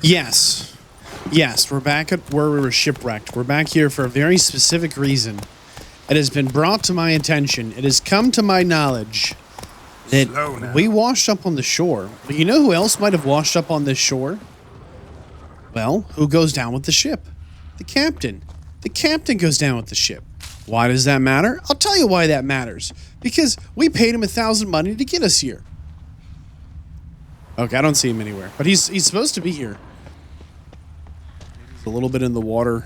Yes. Yes, we're back at where we were shipwrecked. We're back here for a very specific reason. It has been brought to my attention. It has come to my knowledge that we washed up on the shore. But you know who else might have washed up on this shore? Well, who goes down with the ship? The captain. The captain goes down with the ship. Why does that matter? I'll tell you why that matters. Because we paid him 1,000 money to get us here. Okay, I don't see him anywhere. But he's supposed to be here. He's a little bit in the water.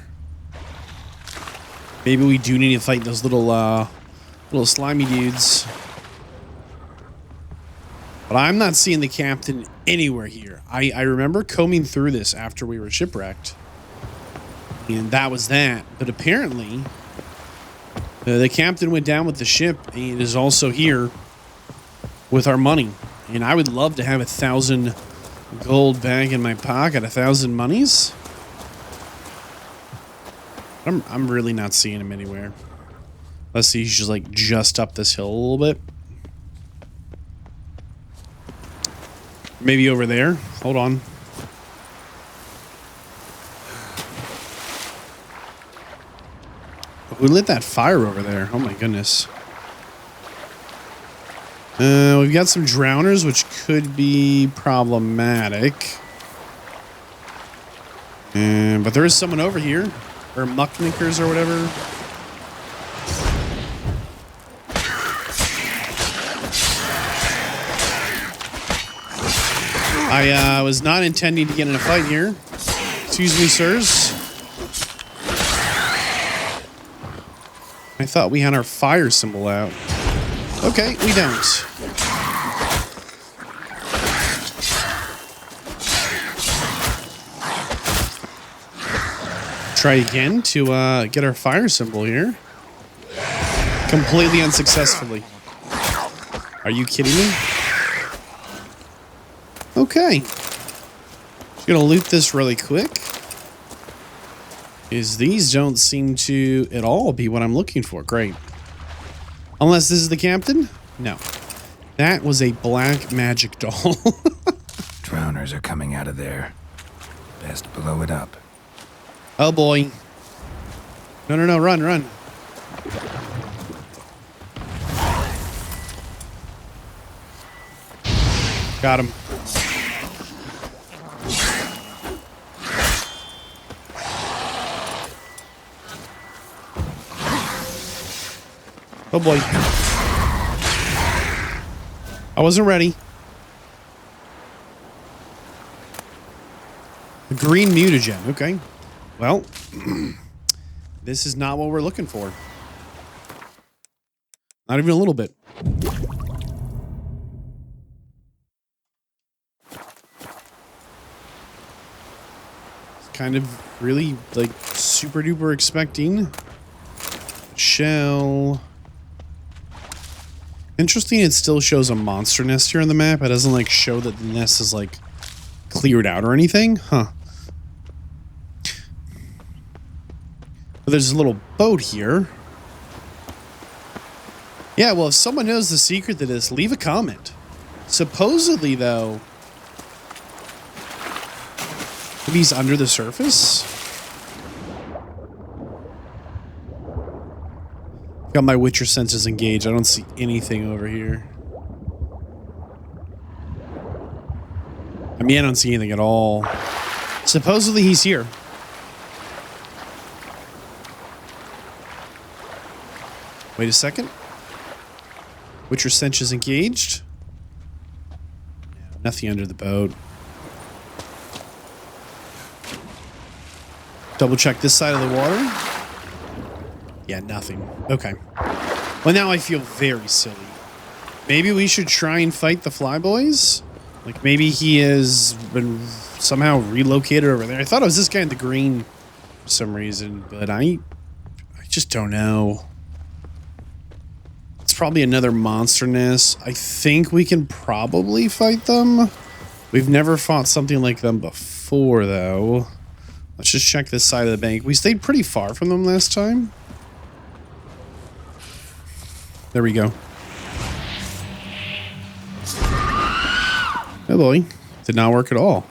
Maybe we do need to fight those little slimy dudes. But I'm not seeing the captain anywhere here. I remember combing through this after we were shipwrecked. And that was that. But apparently, the captain went down with the ship and is also here with our money. And I would love to have 1,000 gold back in my pocket, 1,000 monies. I'm really not seeing him anywhere. Let's see, he's just like just up this hill a little bit. Maybe over there. Hold on. Who lit that fire over there? Oh my goodness. We've got some drowners, which could be problematic. But there is someone over here. Or mucknickers or whatever. I was not intending to get in a fight here. Excuse me, sirs. I thought we had our fire symbol out. Okay, we don't. Try again to get our fire symbol here. Completely unsuccessfully. Are you kidding me? Okay. Just gonna loot this really quick. These don't seem to at all be what I'm looking for. Great. Unless this is the captain? No. That was a black magic doll. Drowners are coming out of there. Best blow it up. Oh boy. No, run. Got him. Oh boy. I wasn't ready. A green mutagen, okay. Well, this is not what we're looking for. Not even a little bit. It's kind of really like super duper expecting. Shell. Interesting, it still shows a monster nest here on the map. It doesn't like show that the nest is like cleared out or anything. Huh. But there's a little boat here. Yeah, well, if someone knows the secret to this, leave a comment. Supposedly, though, maybe he's under the surface. Got my Witcher senses engaged. I don't see anything over here. I mean, I don't see anything at all. Supposedly, he's here. Wait a second. Witcher senses engaged. Nothing under the boat. Double check this side of the water. Yeah, nothing. Okay. Well, now I feel very silly. Maybe we should try and fight the flyboys? Like, maybe he has been somehow relocated over there. I thought it was this guy in the green for some reason, but I just don't know. It's probably another monster nest. I think we can probably fight them. We've never fought something like them before, though. Let's just check this side of the bank. We stayed pretty far from them last time. There we go. Oh boy. Did not work at all.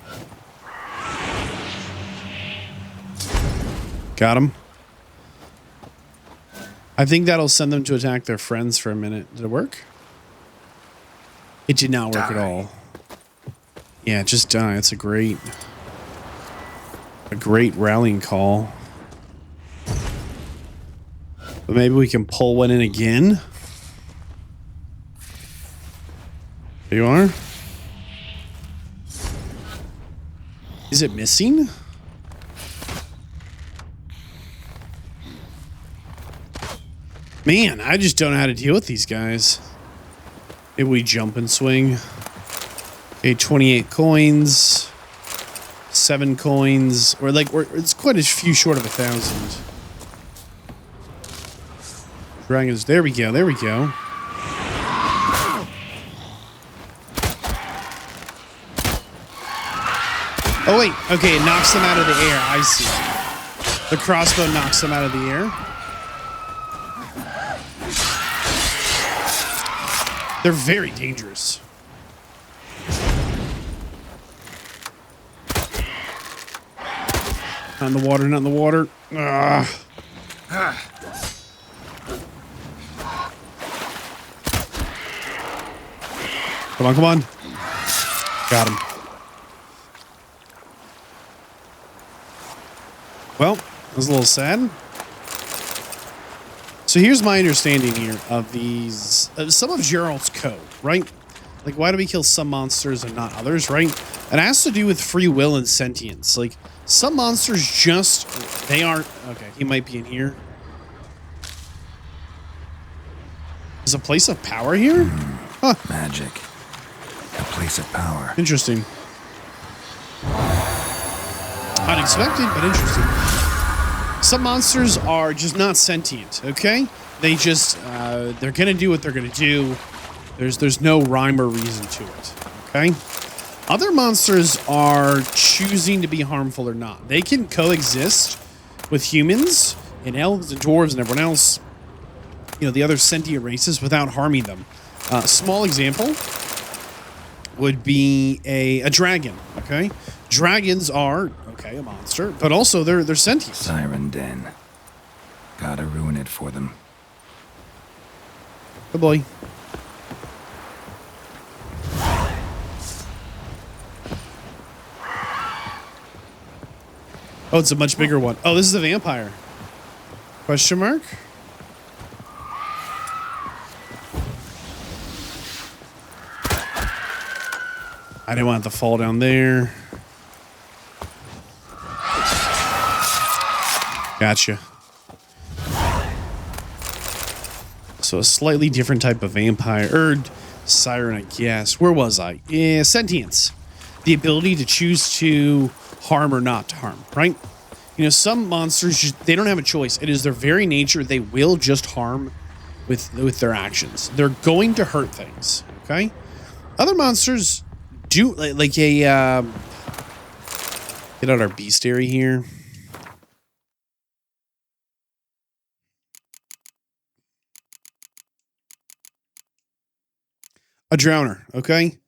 Got him. I think that'll send them to attack their friends for a minute. Did it work? It did not work at all. Yeah, just die. It's a great rallying call. But maybe we can pull one in again. There you are. Is it missing? Man, I just don't know how to deal with these guys. Maybe we jump and swing. Okay, 28 coins. 7 coins. It's quite a few short of 1,000. Dragons, there we go, there we go. Oh wait, okay, it knocks them out of the air, I see. The crossbow knocks them out of the air. They're very dangerous. Not in the water, not in the water. Ugh. Come on, come on. Got him. Well, that was a little sad. So here's my understanding here of these, some of Jarl's code, right? Like, why do we kill some monsters and not others, right? It has to do with free will and sentience. Like, some monsters just, they aren't, okay, he might be in here. There's a place of power here? Huh. Magic. A place of power. Interesting. Unexpected, but interesting. Some monsters are just not sentient, okay? They just, they're gonna do what they're gonna do. There's no rhyme or reason to it, okay? Other monsters are choosing to be harmful or not. They can coexist with humans and elves and dwarves and everyone else, you know, the other sentient races without harming them. Small example would be a dragon, okay? Dragons are, okay, a monster, but also they're sentient. Siren Den. Gotta ruin it for them. Good boy. Oh, it's a much bigger one. Oh, this is a vampire. Question mark? I didn't want it to fall down there. Gotcha. So a slightly different type of vampire, or siren, I guess. Where was I? Yeah, sentience. The ability to choose to harm or not to harm, right? You know, some monsters, just, they don't have a choice. It is their very nature. They will just harm with their actions. They're going to hurt things, okay? Other monsters do, like a, get out our bestiary here. A drowner, okay?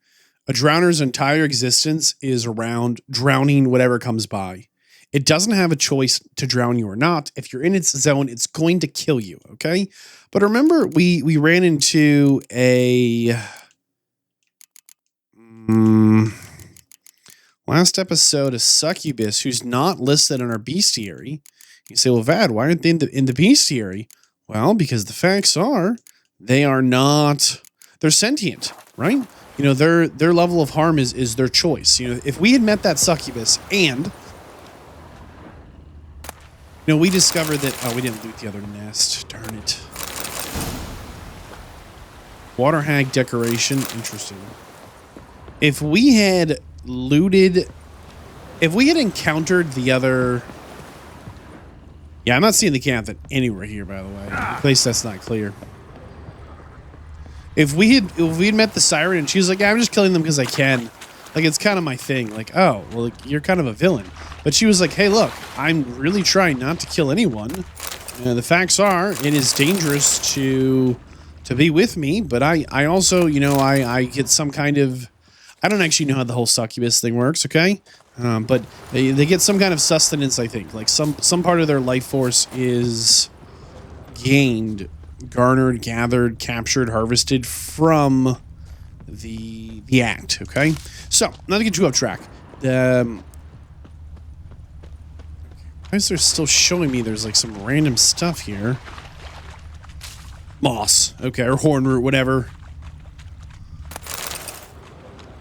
A drowner's entire existence is around drowning whatever comes by. It doesn't have a choice to drown you or not. If you're in its zone, it's going to kill you, okay? But remember, we ran into a last episode, a succubus who's not listed on our bestiary. You say, well, Vadd, why aren't they in the bestiary? Well, because the facts are they are not... They're sentient, right? You know, their level of harm is their choice. You know, if we had met that succubus and, you know, we discovered that, oh, we didn't loot the other nest. Darn it. Water hag decoration. Interesting. If we had looted, if we had encountered the other, yeah, I'm not seeing the captain anywhere here, by the way. At least that's not clear. If we had met the siren and she was like, yeah, I'm just killing them because I can. Like, it's kind of my thing. Like, oh, well, like, you're kind of a villain. But she was like, hey, look, I'm really trying not to kill anyone. The facts are, it is dangerous to be with me. But I also, you know, I get some kind of, I don't actually know how the whole succubus thing works, okay? But they get some kind of sustenance, I think. Like some part of their life force is gained, garnered, gathered, captured, harvested from the act, okay? So, not to get too off track. Why is there still showing me there's like some random stuff here? Moss, okay, or horn root, whatever.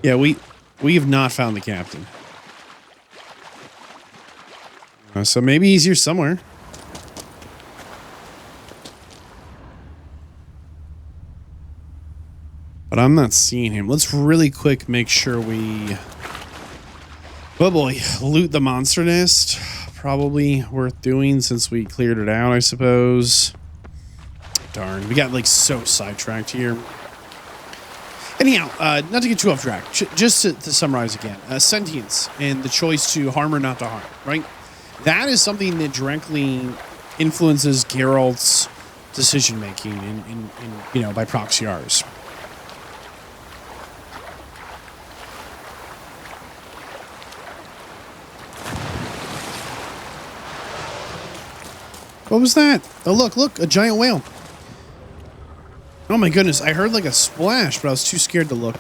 Yeah, we have not found the captain. So maybe he's here somewhere. But I'm not seeing him. Let's really quick make sure we... Oh boy, loot the monster nest. Probably worth doing since we cleared it out, I suppose. Darn, we got like so sidetracked here. Anyhow, not to get too off track, just to summarize again, sentience and the choice to harm or not to harm, right? That is something that directly influences Geralt's decision making in you know, by proxy ours. What was that? Oh, look, a giant whale. Oh my goodness, I heard like a splash, but I was too scared to look.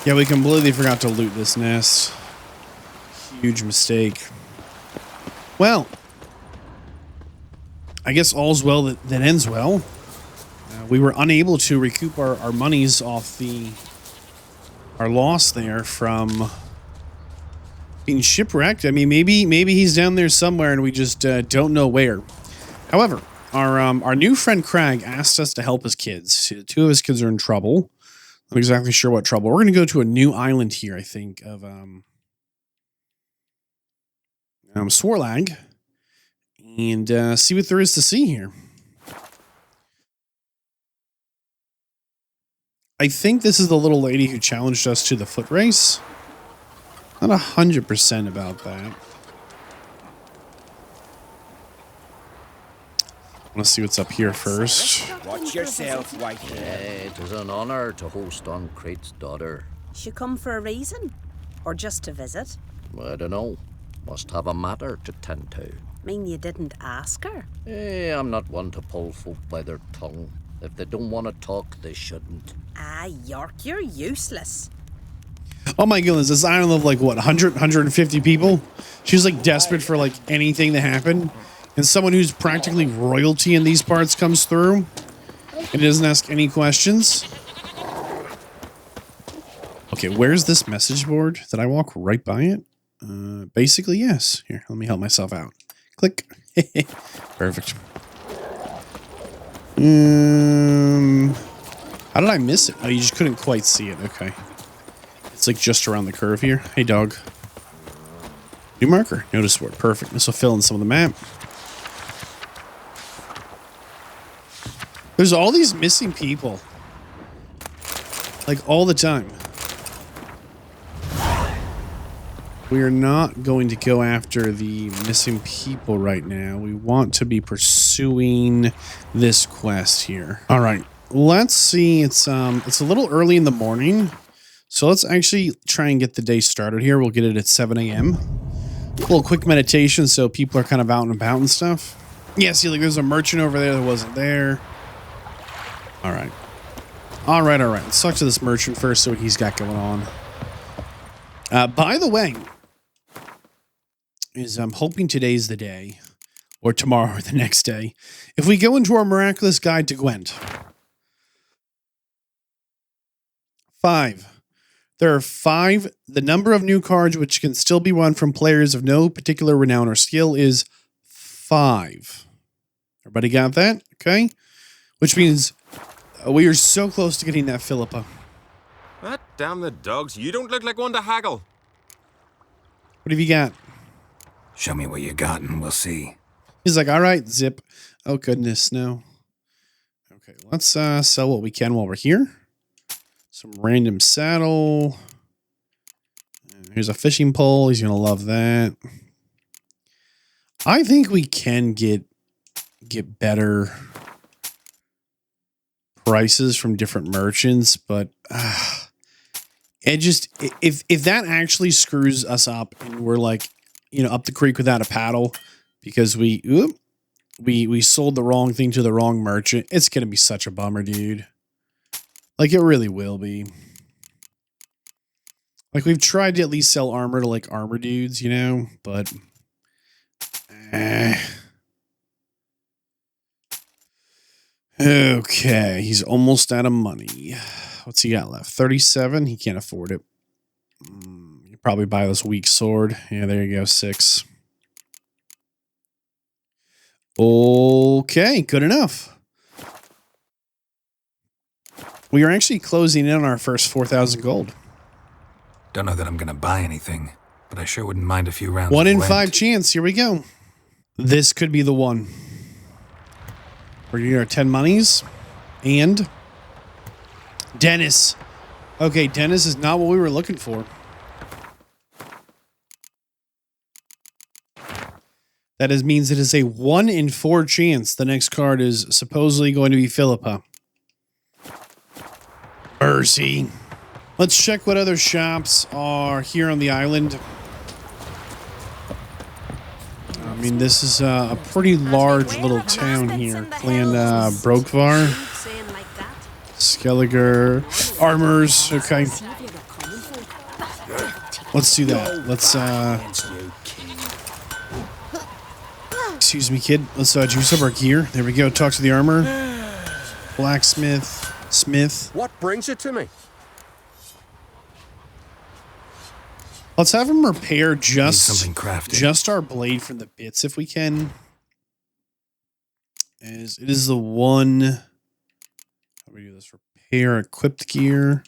Yeah, we completely forgot to loot this nest. Huge mistake. Well, I guess all's well that ends well. We were unable to recoup our monies off our loss there from being shipwrecked. I mean, maybe he's down there somewhere and we just don't know where. However, our new friend Crag asked us to help his kids. See, two of his kids are in trouble. Not exactly sure what trouble. We're going to go to a new island here, I think, of Swarlag, and see what there is to see here. I think this is the little lady who challenged us to the foot race. Not 100% about that. I want to see what's up here first. Watch yourself, Whitehead. It is an honor to host on Crate's daughter. She come for a reason? Or just to visit? I don't know. Must have a matter to tend to. Mean you didn't ask her? I'm not one to pull folk by their tongue. If they don't want to talk, they shouldn't. Ah, York, you're useless. Oh my goodness, this island of like what, 100, 150 people? She's like desperate for like anything to happen. And someone who's practically royalty in these parts comes through and doesn't ask any questions. Okay, where's this message board? Did I walk right by it? Basically, yes. Here, let me help myself out. Click. Perfect. How did I miss it? Oh, you just couldn't quite see it. Okay. It's like just around the curve here. Hey, dog. New marker. Notice board. Perfect. This will fill in some of the map. There's all these missing people. Like all the time. We are not going to go after the missing people right now. We want to be pursuing this quest here. All right. Let's see. It's a little early in the morning. So let's actually try and get the day started here. We'll get it at 7 a.m. A little quick meditation so people are kind of out and about and stuff. Yeah, see, like there's a merchant over there that wasn't there. All right. All right. Let's talk to this merchant first, see what he's got going on. By the way, I'm hoping today's the day, or tomorrow or the next day, if we go into our miraculous guide to Gwent. 5. There are 5. The number of new cards which can still be won from players of no particular renown or skill is 5. Everybody got that? Okay. Which means we are so close to getting that Philippa. Ah, damn the dogs. You don't look like one to haggle. What have you got? Show me what you got and we'll see. He's like, all right, zip. Oh, goodness, no. Okay, let's sell what we can while we're here. Some random saddle. Here's a fishing pole. He's going to love that. I think we can get better prices from different merchants, but It just, if that actually screws us up and we're like, you know, up the creek without a paddle because we sold the wrong thing to the wrong merchant, it's going to be such a bummer, dude. Like, it really will be. Like, we've tried to at least sell armor to, like, armor dudes, you know, but... Okay, he's almost out of money. What's he got left? 37? He can't afford it. You probably buy this weak sword. Yeah, there you go, 6. Okay, good enough. We are actually closing in on our first 4,000 gold. Don't know that I'm gonna buy anything, but I sure wouldn't mind a few rounds. 1 of in Gwent. 5 chance. Here we go. This could be the one. We're getting our 10 monies. And Dennis. Okay, Dennis is not what we were looking for. That means it is a 1 in 4 chance the next card is supposedly going to be Philippa. Mercy. Let's check what other shops are here on the island. I mean, this is a pretty large little town here. Clan Brokvar. Skelliger. Armors. Okay. Let's do that. Let's, excuse me, kid. Let's juice up our gear. There we go. Talk to the armor. Blacksmith. Smith. What brings it to me? Let's have him repair Need something crafted. just our blade from the bits if we can. As it is the one. How do we do this? Repair equipped gear.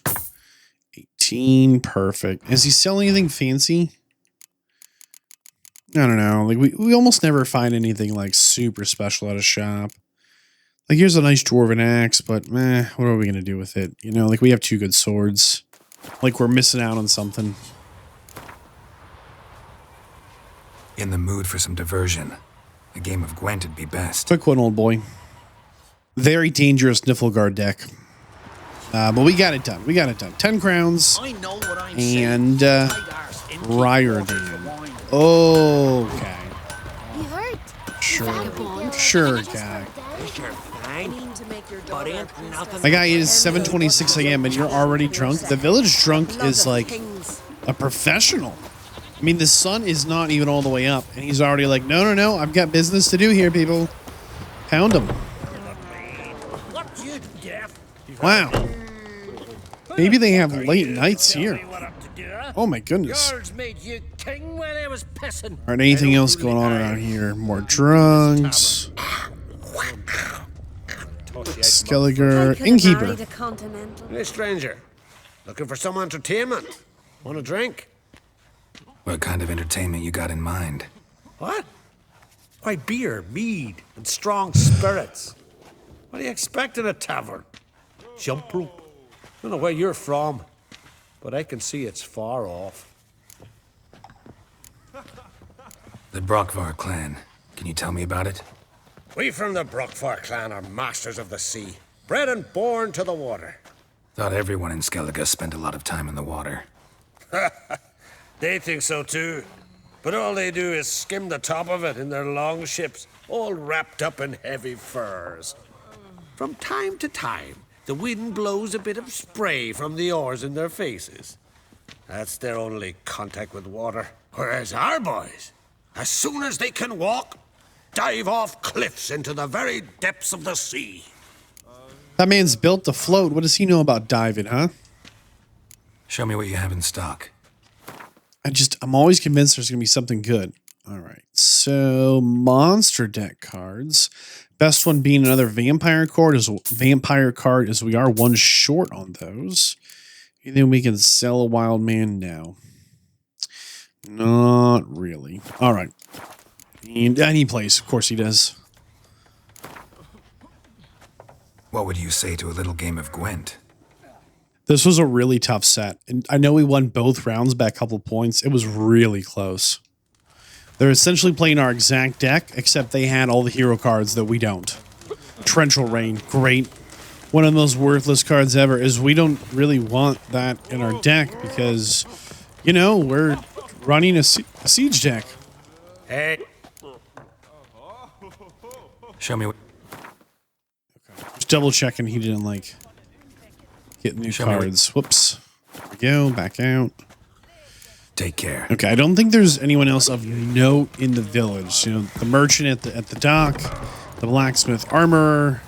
18. Perfect. Is he selling anything fancy? I don't know. Like we almost never find anything like super special at a shop. Like, here's a nice dwarven axe, but meh, what are we gonna do with it? You know, like, we have 2 good swords. Like, we're missing out on something. In the mood for some diversion. A game of Gwent would be best. Quick one, old boy. Very dangerous Niflgaard deck. But we got it done. We got it done. 10 crowns. And Riordan. Okay. You hurt. Sure, guy. My guy is 7:26 a.m. and you're already drunk. The village drunk is like a professional. I mean, the sun is not even all the way up, and he's already like, no, I've got business to do here, people. Pound him. Wow. Maybe they have late nights here. Oh my goodness. Alright, anything else going on around here? More drunks. Skelliger. Innkeeper. Hey, stranger. Looking for some entertainment? Want a drink? What kind of entertainment you got in mind? What? Why, beer, mead, and strong spirits. What do you expect in a tavern? Jump rope. I don't know where you're from, but I can see it's far off. The Brokvar clan. Can you tell me about it? We from the Brokvar clan are masters of the sea, bred and born to the water. Thought everyone in Skellige spent a lot of time in the water. They think so too, but all they do is skim the top of it in their long ships, all wrapped up in heavy furs. From time to time, the wind blows a bit of spray from the oars in their faces. That's their only contact with water. Whereas our boys, as soon as they can walk, dive off cliffs into the very depths of the sea. That man's built to float. What does he know about diving, huh? Show me what you have in stock. I'm always convinced there's going to be something good. All right. So, monster deck cards. Best one being another vampire card as we are 1 short on those. And then we can sell a wild man now. Not really. All right. And he plays. Of course he does. What would you say to a little game of Gwent? This was a really tough set. And I know we won both rounds by a couple points. It was really close. They're essentially playing our exact deck, except they had all the hero cards that we don't. Torrential Rain, great. one of the most worthless cards ever is we don't really want that in our deck because, you know, we're running a siege deck. Hey, Show me what... Just double checking he didn't like get new cards. Whoops. There we go. Back out. Take care. Okay, I don't think there's anyone else of note in the village. You know, the merchant at the dock, the blacksmith, armorer.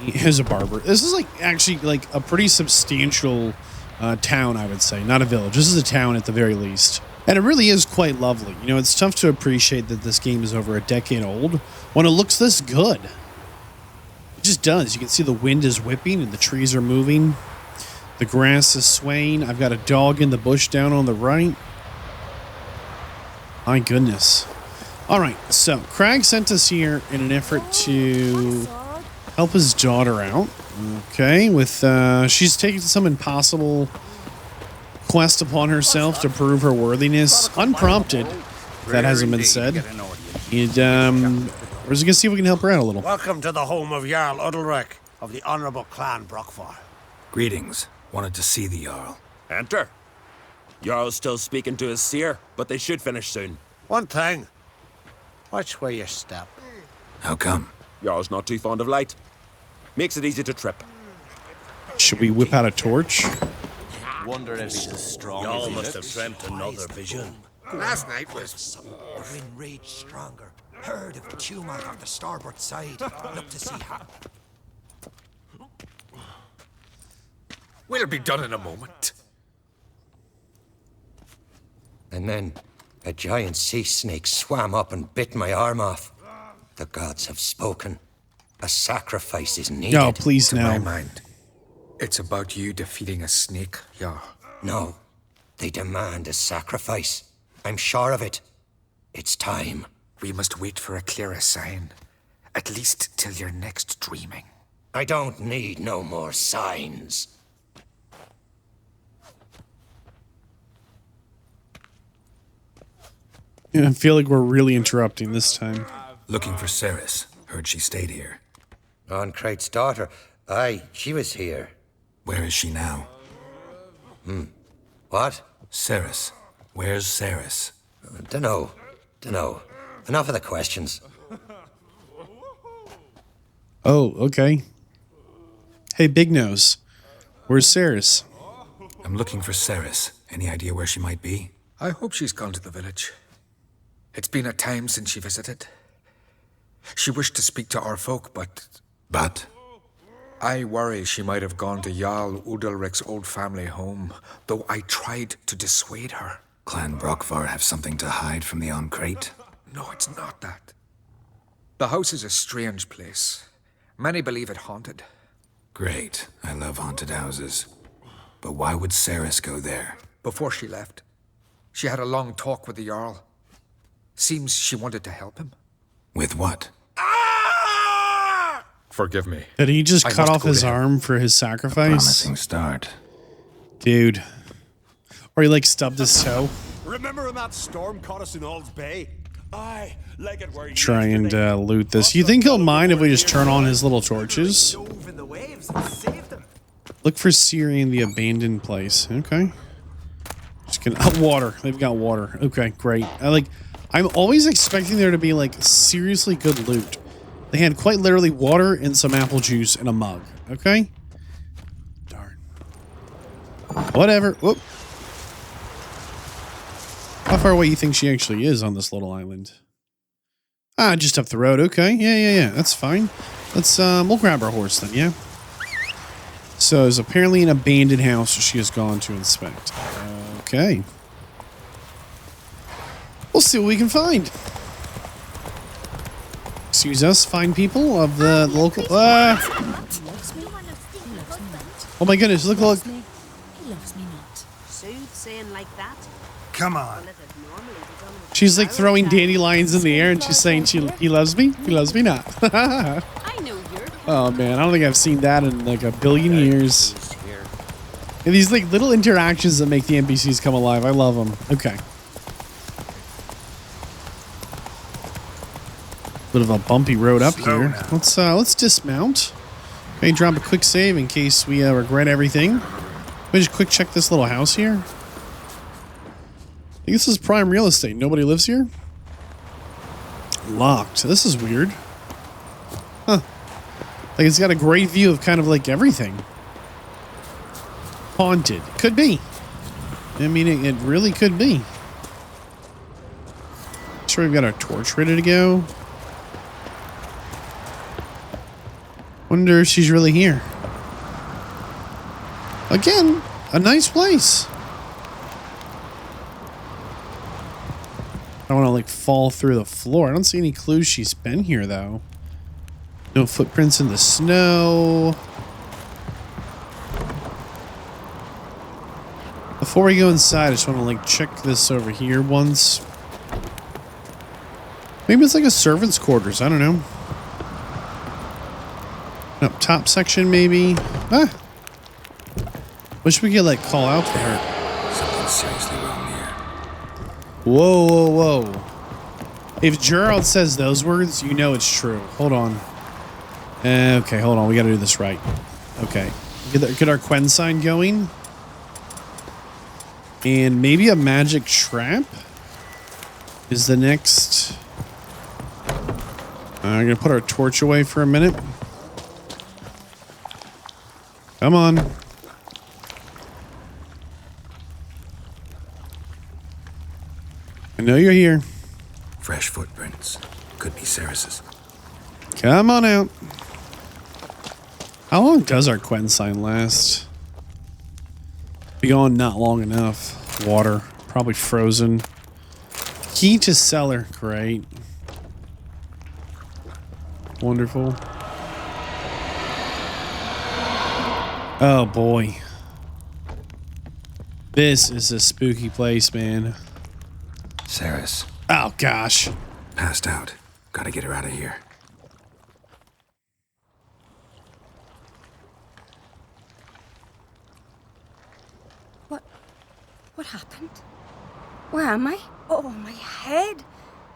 Here's a barber. This is like actually like a pretty substantial town, I would say. Not a village. This is a town at the very least. And it really is quite lovely. You know, it's tough to appreciate that this game is over a decade old when it looks this good. It just does. You can see the wind is whipping and the trees are moving. The grass is swaying. I've got a dog in the bush down on the right. My goodness. All right, so Crag sent us here in an effort to help his daughter out. Okay, with she's taking some impossible quest upon herself to prove her worthiness, unprompted. If that hasn't been said. And we're just gonna see if we can help her out a little. welcome to the home of Jarl Udalryk of the Honourable Clan Brockvar. Greetings. Wanted to see the Jarl. Enter. Jarl's still speaking to his seer, but they should finish soon. One thing, watch where you step. How come? Jarl's not too fond of light. Makes it easy to trip. Should we whip out a torch? Wonder if he's as strong Y'all as he must looks. have dreamt another vision. Last night was... The wind raged stronger. Heard of the tumult on the starboard side. Look to see how... We'll be done in a moment. And then a giant sea snake swam up and bit my arm off. The gods have spoken. A sacrifice is needed. No, please To my no. mind, it's about you defeating a snake, yeah. No, they demand a sacrifice. I'm sure of it. It's time. We must wait for a clearer sign. At least till your next dreaming. I don't need no more signs. I feel like we're really interrupting this time. Looking for Ceres. Heard she stayed here. Onkrate's daughter. Aye, she was here. Where is she now? What? Ceres. Where's Ceres? Dunno. Enough of the questions. Oh, okay. Hey, Big Nose. Where's Ceres? I'm looking for Ceres. Any idea where she might be? I hope she's gone to the village. It's been a time since she visited. She wished to speak to our folk, but... But? I worry she might have gone to Jarl Udalryk's old family home, though I tried to dissuade her. Clan Brockvar have something to hide from the Oncrate? No, it's not that. The house is a strange place. Many believe it haunted. Great. I love haunted houses. But why would Ceres go there? Before she left, she had a long talk with the Jarl. Seems she wanted to help him. With what? Forgive me. Did he just I cut must off go his to him. arm for his sacrifice? Promising start. Dude. Or he like stubbed his toe. Remember when that storm caught us in Ald's Bay? Aye, like it were Try and loot this. You think he'll mind if we just turn on his little torches? dove in the waves and saved them. Look for Siri in the abandoned place. Okay. Just gonna water. They've got water. Okay, great. I'm always expecting there to be like seriously good loot. They had quite literally water and some apple juice in a mug. Okay. Darn. Whatever. Whoop. How far away you think she actually is on this little island? Ah, just up the road. Okay. Yeah. That's fine. Let's we'll grab our horse then. Yeah. So there's apparently an abandoned house she has gone to inspect. Okay. We'll see what we can find. Excuse us, fine people of the local... Oh my goodness, look. He loves me not. Soothsaying like that? Come on. She's like throwing dandelions in the air and she's saying he loves me? He loves me not. I know you're... Oh man, I don't think I've seen that in like a billion years. And these like little interactions that make the NPCs come alive. I love them. Okay. Bit of a bumpy road up here. Let's dismount. Okay, drop a quick save in case we regret everything. We just quick check this little house here. I think this is prime real estate. Nobody lives here? Locked. This is weird. Huh. Like it's got a great view of kind of like everything. Haunted. Could be. I mean, it really could be. Sure, we've got our torch ready to go. Wonder if she's really here. Again, a nice place. I don't want to like fall through the floor. I don't see any clues she's been here though. No footprints in the snow. Before we go inside, I just want to like check this over here once. Maybe it's like a servant's quarters. I don't know. Up top section, maybe. Ah. Wish we could like call out to her. Something seriously wrong here. Whoa, whoa, whoa. If Jarl says those words, you know it's true. Hold on. Okay, hold on. We got to do this right. Okay. Get our Quen sign going. And maybe a magic trap is the next. I'm going to put our torch away for a minute. Come on. I know you're here. Fresh footprints. Could be Ceres's. Come on out. How long does our Quen sign last? Be gone not long enough. Water. Probably frozen. Key to cellar. Great. Wonderful. Oh boy. This is a spooky place, man. Ceres. Oh gosh. Passed out. Gotta get her out of here. What happened? Where am I? Oh, my head.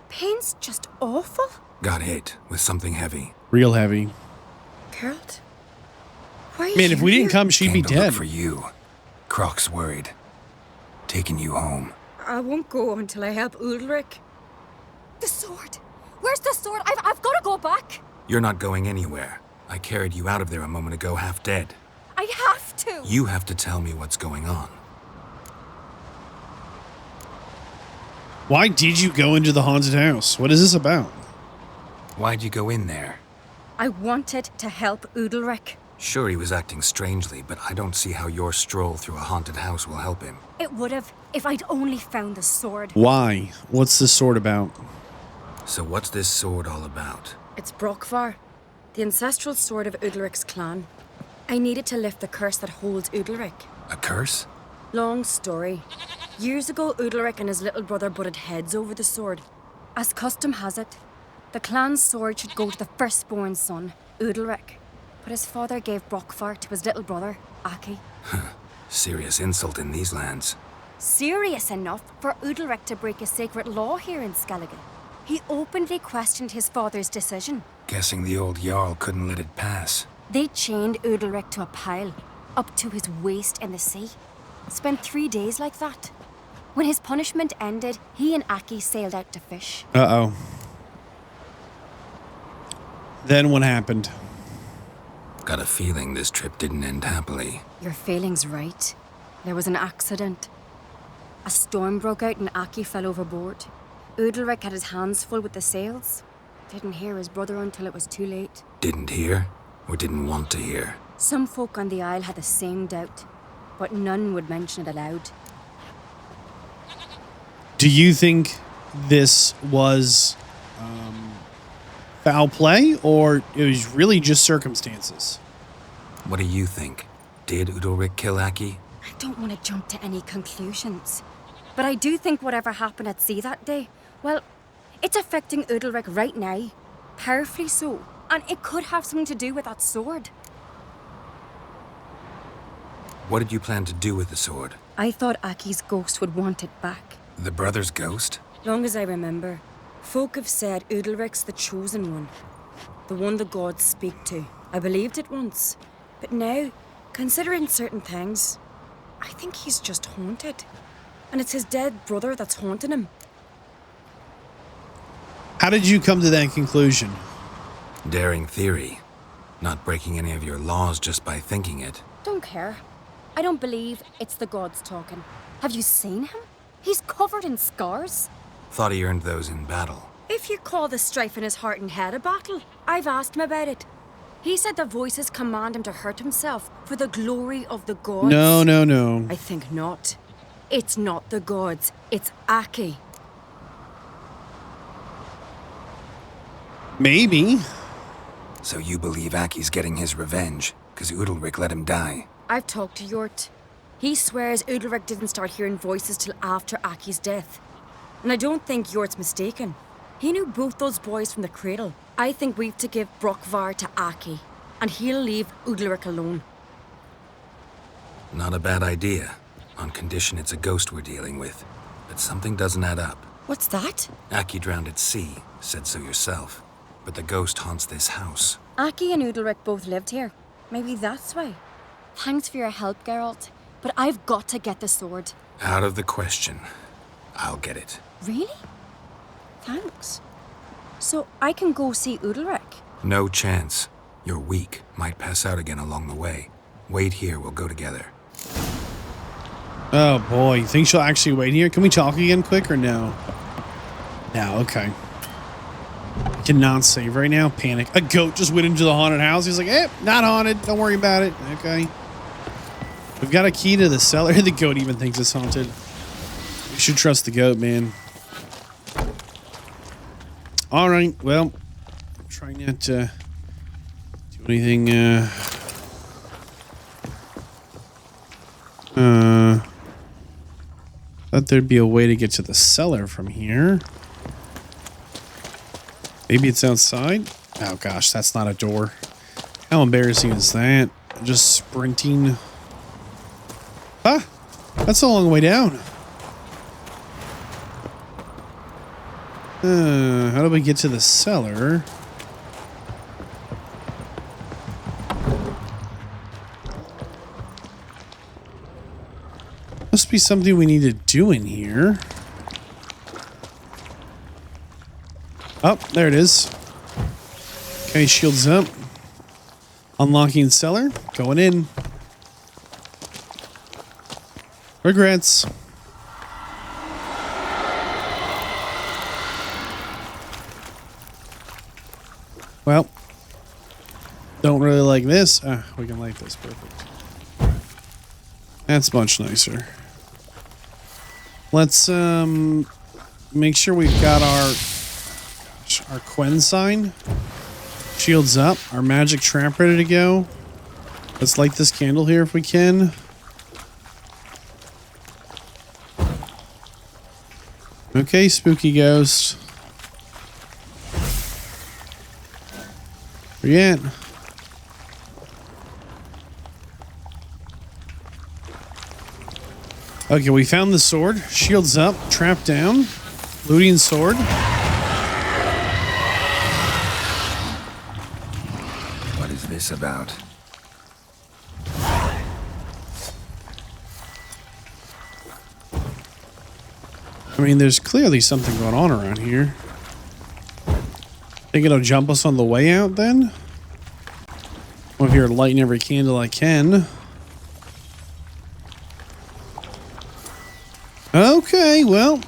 Pain's just awful. Got hit with something heavy. Real heavy. Geralt? Why are you Man, if we didn't here? come, she'd be Came to look dead. for you. Croc's worried. Taking you home. I won't go until I help Udalryk. The sword. Where's the sword? I've got to go back. You're not going anywhere. I carried you out of there a moment ago, half dead. I have to. You have to tell me what's going on. Why did you go into the haunted house? What is this about? Why'd you go in there? I wanted to help Udalryk. Sure, he was acting strangely, but I don't see how your stroll through a haunted house will help him. It would have if I'd only found the sword. Why? What's this sword about? So what's this sword all about? It's Brokvar, the ancestral sword of Udalryk's clan. I needed to lift the curse that holds Udalryk. A curse? Long story. Years ago, Udalryk and his little brother butted heads over the sword. As custom has it, the clan's sword should go to the firstborn son, Udalryk. But his father gave Brokvar to his little brother, Aki. Serious insult in these lands. Serious enough for Udalryk to break a sacred law here in Skellige. He openly questioned his father's decision. Guessing the old Jarl couldn't let it pass. They chained Udalryk to a pile, up to his waist in the sea. Spent 3 days like that. When his punishment ended, he and Aki sailed out to fish. Uh-oh. Then what happened? Got a feeling this trip didn't end happily. Your feeling's right. There was an accident. A storm broke out and Aki fell overboard. Udalryk had his hands full with the sails. Didn't hear his brother until it was too late. Didn't hear? Or didn't want to hear? Some folk on the Isle had the same doubt, but none would mention it aloud. Do you think this was foul play, or it was really just circumstances? What do you think? Did Udalryk kill Aki? I don't want to jump to any conclusions, but I do think whatever happened at sea that day, well, it's affecting Udalryk right now, powerfully so, and it could have something to do with that sword. What did you plan to do with the sword? I thought Aki's ghost would want it back. The brother's ghost? Long as I remember, folk have said Udalryk's the chosen one. The one the gods speak to. I believed it once. But now, considering certain things, I think he's just haunted. And it's his dead brother that's haunting him. How did you come to that conclusion? Daring theory. Not breaking any of your laws just by thinking it. Don't care. I don't believe it's the gods talking. Have you seen him? He's covered in scars. Thought he earned those in battle. If you call the strife in his heart and head a battle, I've asked him about it. He said the voices command him to hurt himself for the glory of the gods. No, no, no. I think not. It's not the gods. It's Aki. Maybe. So you believe Aki's getting his revenge, because Udalryk let him die? I've talked to Yort. He swears Udalryk didn't start hearing voices till after Aki's death. And I don't think Yort's mistaken. He knew both those boys from the cradle. I think we've to give Brokvar to Aki, and he'll leave Udalryk alone. Not a bad idea, on condition it's a ghost we're dealing with. But something doesn't add up. What's that? Aki drowned at sea, said so yourself. But the ghost haunts this house. Aki and Udalryk both lived here. Maybe that's why. Thanks for your help, Geralt. But I've got to get the sword. Out of the question. I'll get it. Really? Thanks. So I can go see Udalryk? No chance. You're weak. Might pass out again along the way. Wait here, we'll go together. Oh boy, you think she'll actually wait here? Can we talk again quick or no? No, okay. Cannot save right now. Panic. A goat just went into the haunted house. He's like, eh, not haunted. Don't worry about it. Okay. We've got a key to the cellar. The goat even thinks it's haunted. We should trust the goat, man. All right. Well, I'm trying not to do anything. Thought there'd be a way to get to the cellar from here. Maybe it's outside? Oh gosh, that's not a door. How embarrassing is that? Just sprinting. Ah, that's a long way down. How do we get to the cellar? Must be something we need to do in here. Oh, there it is. Okay, shields up. Unlocking cellar. Going in. Regrets. Well, don't really like this. Ah, we can like this. Perfect. That's much nicer. Let's make sure we've got our Quen sign. Shields up. Our magic trap ready to go. Let's light this candle here if we can. Okay, spooky ghost. Where you at? Okay, we found the sword. Shields up. Trap down. Looting sword. What is this about? I mean, there's clearly something going on around here. Think it'll jump us on the way out then? I'm over here lighting every candle I can. Okay, well.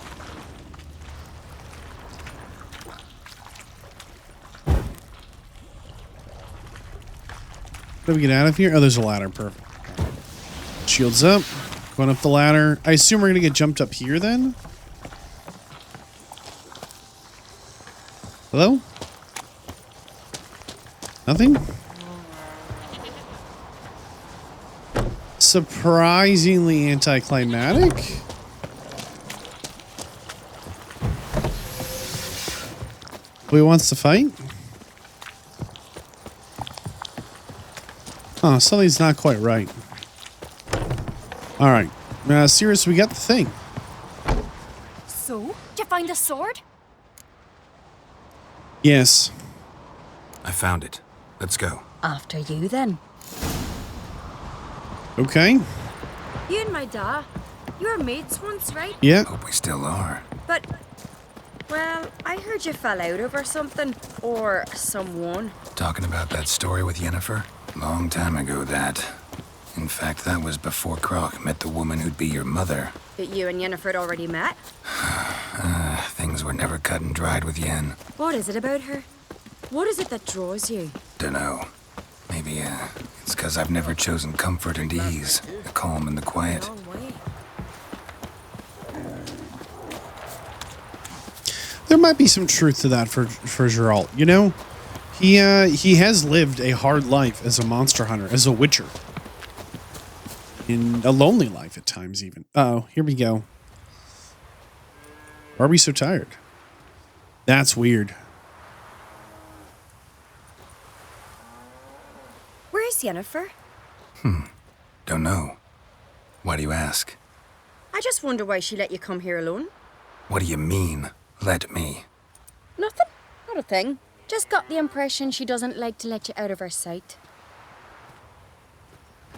How do we get out of here? Oh, there's a ladder. Perfect. Shields up. Going up the ladder. I assume we're going to get jumped up here then? Hello? Nothing? Surprisingly anticlimactic. Who wants to fight? Oh, something's not quite right. Alright. Sirius, we got the thing. So, did you find the sword? Yes. I found it. Let's go. After you, then. Okay. You and my dad, you were mates once, right? Yeah. Hope we still are. But, well, I heard you fell out over something. Or someone. Talking about that story with Yennefer? Long time ago, that. In fact, that was before Croc met the woman who'd be your mother. That you and Yennefer had already met? Things were never cut and dried with Yen. What is it about her? What is it that draws you? Dunno. Maybe, it's 'cause I've never chosen comfort and ease, the calm and the quiet. Long way. There might be some truth to that for Jarl. You know, he has lived a hard life as a monster hunter, as a witcher. In a lonely life at times, even. Uh-oh, here we go. Why are we so tired? That's weird. Where is Yennefer? Don't know. Why do you ask? I just wonder why she let you come here alone. What do you mean, let me? Nothing. Not a thing. Just got the impression she doesn't like to let you out of her sight.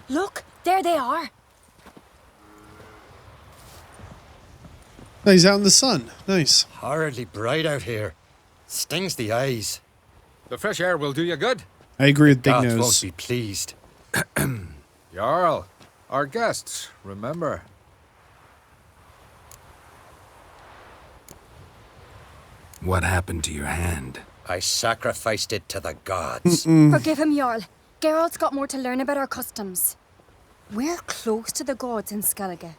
Look, there they are. Oh, he's out in the sun. Nice. Horridly bright out here. Stings the eyes. The fresh air will do you good. I agree with Big Gods Nose. won't be pleased. Jarl, our guests, remember. What happened to your hand? I sacrificed it to the gods. Forgive him, Jarl. Geralt's got more to learn about our customs. We're close to the gods in Skellige.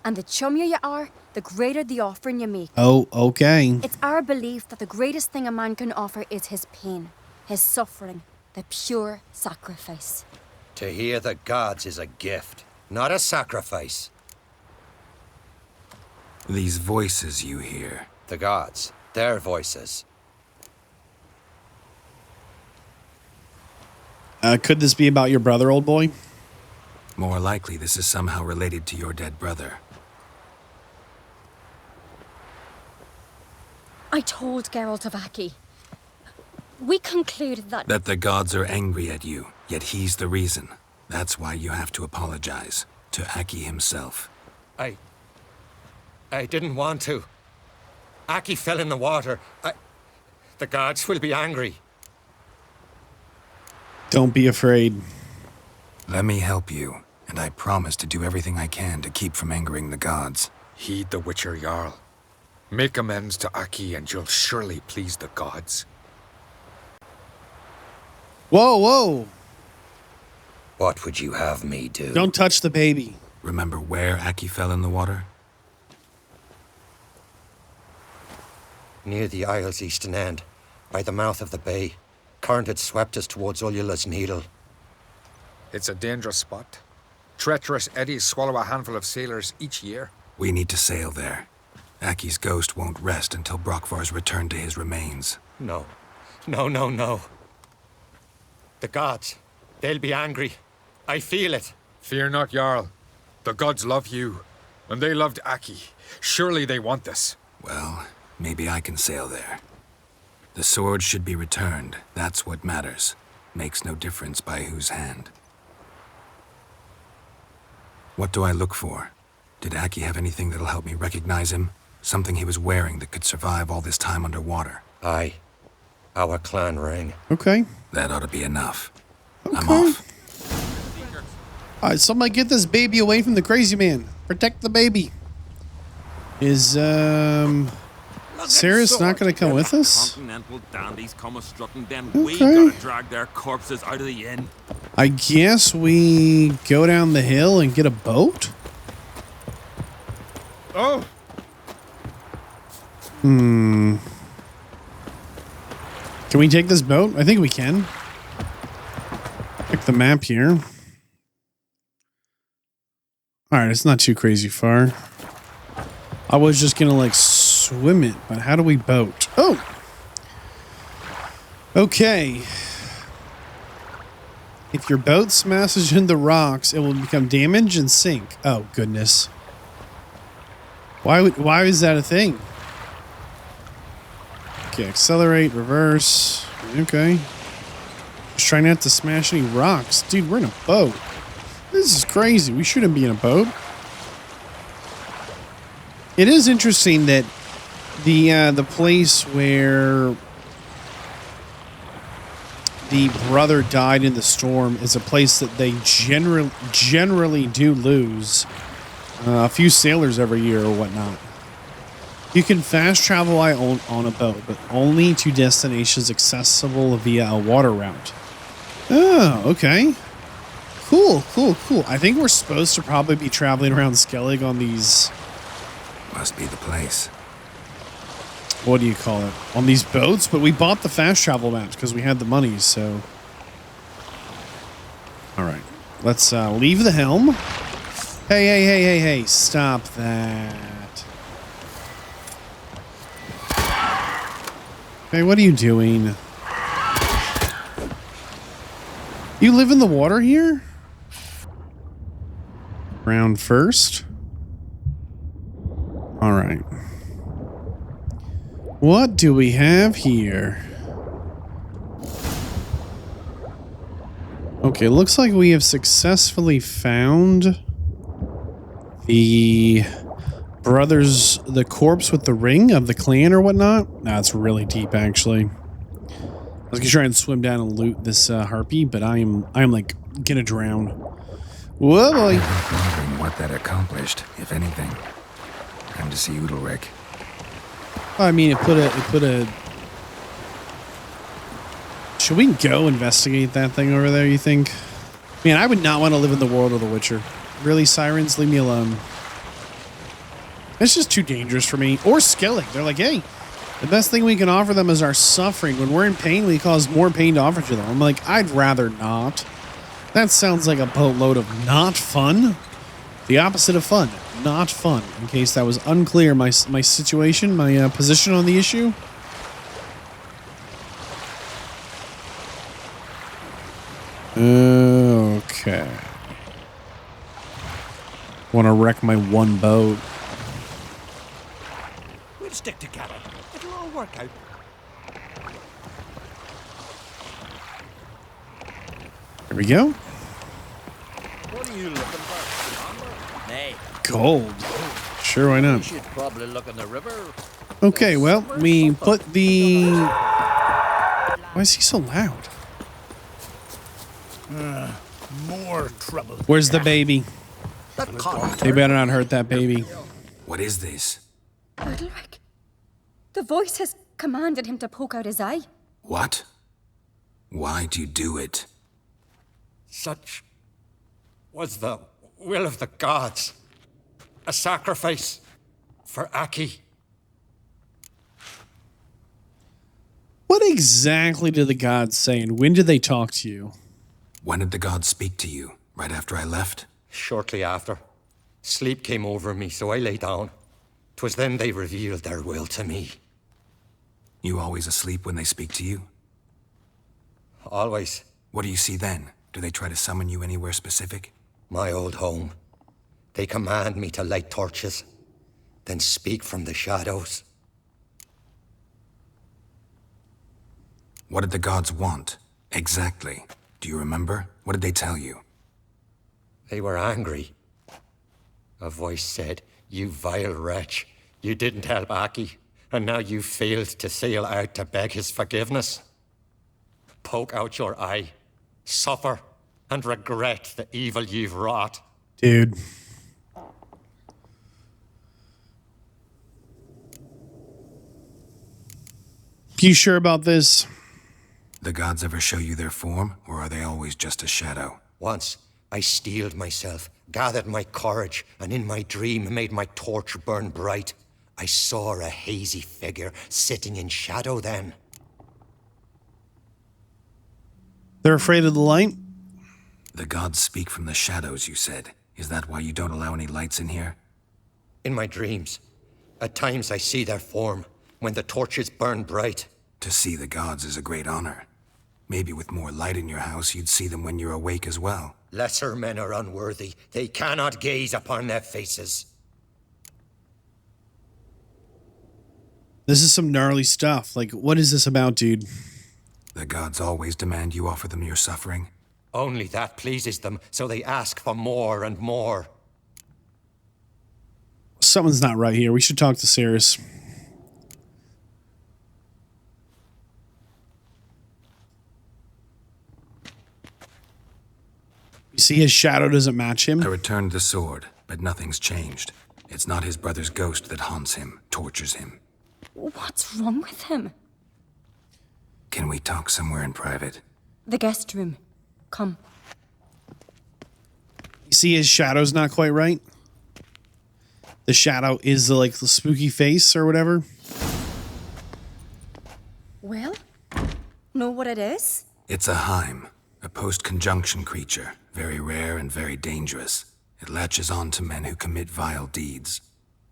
And the chummier you are, the greater the offering you make. Oh, okay. It's our belief that the greatest thing a man can offer is his pain, his suffering, the pure sacrifice. To hear the gods is a gift, not a sacrifice. These voices you hear. The gods, their voices. Could this be about your brother, old boy? More likely this is somehow related to your dead brother. I told Geralt of Aki. We concluded that... That the gods are angry at you, yet he's the reason. That's why you have to apologize. To Aki himself. I didn't want to. Aki fell in the water. The gods will be angry. Don't be afraid. Let me help you, and I promise to do everything I can to keep from angering the gods. Heed the Witcher Jarl. Make amends to Aki and you'll surely please the gods. Whoa, whoa. What would you have me do? Don't touch the baby. Remember where Aki fell in the water? Near the Isle's eastern end, by the mouth of the bay. Current had swept us towards Ullula's Needle. It's a dangerous spot. Treacherous eddies swallow a handful of sailors each year. We need to sail there. Aki's ghost won't rest until Brokvar's returned to his remains. No. No. The gods, they'll be angry. I feel it. Fear not, Jarl. The gods love you, and they loved Aki. Surely they want this. Well, maybe I can sail there. The sword should be returned. That's what matters. Makes no difference by whose hand. What do I look for? Did Aki have anything that'll help me recognize him? Something he was wearing that could survive all this time underwater? Aye. Our clan ring. Okay. That ought to be enough. Okay. I'm off. All right, somebody get this baby away from the crazy man. Protect the baby. Is, Sarah's not going to come with us? Continental dandies come a strutting, then Okay. we gotta drag their corpses out of the inn. I guess we go down the hill and get a boat? Oh! Can we take this boat? I think we can. Check the map here. Alright, it's not too crazy far. I was just gonna like swim it, but how do we boat? Oh! Okay. If your boat smashes into rocks, it will become damaged and sink. Oh, goodness. Why is that a thing? Okay, accelerate, reverse. Okay. Just trying not to smash any rocks. Dude, we're in a boat. This is crazy. We shouldn't be in a boat. It is interesting that the place where the brother died in the storm is a place that they generally do lose a few sailors every year or whatnot. You can fast travel on a boat, but only to destinations accessible via a water route. Oh, okay. Cool, cool, cool. I think we're supposed to probably be traveling around Skellig on these... Must be the place. What do you call it? On these boats? But we bought the fast travel maps because we had the money, so... Alright. Let's leave the helm. Hey, hey, hey, hey, hey. Stop that. Hey, what are you doing? You live in the water here? Round first. All right. What do we have here? Okay, looks like we have successfully found the brothers, the corpse with the ring of the clan or whatnot. Nah, it's really deep actually. I was gonna try and swim down and loot this harpy, but I'm like gonna drown. Whoa, boy! I'm wondering what that accomplished, if anything. Time to see Udalryk. I mean, it put a. Should we go investigate that thing over there? You think? Man, I would not want to live in the world of The Witcher. Really, sirens, leave me alone. It's just too dangerous for me. Or Skellig. They're like, hey, the best thing we can offer them is our suffering. When we're in pain, we cause more pain to offer to them. I'm like, I'd rather not. That sounds like a boatload of not fun. The opposite of fun. Not fun. In case that was unclear, my situation, my position on the issue. Okay. Want to wreck my one boat. We'll stick together. It'll all work out. Here we go. What are you looking for? Nay. Gold. Sure, why You not? should probably look in the river. Okay, well, we put the... Why is he so loud? More trouble. Where's the baby? That con- They better not hurt that baby. What is this? Udalryk. The voice has commanded him to poke out his eye. What? Why'd you do it? Such was the will of the gods. A sacrifice for Aki. What exactly did the gods say, and when did they talk to you? When did the gods speak to you? Right after I left? Shortly after, sleep came over me, so I lay down. 'Twas then they revealed their will to me. You always asleep when they speak to you? Always. What do you see then? Do they try to summon you anywhere specific? My old home. They command me to light torches, then speak from the shadows. What did the gods want? Exactly. Do you remember? What did they tell you? They were angry. A voice said, "You vile wretch, you didn't help Aki, and now you failed to sail out to beg his forgiveness. Poke out your eye, suffer, and regret the evil you've wrought." Dude. You sure about this? The gods ever show you their form, or are they always just a shadow? Once, I steeled myself, gathered my courage, and in my dream made my torch burn bright. I saw a hazy figure sitting in shadow then. They're afraid of the light? The gods speak from the shadows, you said. Is that why you don't allow any lights in here? In my dreams, at times I see their form, when the torches burn bright. To see the gods is a great honor. Maybe with more light in your house, you'd see them when you're awake as well. Lesser men are unworthy. They cannot gaze upon their faces. This is some gnarly stuff. Like, what is this about, dude? The gods always demand you offer them your suffering? Only that pleases them, so they ask for more and more. Something's not right here. We should talk to Cirrus. You see his shadow doesn't match him? I returned the sword, but nothing's changed. It's not his brother's ghost that haunts him, tortures him. What's wrong with him? Can we talk somewhere in private? The guest room. Come. You see his shadow's not quite right? The shadow is the spooky face or whatever. Well, know what it is? It's a Hym, a post-conjunction creature, very rare and very dangerous. It latches on to men who commit vile deeds.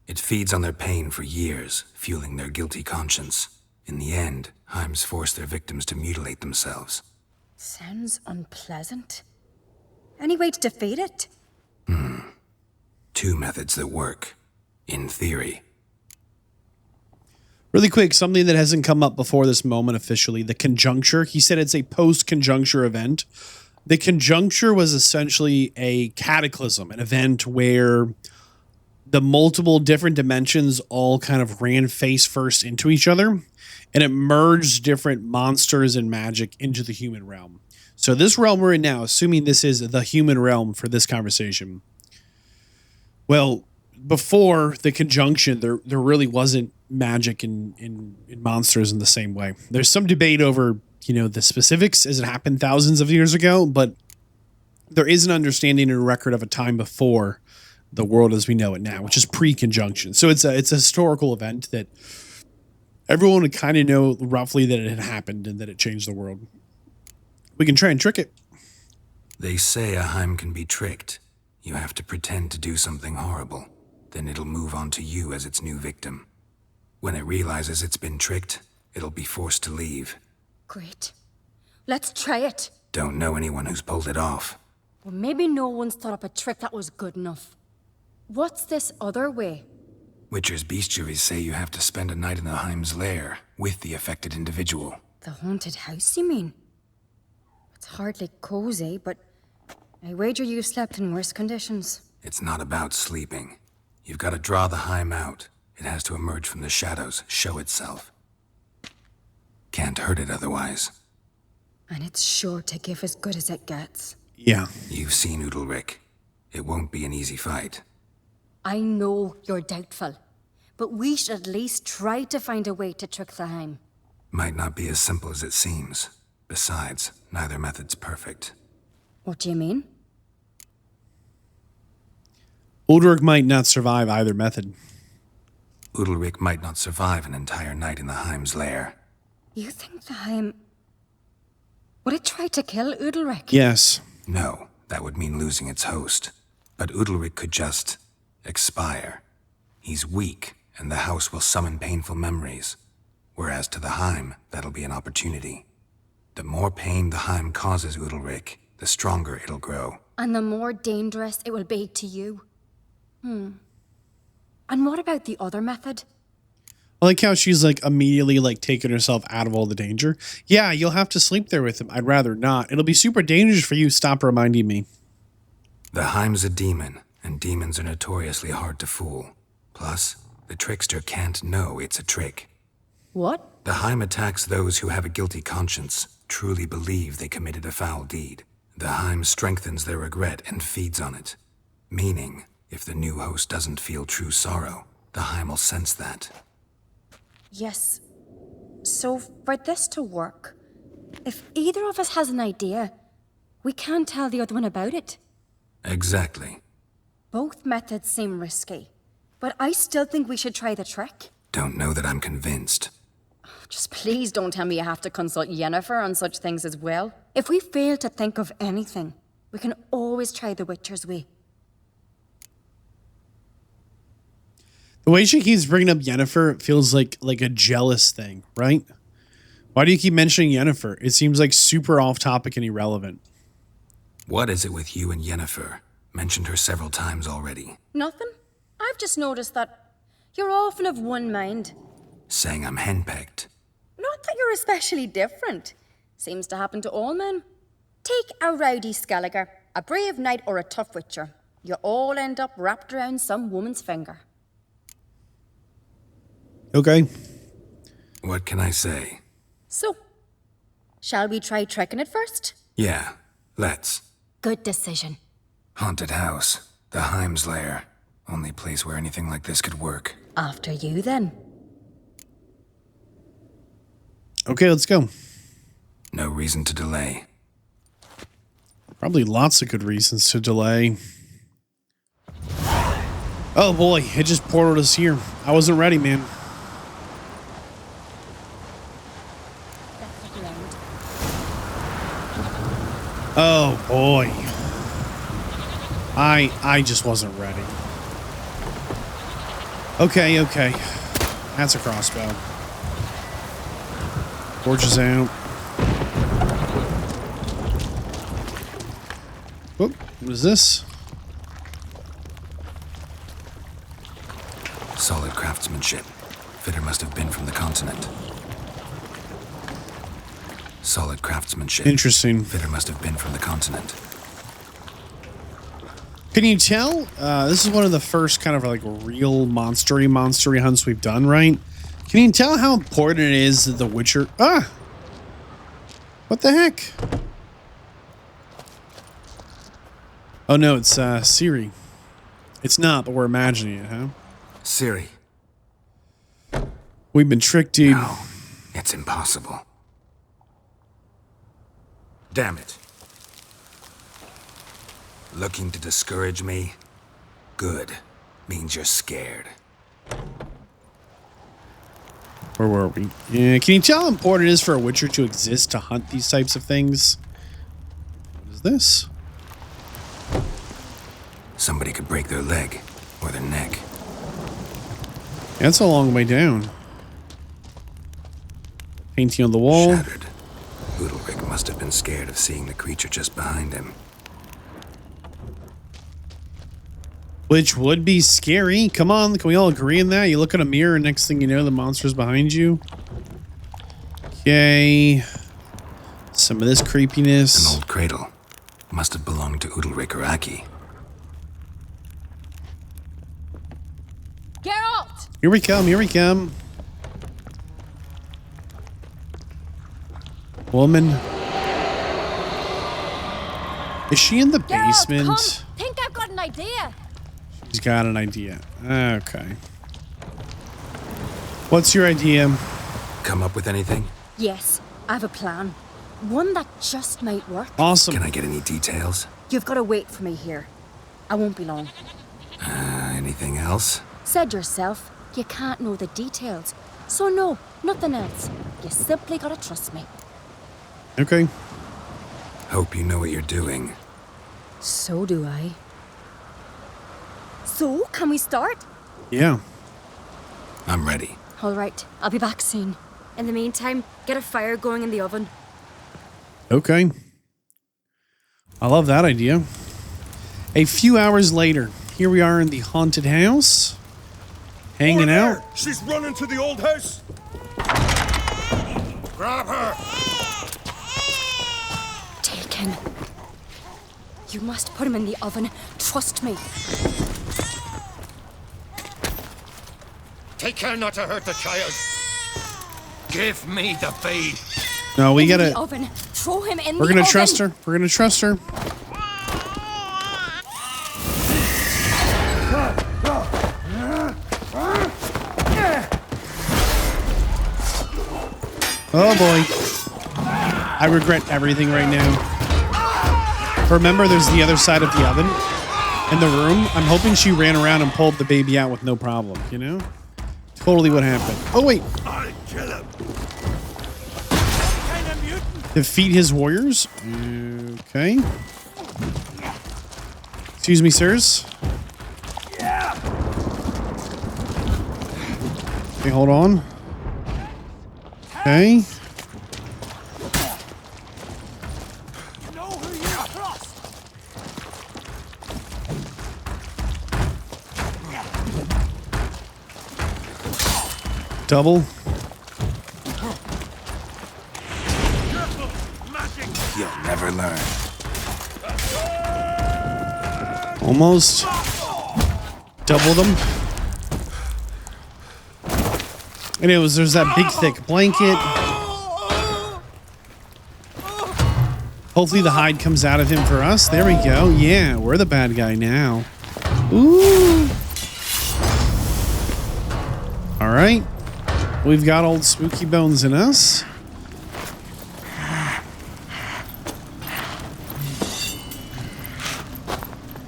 It feeds on their pain for years, fueling their guilty conscience. In the end, Hyms force their victims to mutilate themselves. Sounds unpleasant. Any way to defeat it? Two methods that work. In theory. Really quick, something that hasn't come up before this moment officially, the conjuncture. He said it's a post-conjuncture event. The conjuncture was essentially a cataclysm, an event where the multiple different dimensions all kind of ran face first into each other, and it merged different monsters and magic into the human realm. So this realm we're in now, assuming this is the human realm for this conversation, well, before the conjunction, there really wasn't magic in monsters in the same way. There's some debate over, the specifics as it happened thousands of years ago, but there is an understanding and a record of a time before the world as we know it now, which is pre-conjunction. So it's a historical event that everyone would kind of know roughly that it had happened and that it changed the world. We can try and trick it. They say a Hym can be tricked. You have to pretend to do something horrible. Then it'll move on to you as its new victim. When it realizes it's been tricked, it'll be forced to leave. Great. Let's try it. Don't know anyone who's pulled it off. Well, maybe no one's thought up a trick that was good enough. What's this other way? Witcher's bestiaries say you have to spend a night in the Hym's lair with the affected individual. The haunted house, you mean? It's hardly cozy, but I wager you slept in worse conditions. It's not about sleeping. You've got to draw the Hym out. It has to emerge from the shadows, show itself. Can't hurt it otherwise. And it's sure to give as good as it gets. Yeah. You've seen Udalryk. It won't be an easy fight. I know you're doubtful, but we should at least try to find a way to trick the Hym. Might not be as simple as it seems. Besides, neither method's perfect. What do you mean? Udalryk might not survive either method. Udalryk might not survive an entire night in the Hym's lair. You think the Hym... Would it try to kill Udalryk? Yes. No, that would mean losing its host. But Udalryk could just expire. He's weak, and the house will summon painful memories. Whereas to the Hym, that'll be an opportunity. The more pain the Hym causes Udalryk, the stronger it'll grow. And the more dangerous it will be to you. And what about the other method? I like how she's immediately taking herself out of all the danger. Yeah, you'll have to sleep there with him. I'd rather not. It'll be super dangerous for you. Stop reminding me. The Hym's a demon, and demons are notoriously hard to fool. Plus, the trickster can't know it's a trick. What? The Hym attacks those who have a guilty conscience, truly believe they committed a foul deed. The Hym strengthens their regret and feeds on it. Meaning, if the new host doesn't feel true sorrow, the Hym will sense that. Yes. So for this to work, if either of us has an idea, we can't tell the other one about it. Exactly. Both methods seem risky, but I still think we should try the trick. Don't know that I'm convinced. Just please don't tell me you have to consult Yennefer on such things as well. If we fail to think of anything, we can always try the Witcher's way. The way she keeps bringing up Yennefer, it feels like a jealous thing, right? Why do you keep mentioning Yennefer? It seems super off topic and irrelevant. What is it with you and Yennefer? Mentioned her several times already. Nothing. I've just noticed that you're often of one mind. Saying I'm henpecked. Not that you're especially different. Seems to happen to all men. Take a rowdy Skelliger, a brave knight, or a tough witcher. You all end up wrapped around some woman's finger. Okay. What can I say? So, shall we try tricking it first? Yeah, let's. Good decision. Haunted house. The Hym's lair. Only place where anything like this could work. After you, then. Okay, let's go. No reason to delay. Probably lots of good reasons to delay. Oh boy, it just portaled us here. I wasn't ready, man. Oh boy. I just wasn't ready. Okay. That's a crossbow. Torches out. Whoop, what is this? Solid craftsmanship. Fitter must have been from the continent. Solid craftsmanship. Interesting. Fitter must have been from the continent. Can you tell? This is one of the first kind of like real monstery hunts we've done, right? Can you tell how important it is that the Witcher... Ah! What the heck? Oh no, it's Siri. It's not, but we're imagining it, huh? Siri. We've been tricked, dude. No, it's impossible. Damn it. Looking to discourage me? Good. Means you're scared. Where were we? Yeah, can you tell how important it is for a Witcher to exist to hunt these types of things? What is this? Somebody could break their leg or their neck. That's a long way down. Painting on the wall. Shattered. Udalryk must have been scared of seeing the creature just behind him. Which would be scary. Come on, can we all agree on that? You look in a mirror, and next thing you know, the monster's behind you. Okay. Some of this creepiness. An old cradle. Must have belonged to Udalryk or Aki. Geralt! Here we come, here we come. Woman. Is she in the basement? Geralt, come! Think I've got an idea. She's got an idea. Okay. What's your idea? Come up with anything? Yes, I have a plan. One that just might work. Awesome. Can I get any details? You've got to wait for me here. I won't be long. Anything else? Said yourself, you can't know the details. So no, nothing else. You simply gotta trust me. Okay. Hope you know what you're doing. So do I. So, can we start? Yeah. I'm ready. All right, I'll be back soon. In the meantime, get a fire going in the oven. Okay. I love that idea. A few hours later, here we are in the haunted house. Hanging out. She's running to the old house. Grab her! Taken. You must put him in the oven. Trust me. Take care not to hurt the child. Give me the feed. No, we In gotta... the oven. Throw him in We're the gonna oven. trust her. We're gonna trust her. Oh boy. I regret everything right now. Remember, there's the other side of the oven in the room. I'm hoping she ran around and pulled the baby out with no problem, you know? Totally what happened. Oh wait. I'll kill him. Defeat his warriors. Okay. Excuse me, sirs. Okay, hold on. Okay. Double. You'll never learn. Almost. Double them. Anyways, there's that big thick blanket. Hopefully the hide comes out of him for us. There we go. Yeah, we're the bad guy now. Ooh. All right. We've got old Spooky Bones in us.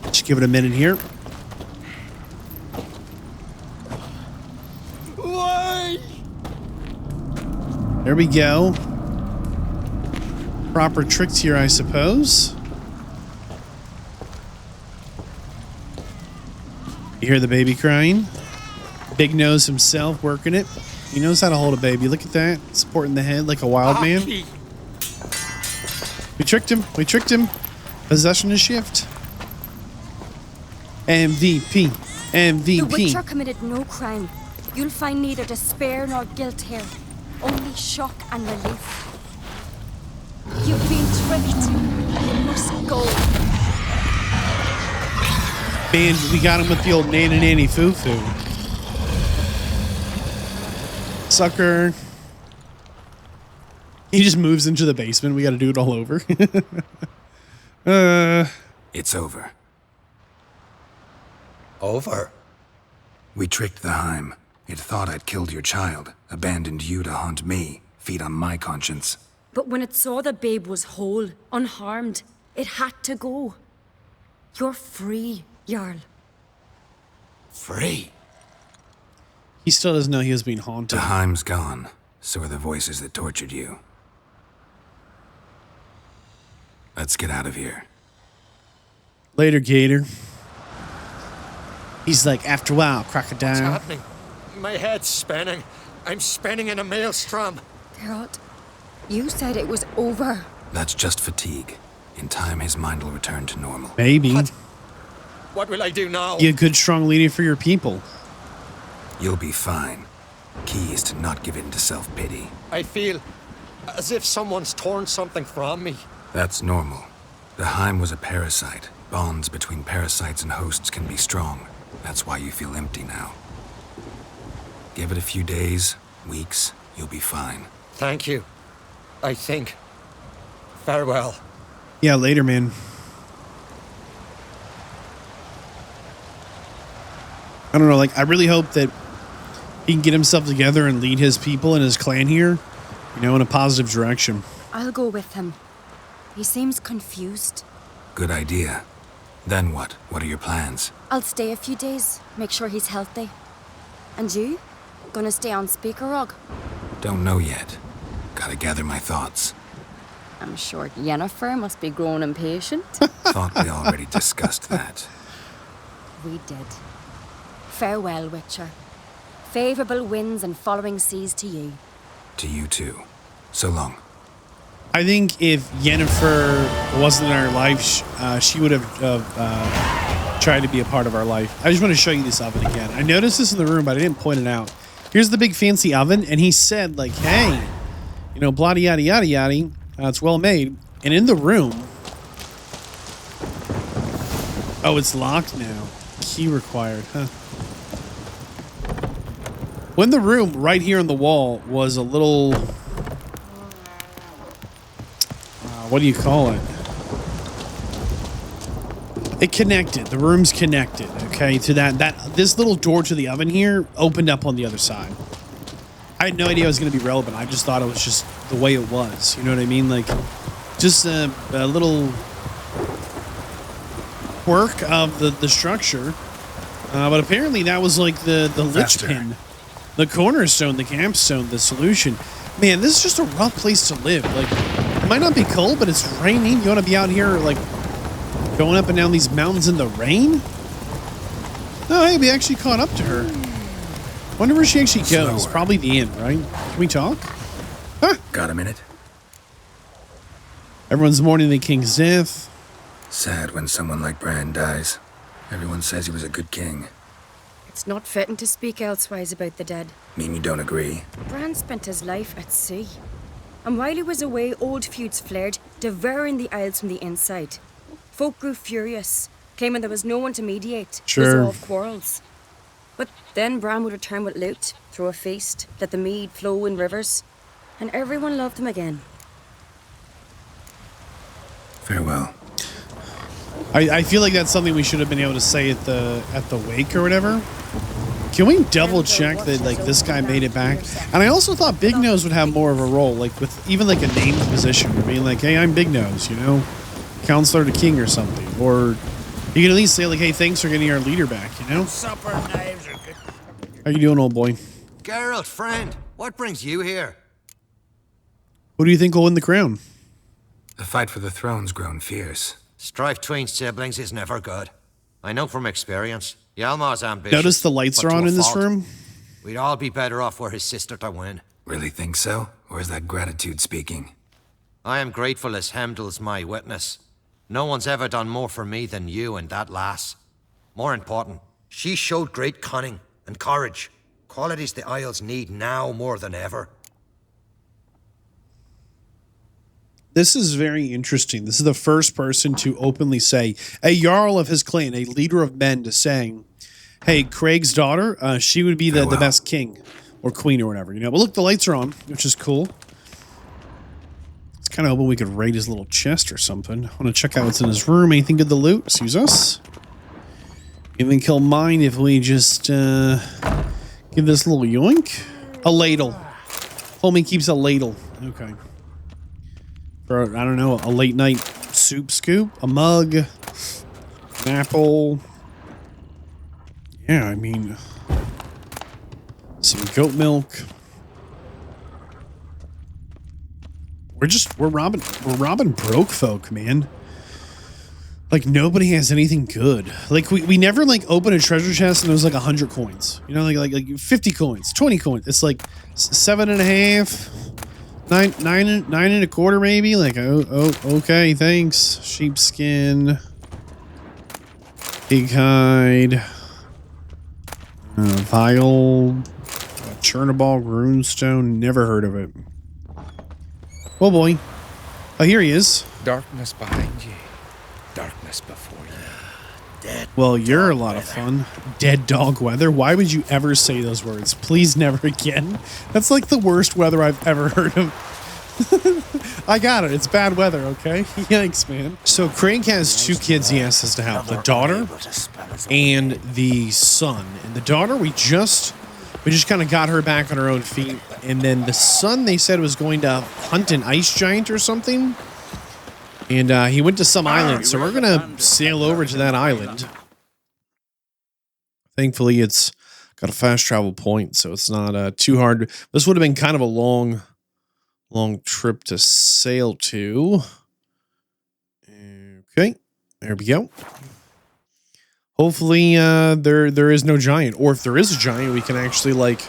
Just give it a minute here. There we go. Proper tricks here, I suppose. You hear the baby crying? Big Nose himself working it. He knows how to hold a baby. Look at that. Supporting the head like a wild man. We tricked him. We tricked him. Possession to shift. MVP. MVP. The Witcher committed no crime. You'll find neither despair nor guilt here. Only shock and relief. You've been tricked. You must go. Man, we got him with the old nanny nanny foo foo. Sucker. He just moves into the basement. We got to do it all over. It's over. Over? We tricked the Hym. It thought I'd killed your child, abandoned you to haunt me, feed on my conscience. But when it saw the babe was whole, unharmed, it had to go. You're free, Jarl. Free? He still doesn't know he was being haunted. The Hym's gone. So are the voices that tortured you. Let's get out of here. Later, Gator. He's like, after a while, crocodile. What's happening? My head's spinning. I'm spinning in a maelstrom. Geralt, you said it was over. That's just fatigue. In time, his mind will return to normal. Maybe. What will I do now? Be a good, strong leader for your people. You'll be fine. Key is to not give in to self-pity. I feel as if someone's torn something from me. That's normal. The Hym was a parasite. Bonds between parasites and hosts can be strong. That's why you feel empty now. Give it a few days, weeks, you'll be fine. Thank you. I think. Farewell. Yeah, later, man. I don't know, like, I really hope that he can get himself together and lead his people and his clan here, you know, in a positive direction. I'll go with him. He seems confused. Good idea. Then what? What are your plans? I'll stay a few days, make sure he's healthy. And you? Gonna stay on Spikeroog? Don't know yet. Gotta gather my thoughts. I'm sure Yennefer must be growing impatient. Thought we already discussed that. We did. Farewell, Witcher. Favorable winds and following seas to you. To you too. So long. I think if Yennefer wasn't in our life, she would have tried to be a part of our life. I just want to show you this oven again. I noticed this in the room, but I didn't point it out. Here's the big fancy oven, and he said, like, hey, you know, blah yada yada yada. It's well made. And in the room, oh, it's locked now. Key required, huh? When the room right here on the wall was a little, what do you call it? It connected. The room's connected, okay, to this little door to the oven here opened up on the other side. I had no idea it was going to be relevant. I just thought it was just the way it was. You know what I mean? Like, just a little quirk of the structure. But apparently that was like the linchpin, the cornerstone, the capstone, the solution. Man, this is just a rough place to live. Like, it might not be cold, but it's raining. You want to be out here, like, going up and down these mountains in the rain? No, hey, we actually caught up to her. Wonder where she actually goes. Slower. Probably the inn, right? Can we talk? Huh? Got a minute? Everyone's mourning the king's death. Sad when someone like Bran dies. Everyone says he was a good king. It's not fitting to speak elsewise about the dead. Mean you don't agree? Bran spent his life at sea. And while he was away, old feuds flared, devouring the Isles from the inside. Folk grew furious, claiming there was no one to mediate, resolve quarrels. But then Bran would return with loot, throw a feast, let the mead flow in rivers, and everyone loved him again. Farewell. I feel like that's something we should have been able to say at the wake or whatever. Can we double check that like this guy made it back? And I also thought Big Nose would have more of a role, like with even like a named position, or being like, hey, I'm Big Nose, you know, counselor to king or something. Or you can at least say like, hey, thanks for getting our leader back, you know? Supper knives are good. How you doing, old boy? Geralt, friend, what brings you here? Who do you think will win the crown? The fight for the throne's grown fierce. Strife between siblings is never good. I know from experience. Yalmar's ambitious. Notice the lights are on in this room? We'd all be better off were his sister to win. Really think so? Or is that gratitude speaking? I am grateful as Hemdall's my witness. No one's ever done more for me than you and that lass. More important, she showed great cunning and courage. Qualities the Isles need now more than ever. This is very interesting. This is the first person to openly say, a Jarl of his clan, a leader of men, to saying, hey, Craig's daughter, she would be the best king or queen or whatever, you know. But look, the lights are on, which is cool. It's kind of hoping we could raid his little chest or something. I want to check out what's in his room. Anything good to loot? Excuse us. Even kill mine if we just give this little yoink. A ladle. Homie keeps a ladle. Okay. For, I don't know, a late night soup scoop, a mug, an apple. Yeah, I mean, some goat milk. We're robbing broke folk, man. Like nobody has anything good. Like we never like open a treasure chest and there's like 100 coins. You know, like 50 coins, 20 coins. It's like 7.5. Nine and a quarter, maybe. Like, oh, okay, thanks. Sheepskin, pig hide, vial, Chernobog, runestone. Never heard of it. Oh boy! Oh, here he is. Darkness behind you, darkness before you. Dead. Well, you're a lot of fun. Dead dog weather. Why would you ever say those words? Please never again. That's like the worst weather I've ever heard of. I got it. It's bad weather, okay? Yikes, man. So Craig has two kids he has to have. The daughter and the son. And the daughter, we just kind of got her back on her own feet. And then the son, they said, was going to hunt an ice giant or something. And he went to some island, so we're going to sail over to that island. Thankfully, it's got a fast travel point, so it's not too hard. This would have been kind of a long trip to sail to. Okay, there we go. Hopefully, there is no giant. Or if there is a giant, we can actually, like,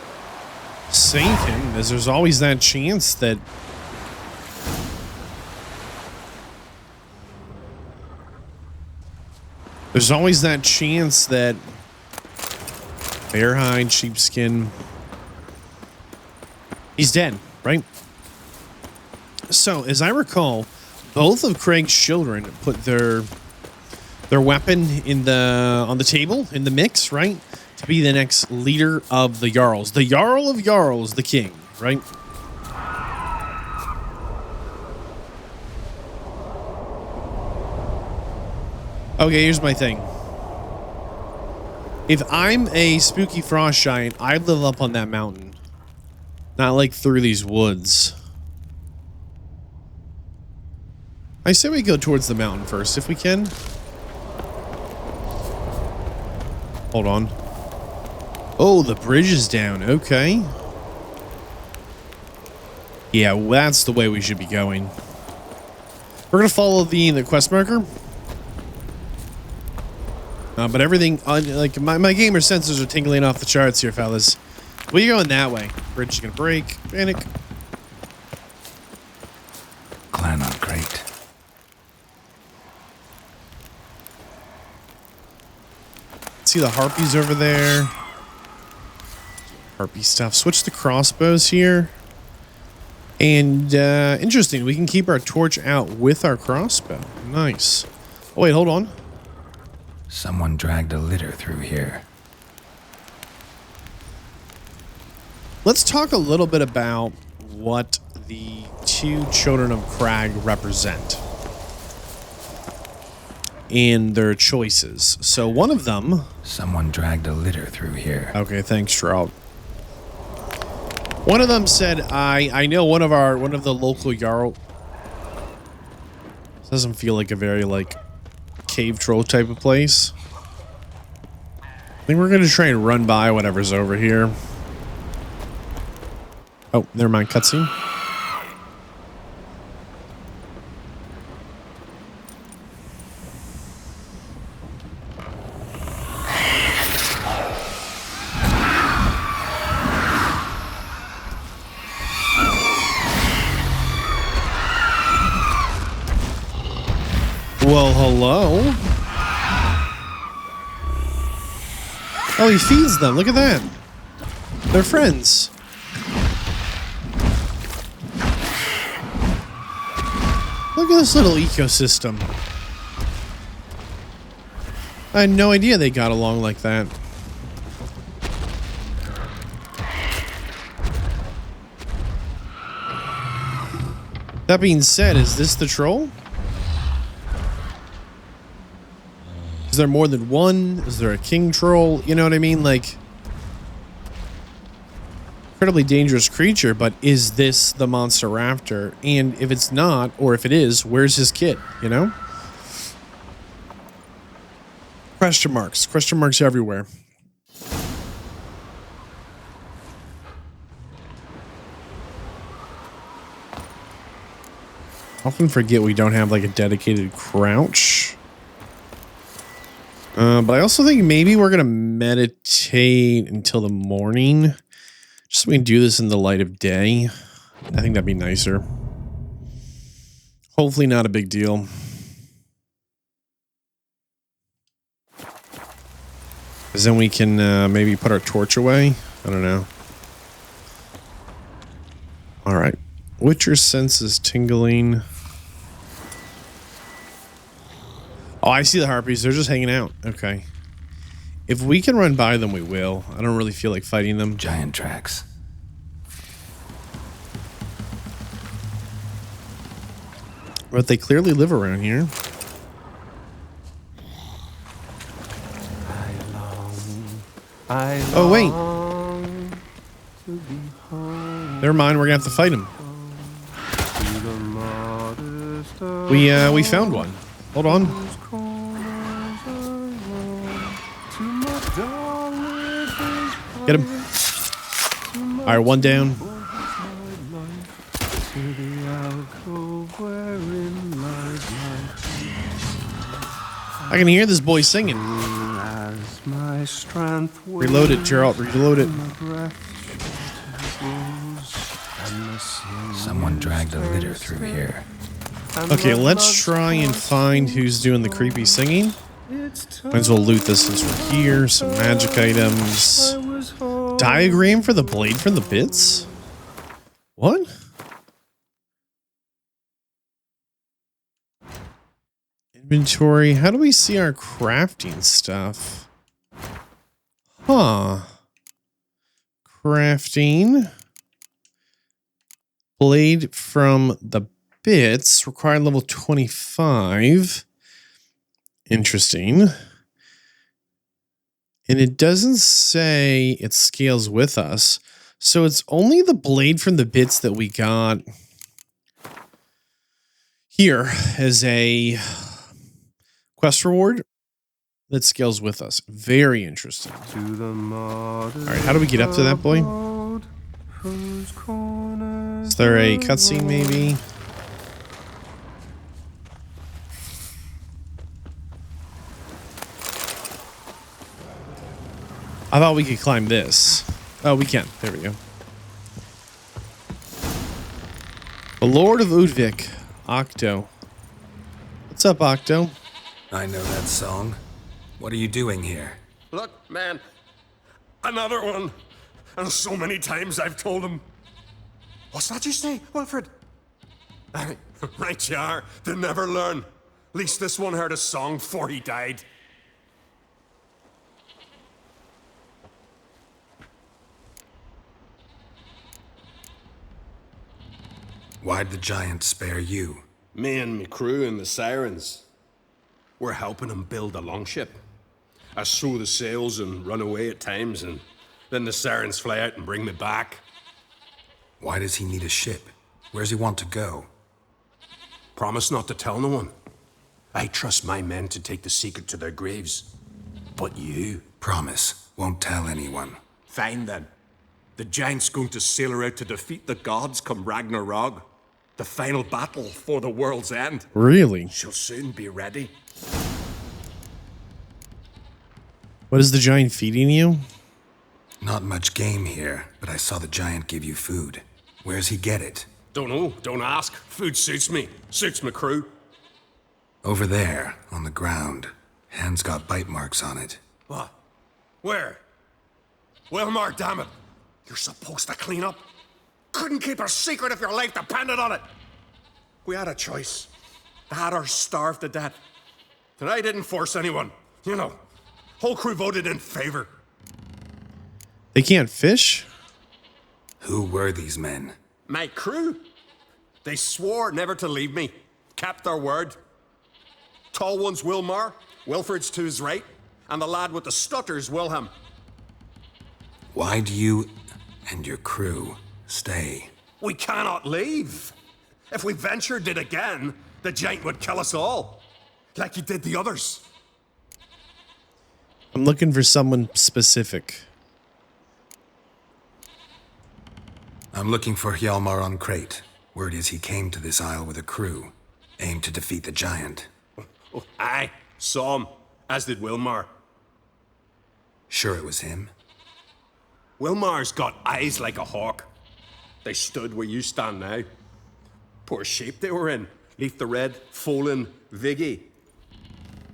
save him, as there's always that chance that... There's always that chance that bear hide, sheepskin. He's dead, right? So, as I recall, both of Craig's children put their weapon on the table in the mix, right? To be the next leader of the Jarls. The Jarl of Jarls, the king, right? Okay, here's my thing. If I'm a spooky frost giant, I'd live up on that mountain. Not like through these woods. I say we go towards the mountain first, if we can. Hold on. Oh, the bridge is down. Okay. Yeah, well, that's the way we should be going. We're going to follow the quest marker. But everything, like, my gamer sensors are tingling off the charts here, fellas. Well, you're going that way. Bridge is going to break. Panic. Clan not great. See the harpies over there. Harpy stuff. Switch the crossbows here. And interesting, we can keep our torch out with our crossbow. Nice. Oh, wait, hold on. Someone dragged a litter through here. Let's talk a little bit about what the two children of Crag represent in their choices. So one of them... Someone dragged a litter through here. Okay, thanks, Jarl. One of them said, I know one of the local Jarl. Doesn't feel like a very, like, cave troll type of place. I think we're going to try and run by whatever's over here. Oh, never mind, cutscene. Well, hello. Oh, he feeds them. Look at that. They're friends. Look at this little ecosystem. I had no idea they got along like that. That being said, is this the troll? Is there more than one? Is there a king troll? You know what I mean? Like, incredibly dangerous creature, but is this the monster raptor? And if it's not, or if it is, where's his kid? You know? Question marks. Question marks everywhere. Often forget we don't have like a dedicated crouch. But I also think maybe we're going to meditate until the morning. Just so we can do this in the light of day. I think that'd be nicer. Hopefully not a big deal. Because then we can maybe put our torch away. I don't know. Alright. Witcher senses tingling. Oh, I see the harpies. They're just hanging out. Okay. If we can run by them, we will. I don't really feel like fighting them. Giant tracks. But they clearly live around here. Oh, wait. Never mind. We're going to have to fight him. We found one. Hold on. Get him. Alright, one down. I can hear this boy singing. Reload it, Jarl. Reload it. Someone dragged a litter through here. Okay, let's try and find who's doing the creepy singing. Might as well loot this since we're here. Some magic items. Diagram for the blade from the bits? What? Inventory. How do we see our crafting stuff? Huh. Crafting. Blade from the bits. Required level 25. Interesting. And it doesn't say it scales with us. So it's only the blade from the bits that we got here as a quest reward that scales with us. Very interesting. All right, how do we get up to that boy? Is there a cutscene maybe? I thought we could climb this. Oh, we can. There we go. The Lord of Undvik, Octo. What's up, Octo? I know that song. What are you doing here? Look, man. Another one. And so many times I've told him. What's that you say, Wilfred? Right you are. They never learn. At least this one heard a song before he died. Why'd the giant spare you? Me and me crew and the sirens. We're helping him build a longship. I sew the sails and run away at times, and then the sirens fly out and bring me back. Why does he need a ship? Where's he want to go? Promise not to tell no one. I trust my men to take the secret to their graves. But you? Promise, won't tell anyone. Fine then. The giant's going to sail her out to defeat the gods come Ragnarok. The final battle for the world's end. Really? She'll soon be ready. What is the giant feeding you? Not much game here, but I saw the giant give you food. Where's he get it? Don't know, don't ask. Food suits me, suits my crew. Over there, on the ground. Hand's got bite marks on it. What? Where? Wilmar, damn it. You're supposed to clean up. Couldn't keep a secret if your life depended on it. We had a choice. That or starve to death. And I didn't force anyone. You know, whole crew voted in favor. They can't fish? Who were these men? My crew. They swore never to leave me. Kept their word. Tall one's Wilmar. Wilfred's to his right. And the lad with the stutter's Wilhelm. Why do you and your crew stay? We cannot leave. If we ventured it again, the giant would kill us all. Like he did the others. I'm looking for someone specific. I'm looking for Hjalmar on Crate. Word is he came to this isle with a crew, aimed to defeat the giant. Oh, aye, saw him, as did Wilmar. Sure it was him? Wilmar's got eyes like a hawk. They stood where you stand now. Poor shape they were in. Leaf the Red, Folin, Viggy.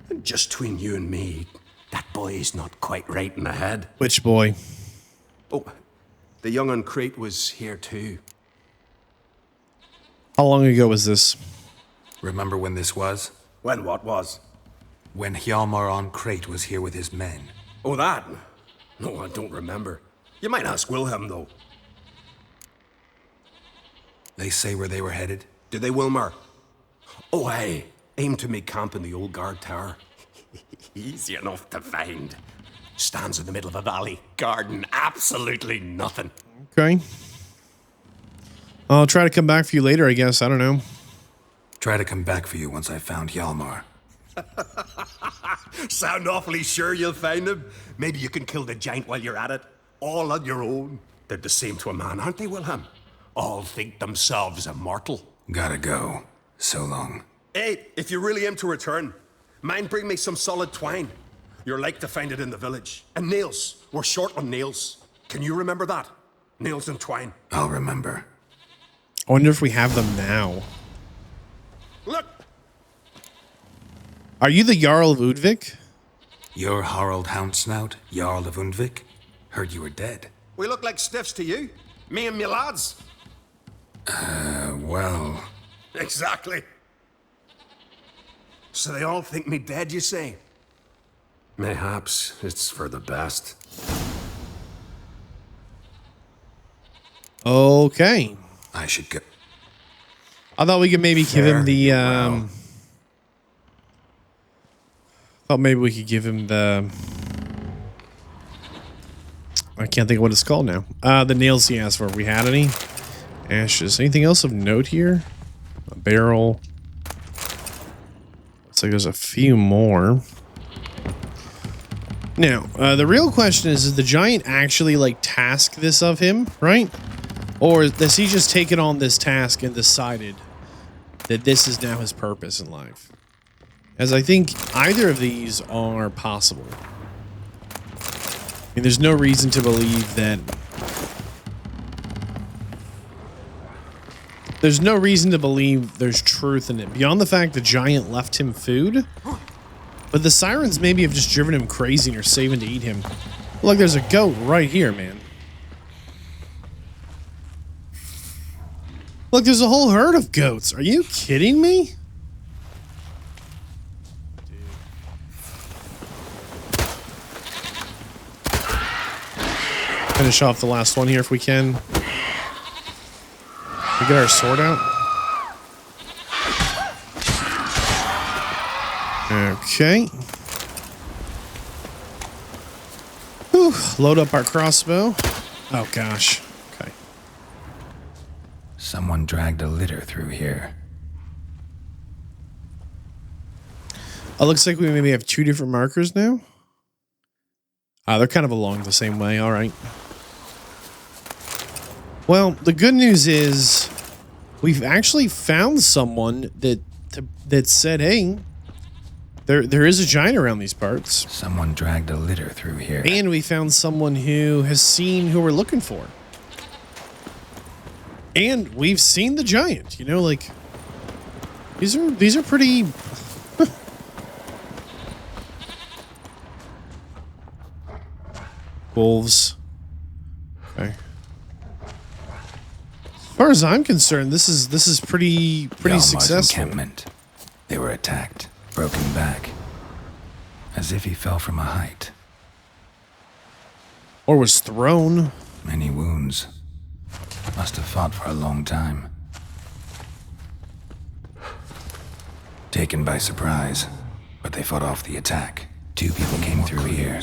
And just between you and me, that boy's not quite right in the head. Which boy? Oh, the young on Crate was here too. How long ago was this? Remember when this was? When what was? When Hjalmar on Crate was here with his men. Oh, that? No, I don't remember. You might ask Wilhelm, though. They say where they were headed? Did they, Wilmar? Oh, aye. Aim to make camp in the old guard tower. Easy enough to find. Stands in the middle of a valley. Garden, absolutely nothing. Okay. I'll try to come back for you later, I guess. I don't know. Try to come back for you once I found Hjalmar. Sound awfully sure you'll find him. Maybe you can kill the giant while you're at it. All on your own. They're the same to a man, aren't they, Wilhelm? All think themselves immortal. Gotta go. So long. Hey, if you really aim to return, mind bring me some solid twine. You're like to find it in the village. And nails. We're short on nails. Can you remember that? Nails and twine. I'll remember. I wonder if we have them now. Look! Are you the Jarl of Undvik? You're Harald Houndsnout, Jarl of Undvik? Heard you were dead. We look like stiffs to you. Me and me lads. Well... Exactly. So they all think me dead, you say? Mayhaps it's for the best. Okay. I should go. I thought we could maybe give him the, thought maybe we could give him the... I can't think of what it's called now. The nails he asked for. If we had any. Ashes. Anything else of note here? A barrel. Looks like there's a few more. Now, the real question is the giant actually, like, task this of him, right? Or has he just taken on this task and decided that this is now his purpose in life? As I think either of these are possible. I mean, there's no reason to believe that... There's no reason to believe there's truth in it. Beyond the fact the giant left him food. But the sirens maybe have just driven him crazy and are saving to eat him. Look, there's a goat right here, man. Look, there's a whole herd of goats. Are you kidding me? Finish off the last one here if we can. We get our sword out. Okay. Whew. Load up our crossbow. Oh gosh. Okay. Someone dragged a litter through here. Oh, looks like we maybe have 2 different markers now. They're kind of along the same way. All right. Well, the good news is we've actually found someone that said, hey, there is a giant around these parts. Someone dragged a litter through here. And we found someone who has seen who we're looking for. And we've seen the giant, you know, like these are pretty wolves. Okay. As far as I'm concerned, this is pretty Jarl's successful. encampment. They were attacked, broken back, as if he fell from a height. Or was thrown. Many wounds. Must have fought for a long time. Taken by surprise, but they fought off the attack. 2 people came through here.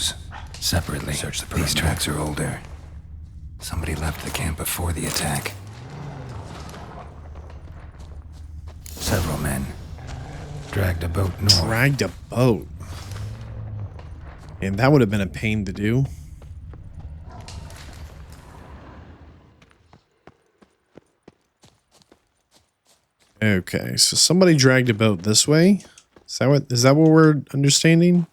Separately, these tracks are older. Somebody left the camp before the attack. Several men dragged a boat north. Dragged a boat. And that would have been a pain to do. Okay, so somebody dragged a boat this way. Is that what we're understanding?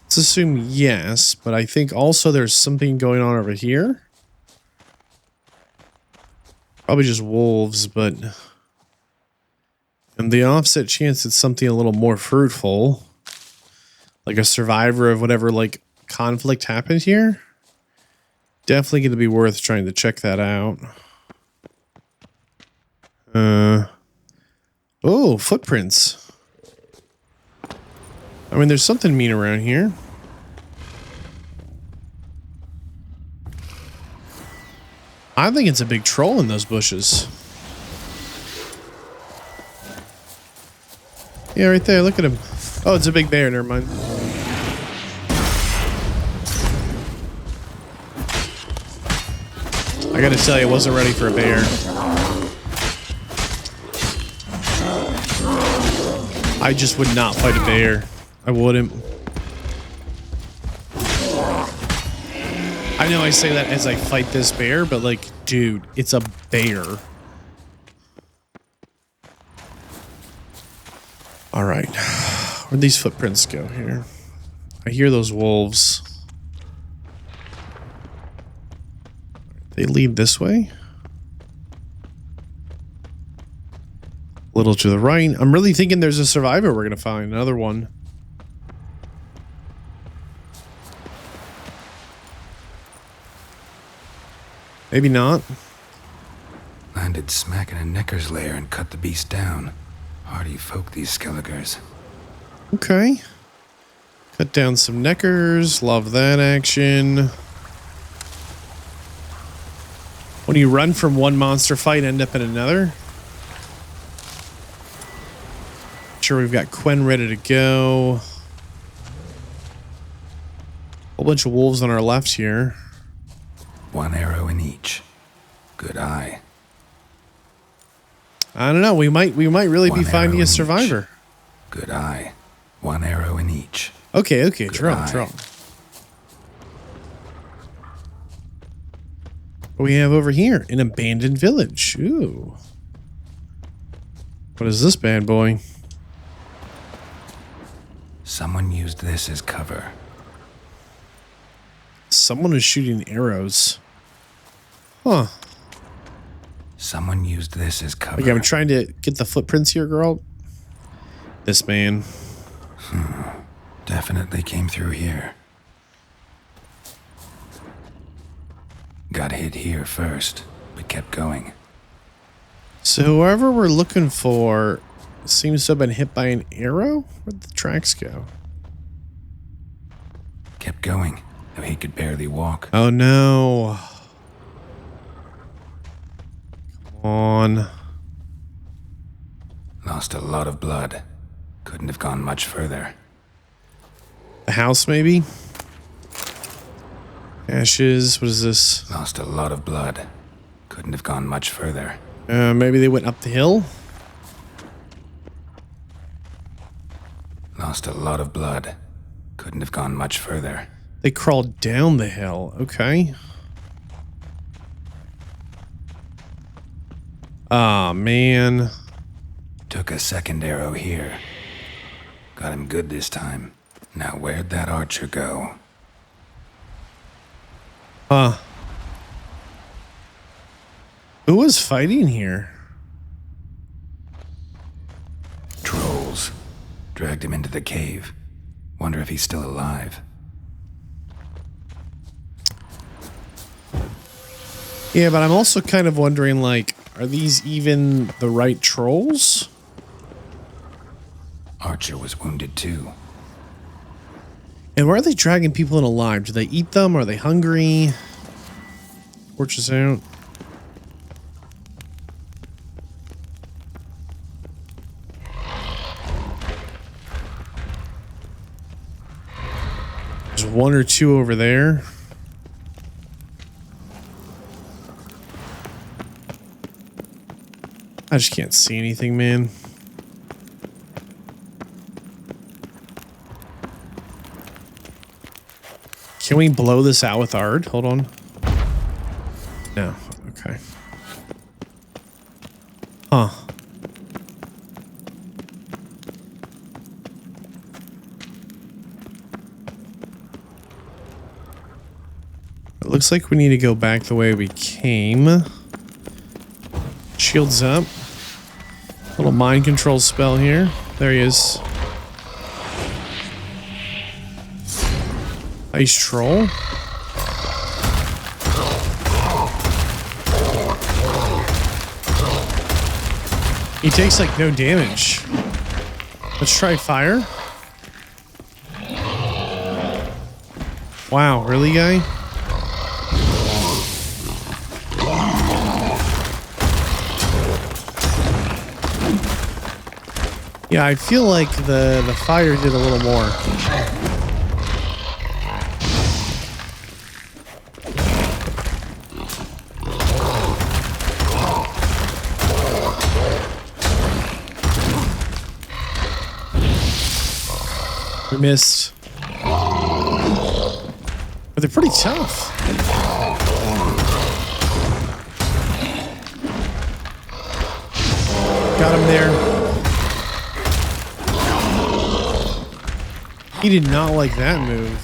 Let's assume yes, but I think also there's something going on over here. Probably just wolves, but and the offset chance it's something a little more fruitful, like a survivor of whatever like conflict happened here. Definitely going to be worth trying to check that out. Oh, footprints. I mean, there's something mean around here. I think it's a big troll in those bushes. Yeah, right there. Look at him. Oh, it's a big bear. Never mind. I gotta tell you, I wasn't ready for a bear. I just would not fight a bear. I wouldn't. I know I say that as I fight this bear, but like, dude, it's a bear. All right. Where'd these footprints go here? I hear those wolves. They lead this way. A little to the right. I'm really thinking there's a survivor we're going to find. Another one. Maybe not. Landed smack in a necker's lair and cut the beast down. Hardy folk, these Skelligers. Okay. Cut down some neckers. Love that action. When you run from one monster fight, end up in another. Sure, we've got Quen ready to go. Whole bunch of wolves on our left here. 1 arrow in each. Good eye. I don't know. We might really be 1 finding arrow a survivor. in each. Good eye. 1 arrow in each. Okay. Good Draw. eye. What we have over here? An abandoned village. Ooh. What is this bad boy? Someone used this as cover. Someone is shooting arrows. Huh. Someone used this as cover. Okay, I'm trying to get the footprints here, girl. This man. Definitely came through here. Got here first, but kept going. So whoever we're looking for seems to have been hit by an arrow. Where'd the tracks go? Kept going, though he could barely walk. Oh no. Come on. Lost a lot of blood. Couldn't have gone much further. The house, maybe? Ashes. What is this? Lost a lot of blood. Couldn't have gone much further. Maybe they went up the hill? Lost a lot of blood. Couldn't have gone much further. They crawled down the hill. Okay. Aw, man. Took a second arrow here. Got him good this time. Now where'd that archer go? Huh. Who was fighting here? Trolls. Dragged him into the cave. Wonder if he's still alive. Yeah, but I'm also kind of wondering, like, are these even the right trolls? Archer was wounded too. And why are they dragging people in alive? Do they eat them? Are they hungry? Torches out. There's one or two over there. I just can't see anything, man. Can we blow this out with Ard? Hold on. No. Okay. Huh. It looks like we need to go back the way we came. Shields up. Little mind control spell here. There he is. Ice troll. He takes like no damage. Let's try fire. Wow, really, guy? Yeah, I feel like the fire did a little more. We missed. But they're pretty tough. Got him there. He did not like that move.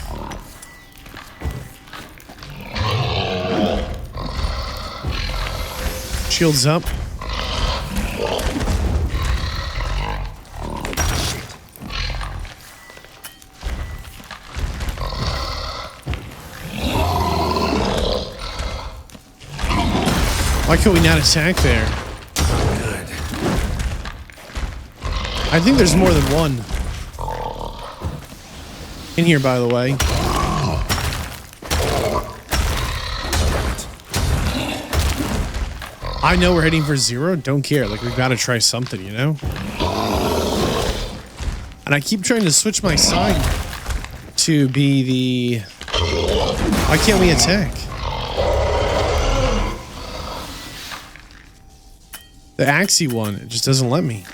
Shields up. Why could we not attack there? Good. I think there's more than one. In here, by the way. I know we're heading for 0. Don't care. Like, we've got to try something, you know? And I keep trying to switch my side to be the... Why can't we attack? The Axie one, it just doesn't let me.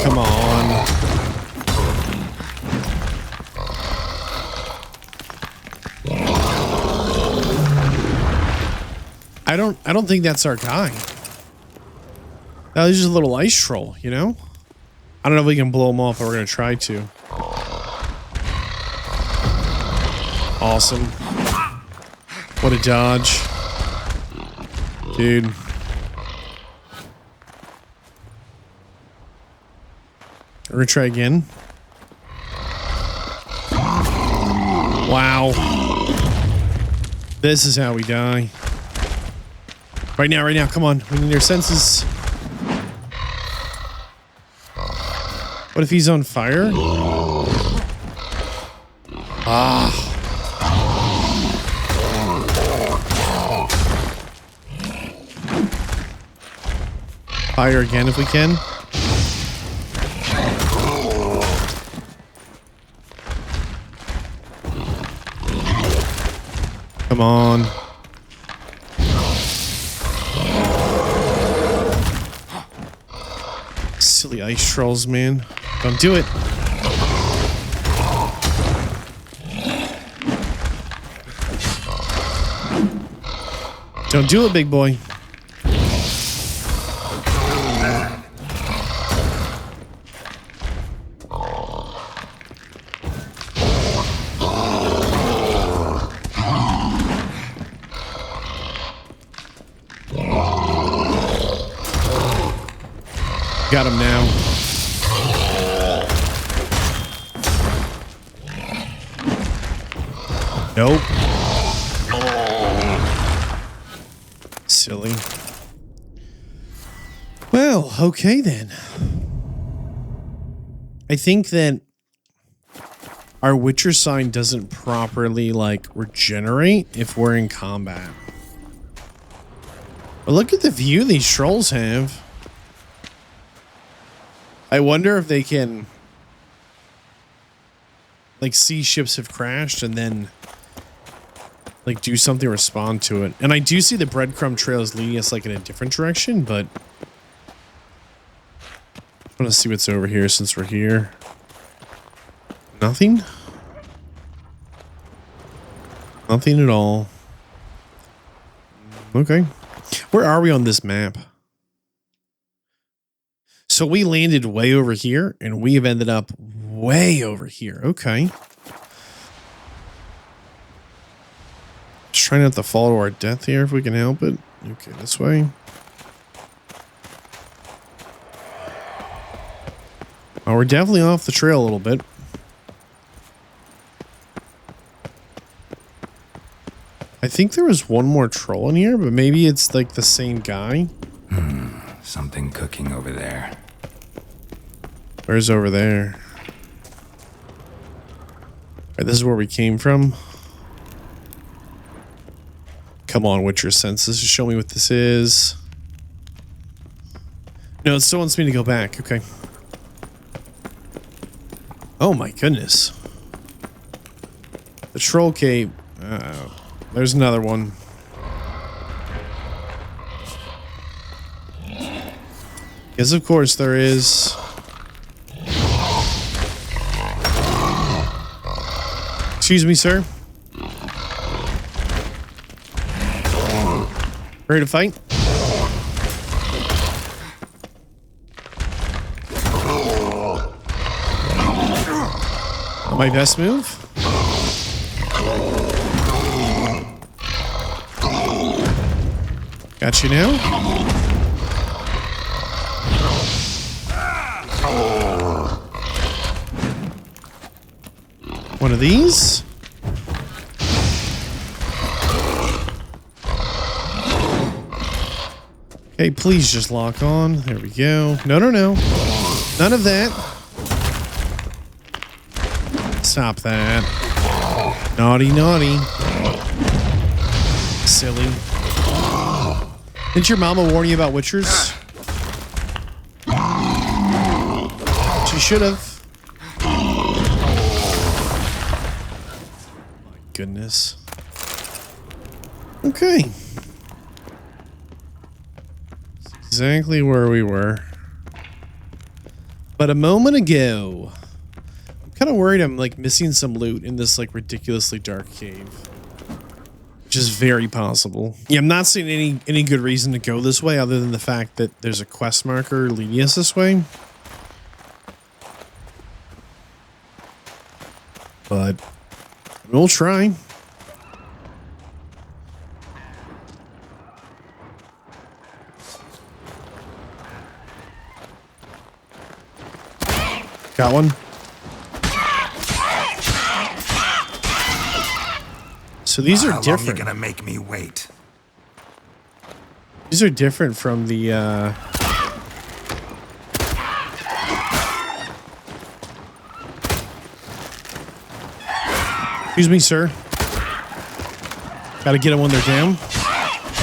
Come on. I don't think that's our guy. That was just a little ice troll, you know? I don't know if we can blow him off, but we're gonna try to. Awesome. What a dodge. Dude. We're gonna try again. Wow. This is how we die. Right now, come on. We need our senses. What if he's on fire? Ah. Fire again if we can. Come on. Silly ice trolls, man. Don't do it. Don't do it, big boy. Got him now. Nope. Silly. Well, okay then. I think that our Witcher sign doesn't properly, like, regenerate if we're in combat. But look at the view these trolls have. I wonder if they can, like, see ships have crashed and then, like, do something to respond to it. And I do see the breadcrumb trail is leading us, like, in a different direction, but I want to see what's over here since we're here. Nothing? Nothing at all. Okay. Where are we on this map? So we landed way over here, and we have ended up way over here. Okay. Just trying not to fall to our death here if we can help it. Okay, this way. Oh, we're definitely off the trail a little bit. I think there was one more troll in here, but maybe it's like the same guy. Something cooking over there. Where's over there? Alright, this is where we came from. Come on, Witcher senses. Just show me what this is. No, it still wants me to go back. Okay. Oh my goodness. The troll cave. Uh-oh. There's another one. Yes, of course there is. Excuse me, sir. Ready to fight? My best move? Got you now? One of these? Okay, please just lock on. There we go. No, no, no. None of that. Stop that. Naughty, naughty. Silly. Didn't your mama warn you about witchers? She should have. My goodness. Okay. That's exactly where we were. But a moment ago, I'm kind of worried I'm like missing some loot in this like ridiculously dark cave. Which is very possible. Yeah, I'm not seeing any good reason to go this way other than the fact that there's a quest marker leading us this way. But we'll try. Got one. So these are different. How long are you gonna make me wait? These are different from the, Excuse me, sir. Gotta get them when they're down.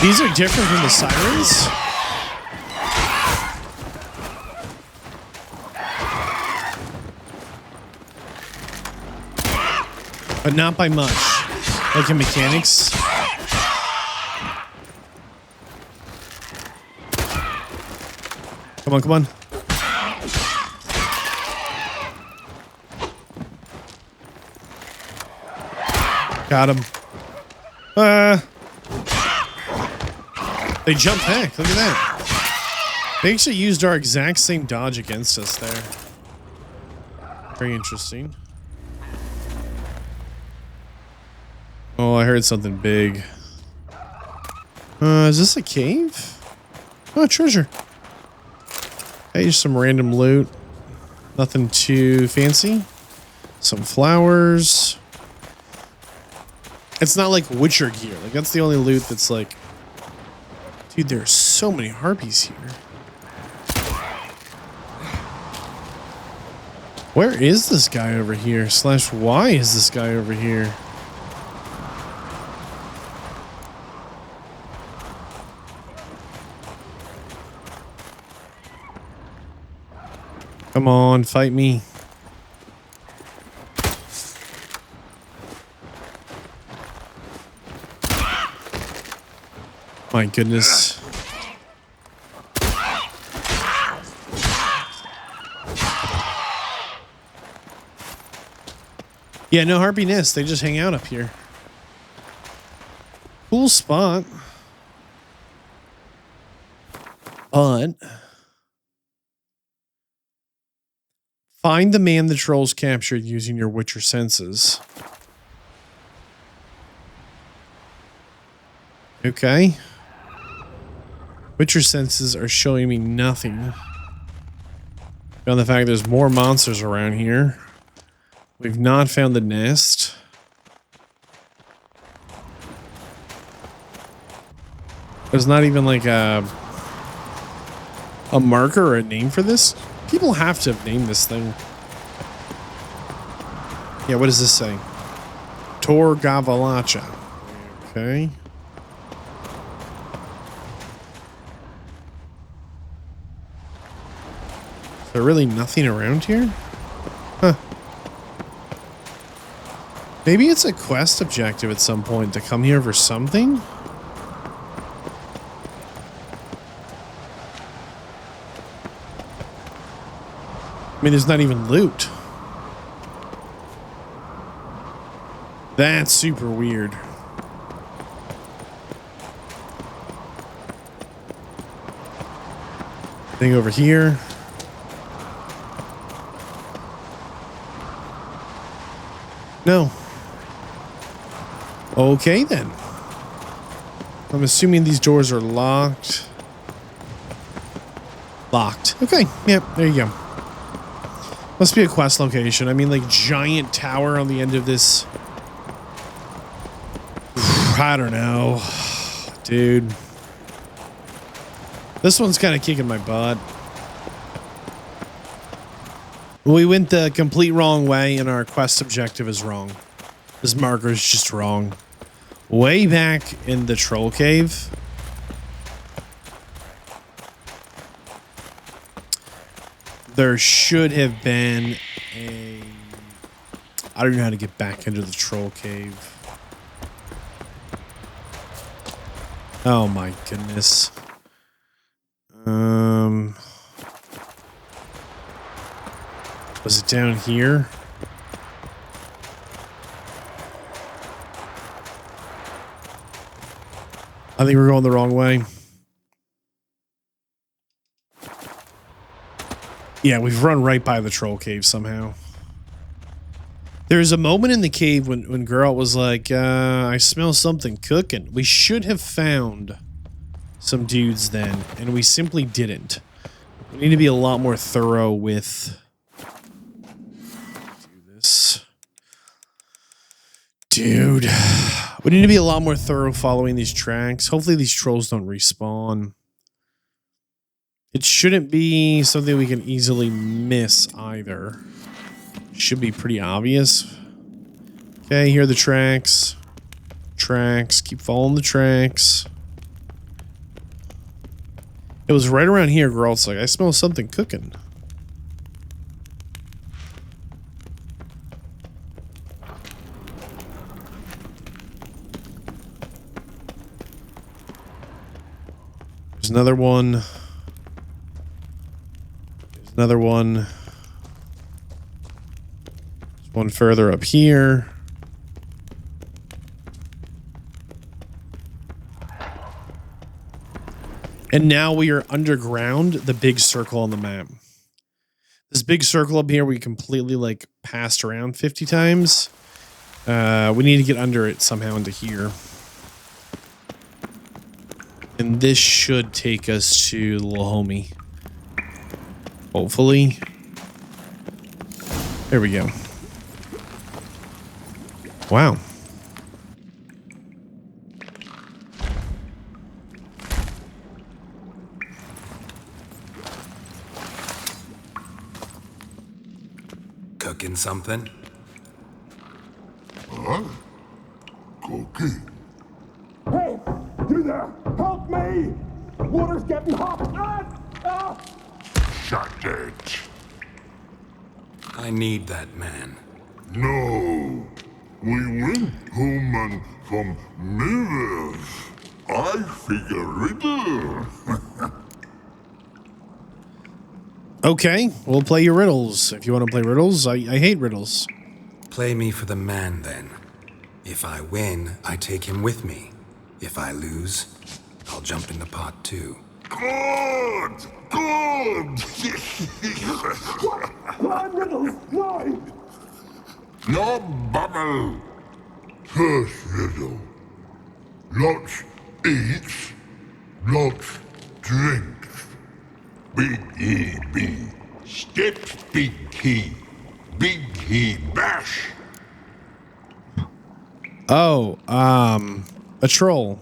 These are different from the sirens. But not by much. Like in mechanics. Come on, come on. Got him. They jumped back. Look at that. They actually used our exact same dodge against us there. Very interesting. Oh, I heard something big. Is this a cave? Oh, treasure. Hey, just some random loot. Nothing too fancy. Some flowers. It's not like Witcher gear. Like, that's the only loot that's like... Dude, there are so many harpies here. Where is this guy over here? / why is this guy over here? Come on, fight me. My goodness. Yeah, no harpy nest. They just hang out up here. Cool spot. But find the man the trolls captured using your Witcher senses. Okay. Witcher senses are showing me nothing. Beyond the fact there's more monsters around here. We've not found the nest. There's not even like a marker or a name for this. People have to have named this thing. Yeah, what does this say? Tor Gavalacha. Okay. Is there really nothing around here? Huh. Maybe it's a quest objective at some point to come here for something? I mean, there's not even loot. That's super weird. Thing over here. No. Okay, then. I'm assuming these doors are locked. Locked. Okay. Yep. There you go. Must be a quest location. I mean, like, giant tower on the end of this. I don't know. Dude. This one's kind of kicking my butt. We went the complete wrong way, and our quest objective is wrong. This marker is just wrong. Way back in the troll cave. There should have been a... I don't know how to get back into the troll cave. Oh my goodness. Was it down here? I think we're going the wrong way. Yeah, we've run right by the troll cave somehow. There's a moment in the cave when Geralt was like, I smell something cooking. We should have found some dudes then, and we simply didn't. We need to be a lot more thorough with Dude, we need to be a lot more thorough following these tracks. Hopefully these trolls don't respawn. It shouldn't be something we can easily miss either. Should be pretty obvious. Okay, here are the tracks. Tracks. Keep following the tracks. It was right around here, girl. It's like, I smell something cooking. There's another one. There's another one. There's one further up here. And now we are underground, the big circle on the map. This big circle up here, we completely like passed around 50 times. We need to get under it somehow into here. And this should take us to the little homie. Hopefully. There we go. Wow. Cooking something? Huh? Cookie? Hey, you there! Help me! Water's getting hot! Shut it. I need that man. No. We went home and from mirrors. I figure riddle. Okay, we'll play your riddles. If you want to play riddles, I hate riddles. Play me for the man, then. If I win, I take him with me. If I lose, I'll jump in the pot, too. Good! Good! Blind riddles! Why? No bubble. First riddle. Lots eats, lots drinks. Big E.B. Steps big key. Big he bash. Oh, a troll.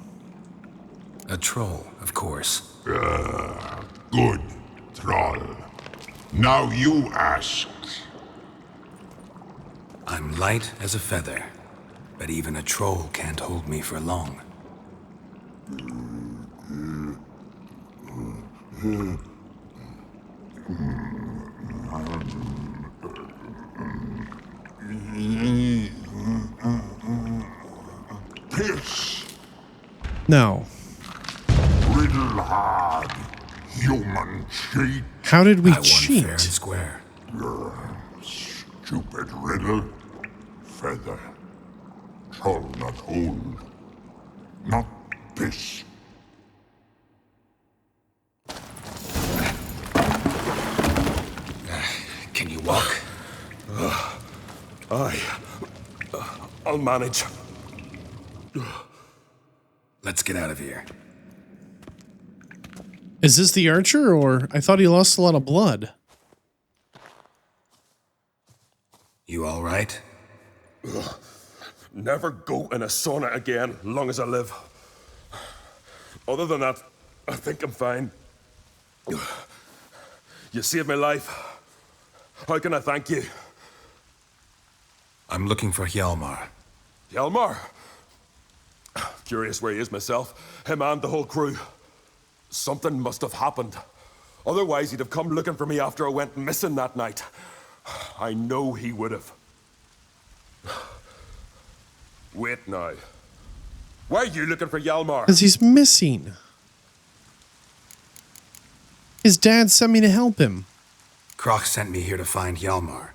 A troll, of course. Good, troll. Now you ask. I'm light as a feather, but even a troll can't hold me for long. Piss. No. Riddle hard. Human cheat. How did we I won cheat? fair and square. Stupid riddle. Feather. Troll not hold. Not piss. Can you walk? I'll manage. Let's get out of here. Is this the archer, or I thought he lost a lot of blood? You all right? Never go in a sauna again, long as I live. Other than that, I think I'm fine. You saved my life. How can I thank you? I'm looking for Hjalmar. Hjalmar? Curious where he is myself. Him and the whole crew. Something must have happened. Otherwise, he'd have come looking for me after I went missing that night. I know he would have. Wait now. Why are you looking for Hjalmar? Because he's missing. His dad sent me to help him. Croc sent me here to find Hjalmar.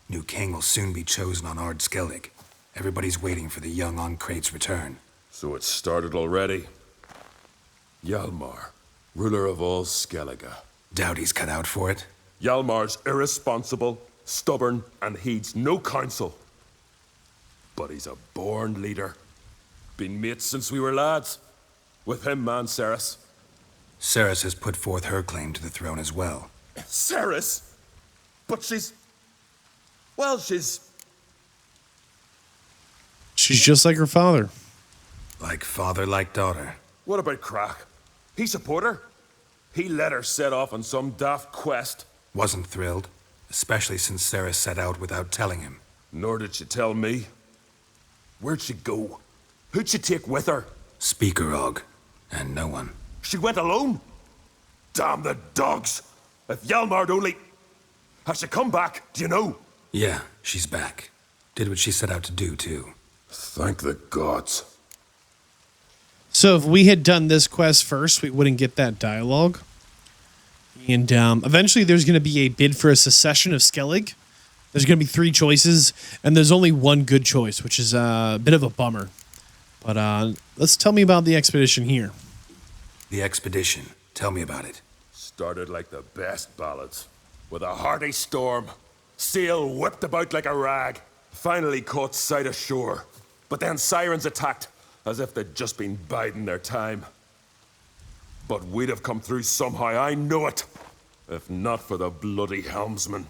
New king will soon be chosen on Ard Skellig. Everybody's waiting for the young Oncrate's return. So it started already. Hjalmar, ruler of all Skellige. Doubt he's cut out for it. Hjalmar's irresponsible, stubborn, and heeds no counsel. But he's a born leader. Been mates since we were lads. With him and Ceres. Ceres has put forth her claim to the throne as well. Ceres? But she's... Well, she's She's just like her father. Like father, like daughter. What about Crack? He support her? He let her set off on some daft quest. Wasn't thrilled, especially since Sarah set out without telling him. Nor did she tell me. Where'd she go? Who'd she take with her? Spikeroog, and no one. She went alone? Damn the dogs! If Hjalmar'd only... Has she come back? Do you know? Yeah, she's back. Did what she set out to do, too. Thank the gods. So if we had done this quest first, we wouldn't get that dialogue. And eventually there's going to be a bid for a secession of Skellig. There's going to be 3 choices, and there's only one good choice, which is a bit of a bummer. But let's tell me about the expedition here. The expedition. Tell me about it. Started like the best ballads. With a hearty storm. Sail whipped about like a rag. Finally caught sight of shore. But then sirens attacked, as if they'd just been biding their time. But we'd have come through somehow, I know it. If not for the bloody helmsman.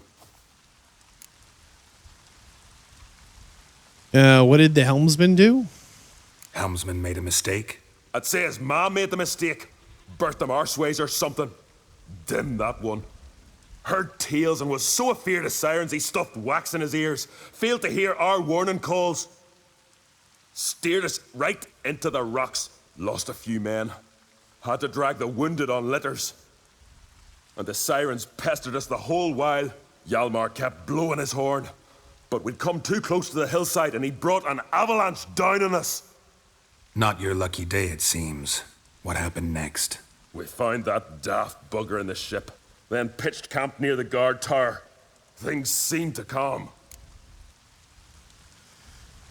What did the helmsman do? Helmsman made a mistake? I'd say his ma made the mistake. Birthed them arseways or something. Dim that one. Heard tales and was so afeard of sirens he stuffed wax in his ears. Failed to hear our warning calls. Steered us right into the rocks. Lost a few men. Had to drag the wounded on litters. And the sirens pestered us the whole while. Hjalmar kept blowing his horn. But we'd come too close to the hillside and he brought an avalanche down on us. Not your lucky day, it seems. What happened next? We found that daft bugger in the ship. Then pitched camp near the guard tower. Things seemed to calm.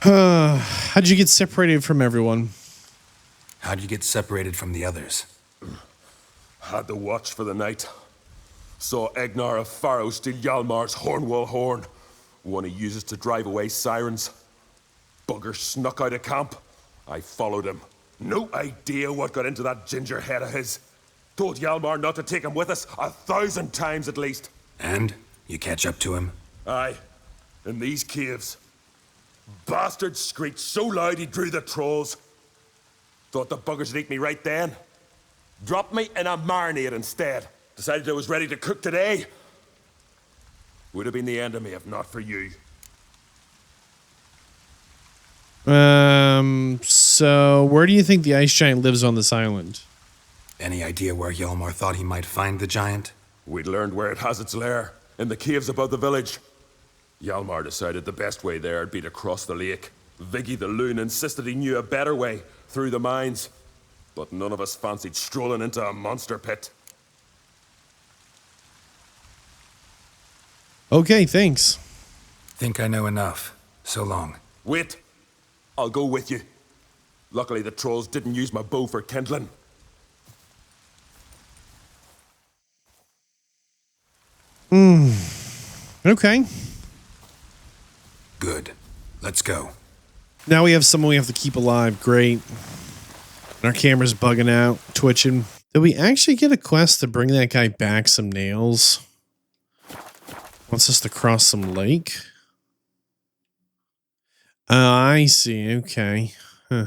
How'd you get separated from everyone? How'd you get separated from the others? Had to watch for the night. Saw Egnar of Faro steal Hjalmar's Hornwall horn. One he uses to drive away sirens. Bugger snuck out of camp. I followed him. No idea what got into that ginger head of his. Told Hjalmar not to take him with us 1,000 times at least. And? You catch up to him? Aye. In these caves. Bastard screeched so loud he drew the trolls. Thought the buggers would eat me right then. Dropped me in a marinade instead. Decided I was ready to cook today. Would have been the end of me if not for you. So where do you think the ice giant lives on this island? Any idea where Hjalmar thought he might find the giant? We'd learned where it has its lair, in the caves above the village. Hjalmar decided the best way there would be to cross the lake. Viggy the loon insisted he knew a better way, through the mines. But none of us fancied strolling into a monster pit. Okay, thanks. Think I know enough. So long. Wait. I'll go with you. Luckily the trolls didn't use my bow for kindling. Okay. Good. Let's go. Now we have someone we have to keep alive. Great. Our camera's bugging out, twitching. Did we actually get a quest to bring that guy back some nails? Wants us to cross some lake? Oh, I see. Okay. Huh.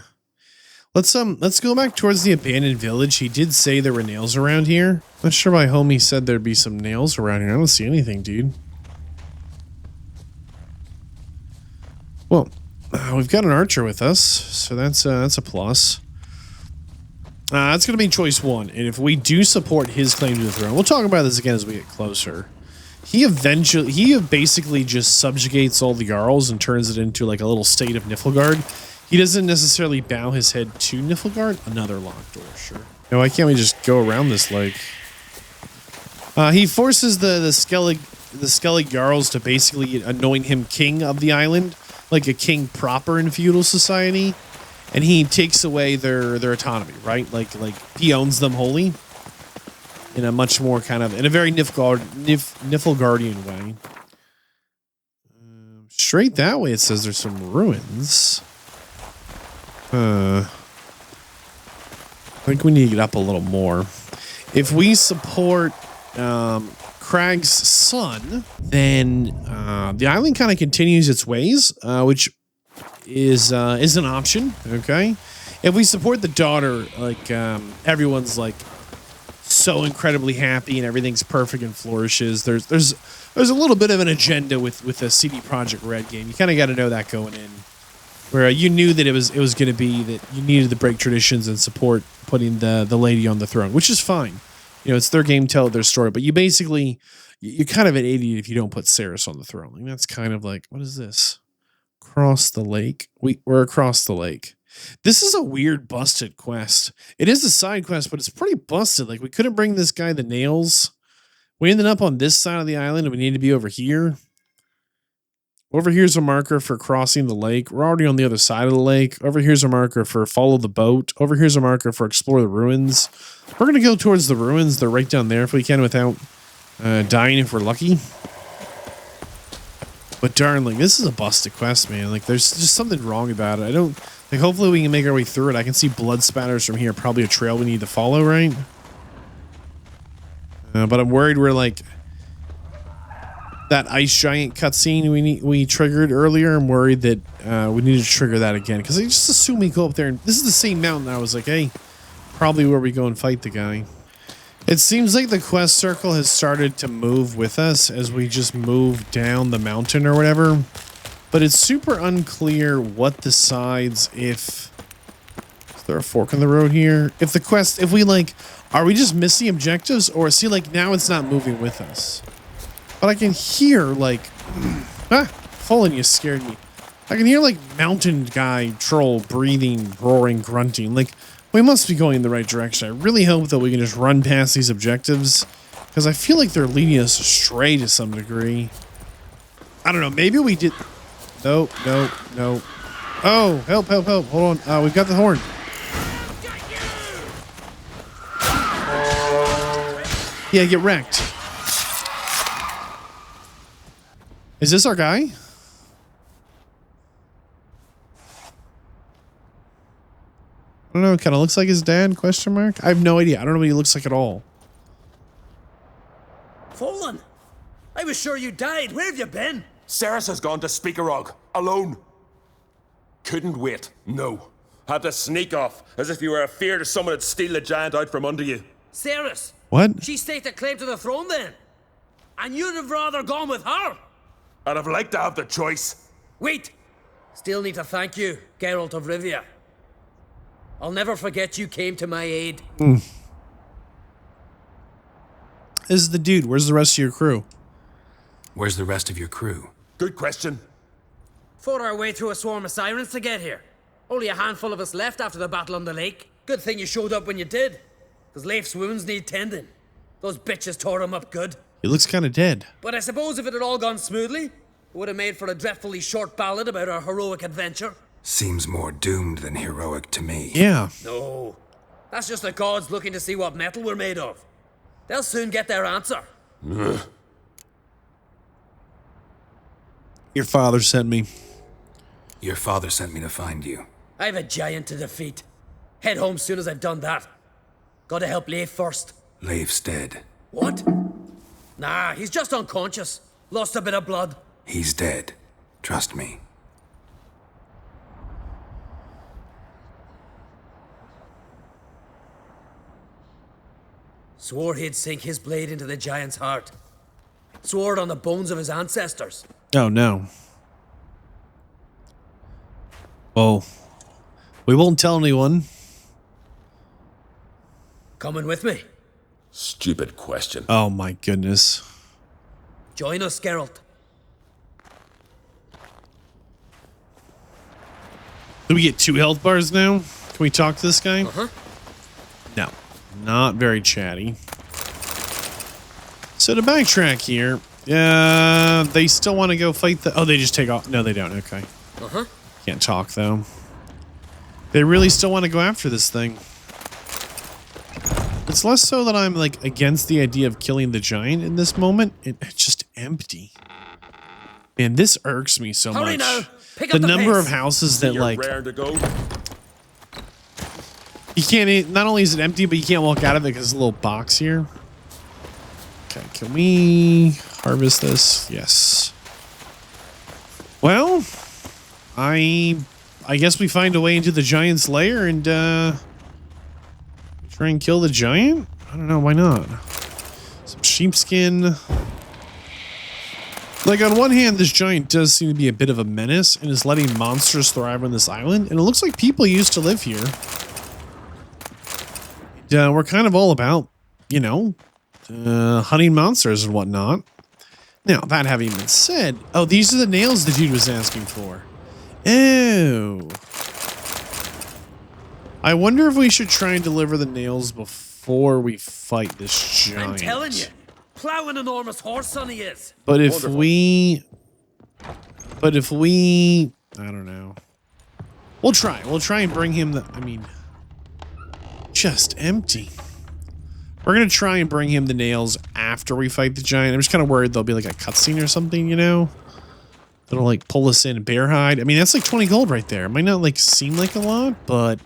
Let's go back towards the abandoned village. He did say there were nails around here. Not sure why homie said there'd be some nails around here. I don't see anything, dude. Well, we've got an archer with us, so that's a plus. That's going to be choice 1, and if we do support his claim to the throne, we'll talk about this again as we get closer. He basically just subjugates all the Jarls and turns it into like a little state of Niflgaard. He doesn't necessarily bow his head to Niflgaard. Another locked door, sure. Now, why can't we just go around this lake? He forces the Skellig Jarls to basically anoint him king of the island, like a king proper in feudal society, and he takes away their autonomy, right? Like he owns them wholly in a much more kind of, in a very Niflgaardian way. Straight that way, it says there's some ruins. I think we need to get up a little more. If we support Crag's son, then the island kind of continues its ways, which is an option. Okay, if we support the daughter, like everyone's like so incredibly happy and everything's perfect and flourishes. There's a little bit of an agenda with a CD PROJEKT RED game. You kind of got to know that going in, where you knew that it was going to be that you needed to break traditions and support putting the lady on the throne, which is fine. You know, it's their game, tell their story. But you basically, you're kind of an idiot if you don't put Cerys on the throne. Like, that's kind of like, what is this? Across the lake. We're across the lake. This is a weird busted quest. It is a side quest, but it's pretty busted. Like, we couldn't bring this guy the nails. We ended up on this side of the island and we need to be over here. Over here's a marker for crossing the lake. We're already on the other side of the lake. Over here's a marker for follow the boat. Over here's a marker for explore the ruins. We're going to go towards the ruins. They're right down there if we can without dying if we're lucky. But darling, this is a busted quest, man. Like, there's just something wrong about it. I don't... Like, hopefully we can make our way through it. I can see blood spatters from here. Probably a trail we need to follow, right? But I'm worried we're like... That ice giant cutscene we triggered earlier. I'm worried that we need to trigger that again. Because I just assume we go up there. And this is the same mountain. I was like, hey, probably where we go and fight the guy. It seems like the quest circle has started to move with us as we just move down the mountain or whatever. But it's super unclear what decides if... Is there a fork in the road here? If the quest... If we, like... Are we just missing objectives? Or see, like, now it's not moving with us. But I can hear, like... Fallen, you scared me. I can hear, like, mountain guy troll breathing, roaring, grunting. Like, we must be going in the right direction. I really hope that we can just run past these objectives. Because I feel like they're leading us astray to some degree. I don't know. Maybe we did... No. Oh, help. Hold on. We've got the horn. Yeah, get wrecked. Is this our guy? I don't know. Kind of looks like his dad, question mark? I have no idea. I don't know what he looks like at all. Fallen! I was sure you died. Where have you been? Cerys has gone to Spikeroog, alone. Couldn't wait, no. Had to sneak off, as if you were afeard of someone would steal the giant out from under you. Cerys? What? She staked a claim to the throne then? And you'd have rather gone with her? I'd have liked to have the choice. Wait! Still need to thank you, Geralt of Rivia. I'll never forget you came to my aid. This is the dude. Where's the rest of your crew? Where's the rest of your crew? Good question. Fought our way through a swarm of sirens to get here. Only a handful of us left after the battle on the lake. Good thing you showed up when you did. Because Leif's wounds need tending. Those bitches tore him up good. He looks kind of dead. But I suppose if it had all gone smoothly, it would have made for a dreadfully short ballad about our heroic adventure. Seems more doomed than heroic to me. Yeah. No. That's just the gods looking to see what metal we're made of. They'll soon get their answer. Your father sent me. Your father sent me to find you. I have a giant to defeat. Head home soon as I've done that. Gotta help Leif first. Leif's dead. What? Nah, he's just unconscious. Lost a bit of blood. He's dead. Trust me. Swore he'd sink his blade into the giant's heart. Swore it on the bones of his ancestors. Oh, no. Well, we won't tell anyone. Coming with me? Stupid question. Oh, my goodness. Join us, Geralt. Do we get 2 health bars now? Can we talk to this guy? Uh-huh. No. Not very chatty. So to backtrack here, they still want to go fight the... Oh, they just take off. No, they don't. Okay. Uh-huh. Can't talk, though. They really still want to go after this thing. It's less so that I'm, like, against the idea of killing the giant in this moment. It's just empty. Man, this irks me so Hurry much. now. Pick up The the number pace. of houses that, like... Raring to go. You can't... Not only is it empty, but you can't walk out of it because there's a little box here. Okay, can we harvest this? Yes. Well, I I guess we find a way into the giant's lair and try and kill the giant? I don't know, why not? Some sheepskin. Like, on one hand, this giant does seem to be a bit of a menace and is letting monsters thrive on this island. And it looks like people used to live here. And, we're kind of all about, you know, hunting monsters and whatnot. Now, that having been said, oh, these are the nails the dude was asking for. Oh. I wonder if we should try and deliver the nails before we fight this giant. I'm telling you. Plow an enormous horse on he is. But if we, I don't know. We'll try and bring him the, I mean, just empty. We're going to try and bring him the nails after we fight the giant. I'm just kind of worried there'll be like a cutscene or something, you know? That'll like pull us in bear hide. I mean, that's like 20 gold right there. It might not like seem like a lot, but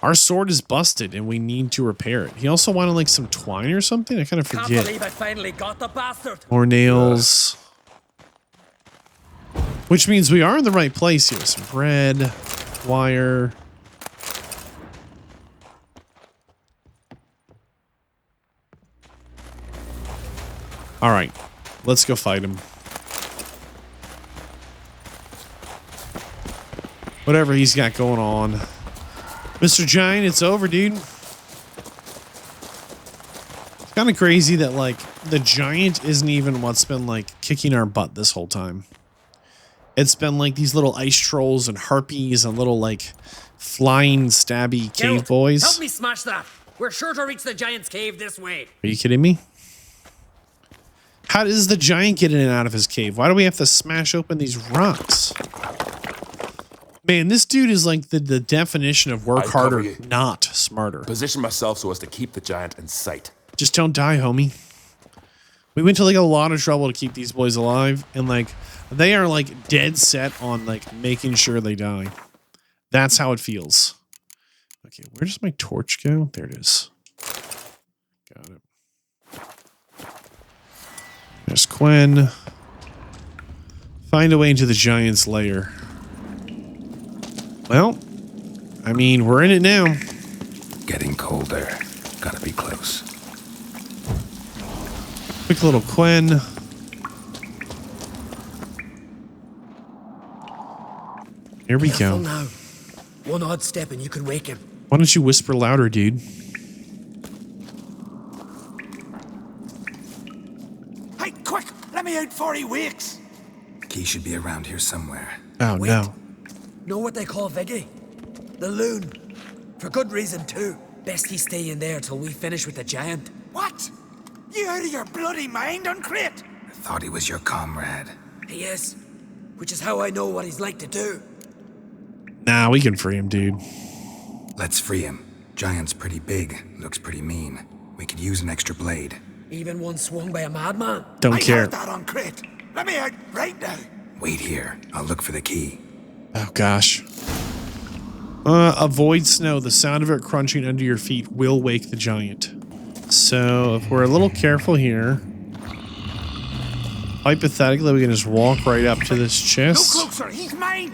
our sword is busted and we need to repair it. He also wanted like some twine or something. I kind of forget. Can't believe I finally got the bastard. More nails. Which means we are in the right place here. Some bread, wire. All right, let's go fight him. Whatever he's got going on. Mr. Giant, it's over, dude. It's kind of crazy that, like, the giant isn't even what's been, like, kicking our butt this whole time. It's been, like, these little ice trolls and harpies and little, like, flying, stabby cave boys. Help me smash that. We're sure to reach the giant's cave this way. Are you kidding me? How does the giant get in and out of his cave? Why do we have to smash open these rocks? Man, this dude is like the definition of work harder, not smarter. Position myself so as to keep the giant in sight. Just don't die, homie. We went to like a lot of trouble to keep these boys alive, and like they are like dead set on like making sure they die. That's how it feels. Okay, where does my torch go? There it is. Got it. There's Quen. Find a way into the giant's lair. Well, I mean, we're in it now. Getting colder. Gotta be close. Quick little Quen. Here we go. Now. One odd step and you could wake him. Why don't you whisper louder, dude? Hey, quick! Let me out before he wakes! Key should be around here somewhere. Oh, no. Know what they call Viggy? The loon. For good reason, too. Best he stay in there till we finish with the giant. What? You out of your bloody mind, Uncrate? I thought he was your comrade. He is. Which is how I know what he's like to do. Nah, we can free him, dude. Let's free him. Giant's pretty big. Looks pretty mean. We could use an extra blade. Even one swung by a madman. Don't care. I heard that, Uncrate. Let me out right now. Wait here. I'll look for the key. Oh, gosh. Avoid snow. The sound of it crunching under your feet will wake the giant. So, if we're a little careful here, hypothetically, we can just walk right up to this chest. No closer, he's mine!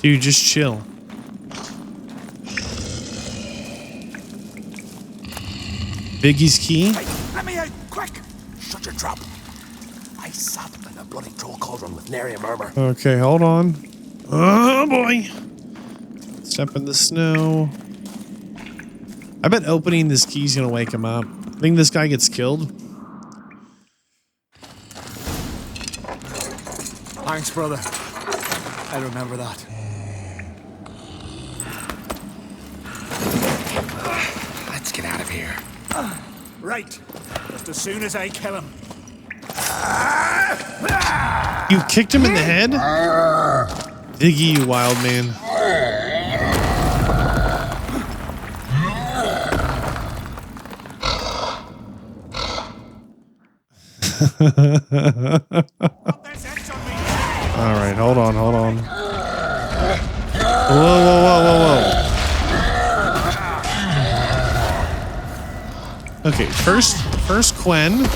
Dude, just chill. Biggie's key? Hey, let me out, quick! Shut your trap. I sat in a bloody troll cauldron with nary a murmur. Okay, hold on. Oh, boy. Step in the snow. I bet opening this key's gonna wake him up. I think this guy gets killed. Thanks, brother. I remember that. Let's get out of here. Right. Just as soon as I kill him. You kicked him in the head? Viggy, you wild man. All right, hold on. Whoa. Okay, first Quen.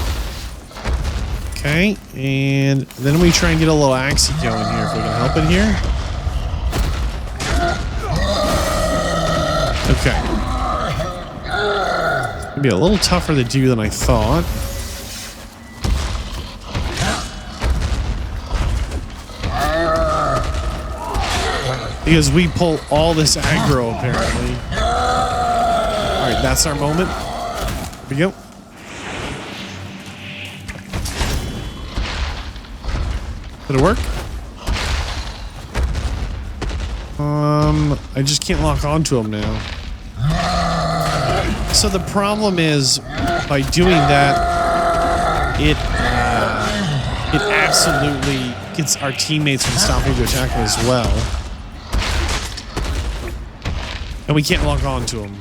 Okay, and then we try and get a little axie going here if we can help it here. Okay. It'll be a little tougher to do than I thought. Because we pull all this aggro, apparently. Alright, that's our moment. Here we go. Did it work? I just can't lock onto him now. So the problem is, by doing that, it absolutely gets our teammates from stopping to attack him as well. And we can't lock onto him.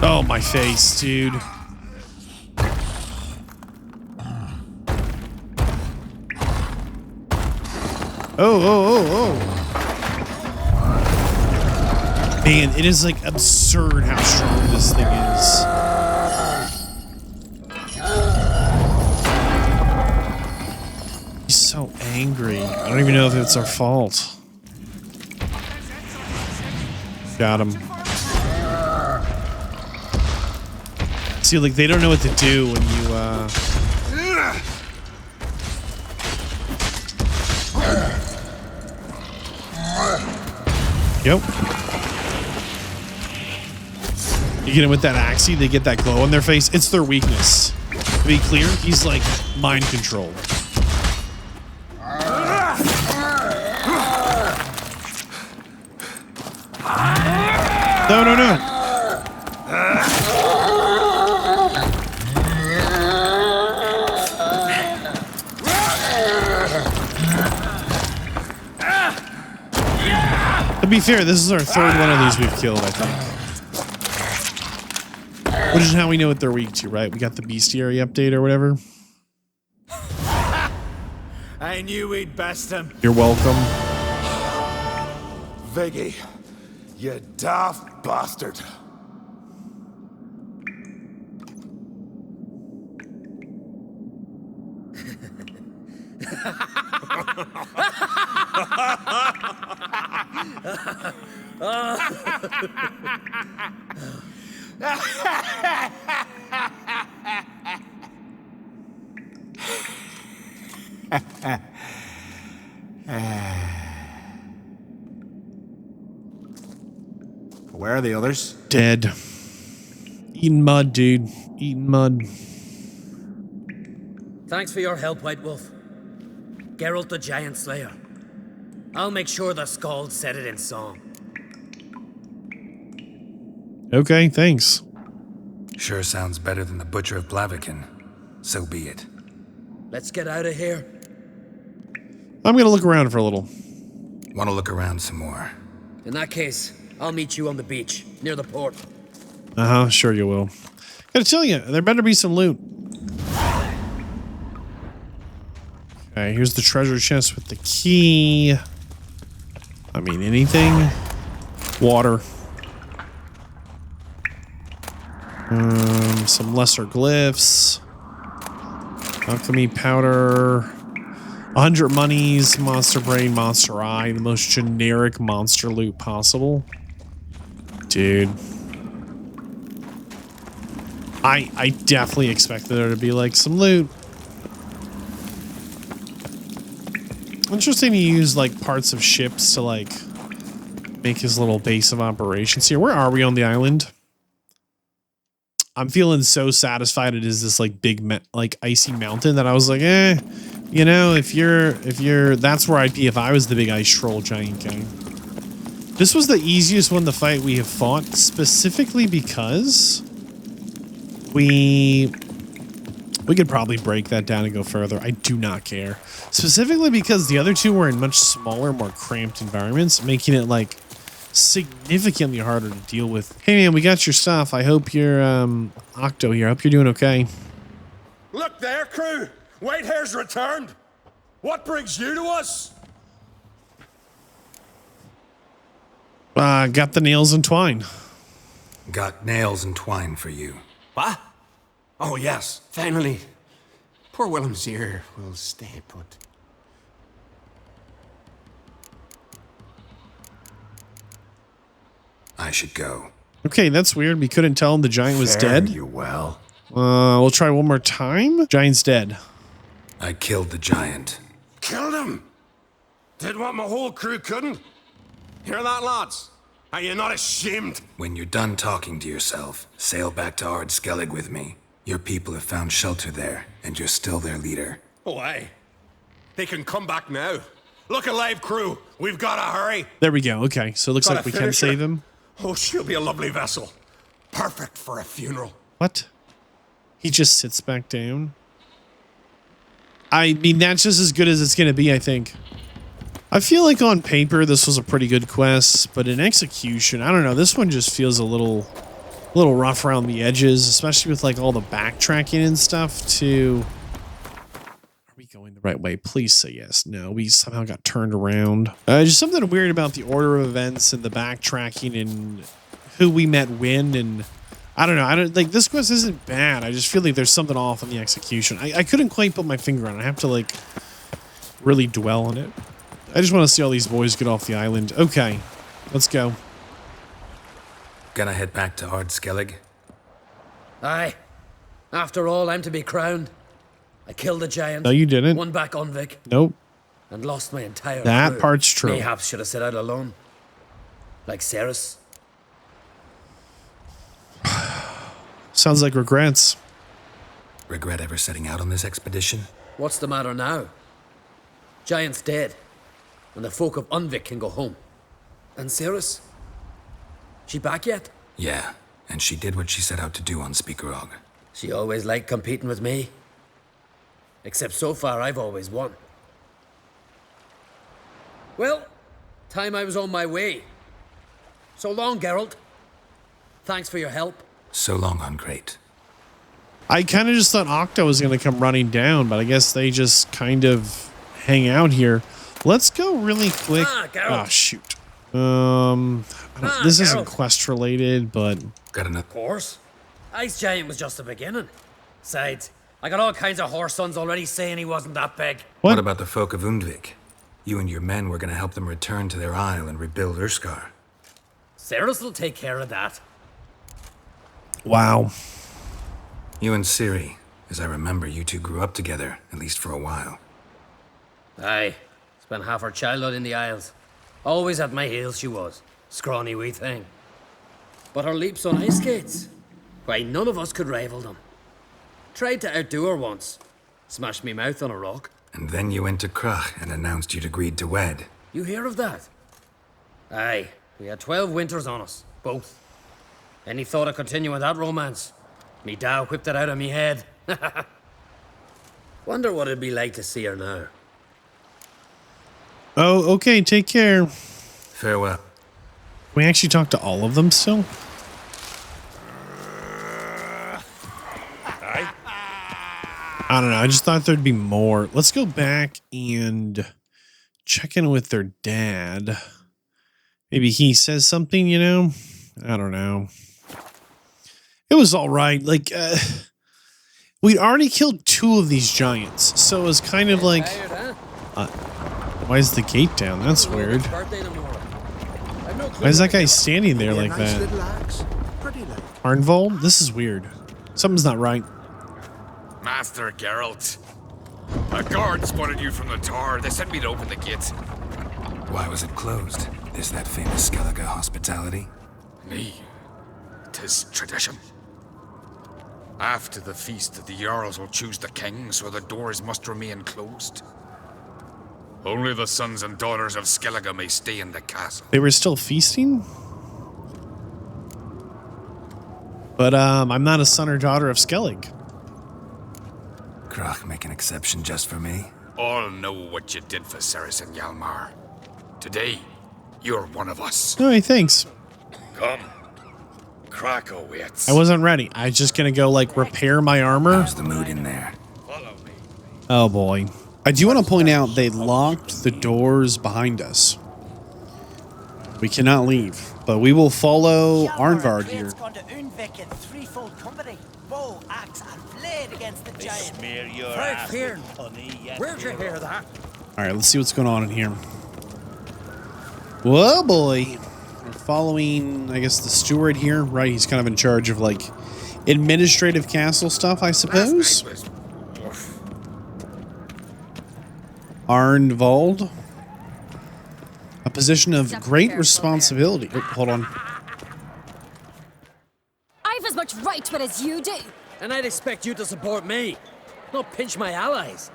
Oh, my face, dude. Oh. Man, it is like absurd how strong this thing is. He's so angry. I don't even know if it's our fault. Got him. See, like, they don't know what to do when you, Yep. You get him with that Axie, they get that glow on their face. It's their weakness. To be clear, he's like mind controlled. No. To be fair, this is our third one of these we've killed, I think. Which is how we know what they're weak to, right? We got the bestiary update or whatever. I knew we'd best him. You're welcome. Viggy, you daft bastard. Where are the others? Dead. Eating mud, dude. Eating mud. Thanks for your help, White Wolf. Geralt the Giant Slayer. I'll make sure the Scald said it in song. Okay, thanks. Sure sounds better than the Butcher of Blaviken. So be it. Let's get out of here. I'm gonna look around for a little. Want to look around some more? In that case, I'll meet you on the beach, near the port. Uh-huh, sure you will. Gotta tell you, there better be some loot. Okay, here's the treasure chest with the key. I mean, anything. Water. Some lesser glyphs. Alchemy powder. 100 monies, monster brain, monster eye. The most generic monster loot possible. Dude. I definitely expected there to be like some loot. Interesting to use like parts of ships to like make his little base of operations here. Where are we on the island? I'm feeling so satisfied it is this like big like icy mountain that I was like, you know, if you're that's where I'd be if I was the big ice troll giant guy. This was the easiest one to fight we have fought, specifically because we could probably break that down and go further. I do not care. Specifically because the other two were in much smaller, more cramped environments, making it like significantly harder to deal with. Hey man, we got your stuff. I hope you're Octo here. I hope you're doing okay. Look there, crew! Whitehair's returned! What brings you to us? Got the nails and twine. Got nails and twine for you. What? Oh, yes, finally. Poor Willem's ear will stay put. I should go. Okay, that's weird. We couldn't tell him the giant was dead. You well? We'll try one more time. Giant's dead. I killed the giant. Killed him? Did what my whole crew couldn't? Hear that, lads? Are you not ashamed? When you're done talking to yourself, sail back to Skellig with me. Your people have found shelter there, and you're still their leader. Oh, aye. They can come back now. Look alive, crew. We've got to hurry. There we go. Okay, so it looks like we can save him. Oh, she'll be a lovely vessel. Perfect for a funeral. What? He just sits back down? I mean, that's just as good as it's going to be, I think. I feel like on paper, this was a pretty good quest, but in execution, I don't know. This one just feels a little rough around the edges, especially with like all the backtracking and stuff too. Are we going the right way? Please say yes. No, we somehow got turned around. Just something weird about the order of events and the backtracking and who we met when, and I don't know. I don't like this quest isn't bad. I just feel like there's something off in the execution. I couldn't quite put my finger on it. I have to like really dwell on it. I just want to see all these boys get off the island. Okay, let's go. Gonna head back to Skellig? Aye. After all, I'm to be crowned. I killed the giant. No, you didn't. Won back Undvik. Nope. And lost my entire That crew. part's true. Mayhaps should have set out alone. Like Ceres. Sounds like regrets. Regret ever setting out on this expedition? What's the matter now? Giant's dead. And the folk of Undvik can go home. And Ceres? She back yet? Yeah, and she did what she set out to do on Spikeroog. She always liked competing with me. Except so far, I've always won. Well, time I was on my way. So long, Geralt. Thanks for your help. So long, Ungreat. I kind of just thought Octo was going to come running down, but I guess they just kind of hang out here. Let's go really quick. Geralt. Oh, shoot. This isn't Geralt. quest related, but got enough. Of course. Ice Giant was just the beginning. Besides, I got all kinds of horse sons already saying he wasn't that big. What about the folk of Undvik? You and your men were going to help them return to their isle and rebuild Urskar. Ceres will take care of that. wow. You and Ciri, as I remember, you two grew up together, at least for a while. Aye. Spent half her childhood in the Isles. Always at my heels she was. Scrawny wee thing. But her leaps on ice skates, why, none of us could rival them. Tried to outdo her once. Smashed me mouth on a rock. And then you went to Krach and announced you'd agreed to wed. You hear of that? Aye. We had 12 winters on us, both. Any thought of continuing that romance? Me Dow whipped it out of me head. Wonder what it'd be like to see her now. Oh, okay. Take care. Farewell. We actually talked to all of them still? I don't know. I just thought there'd be more. Let's go back and check in with their dad. Maybe he says something, you know? I don't know. It was all right. Like, we'd already killed 2 of these giants. So it was kind of like... why is the gate down? That's weird. Why is that guy standing there like that? Arnvold? This is weird. Something's not right. Master Geralt. A guard spotted you from the tower. They sent me to open the gate. Why was it closed? Is that famous Skellige hospitality? Me. 'Tis tradition. After the feast, the Jarls will choose the king, so the doors must remain closed. Only the sons and daughters of Skellige may stay in the castle. They were still feasting? But I'm not a son or daughter of Skellig. Krach make an exception just for me? All know what you did for Ceres and Hjalmar. Today, you're one of us. No, hey, thanks. Come. Krakow waits. I wasn't ready. I was just gonna go like repair my armor. How's the mood in there? Oh boy. I do want to point out they locked the doors behind us. We cannot leave, but we will follow Arnvard here. Gone to Undvik in threefold company. Bow, axe, and blade against the giant. Smear your Right ass here. with honey, yes, Where'd you hear that? All right, let's see what's going on in here. Whoa, boy. following, I guess, the steward here, right? He's kind of in charge of, like, administrative castle stuff, I suppose. Arnvald. A position of great responsibility. Oh, hold on. I've as much right to it as you do. And I'd expect you to support me, not pinch my allies.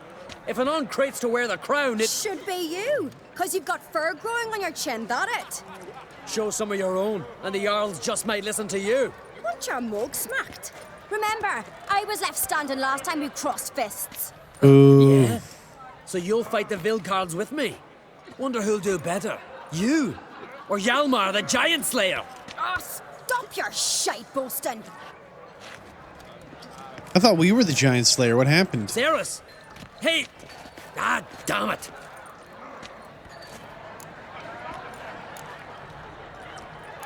If an uncrate's to wear the crown, it should be you, because you've got fur growing on your chin, that it? Show some of your own, and the Jarls just might listen to you. Want your mug smacked? Remember, I was left standing last time we crossed fists. Ooh. Yeah? So you'll fight the Vilcarls with me? Wonder who'll do better, you or Hjalmar, the Giant Slayer? Oh, stop your shite boasting. I thought we were the Giant Slayer. What happened? Ceres! Hey! Ah, damn it!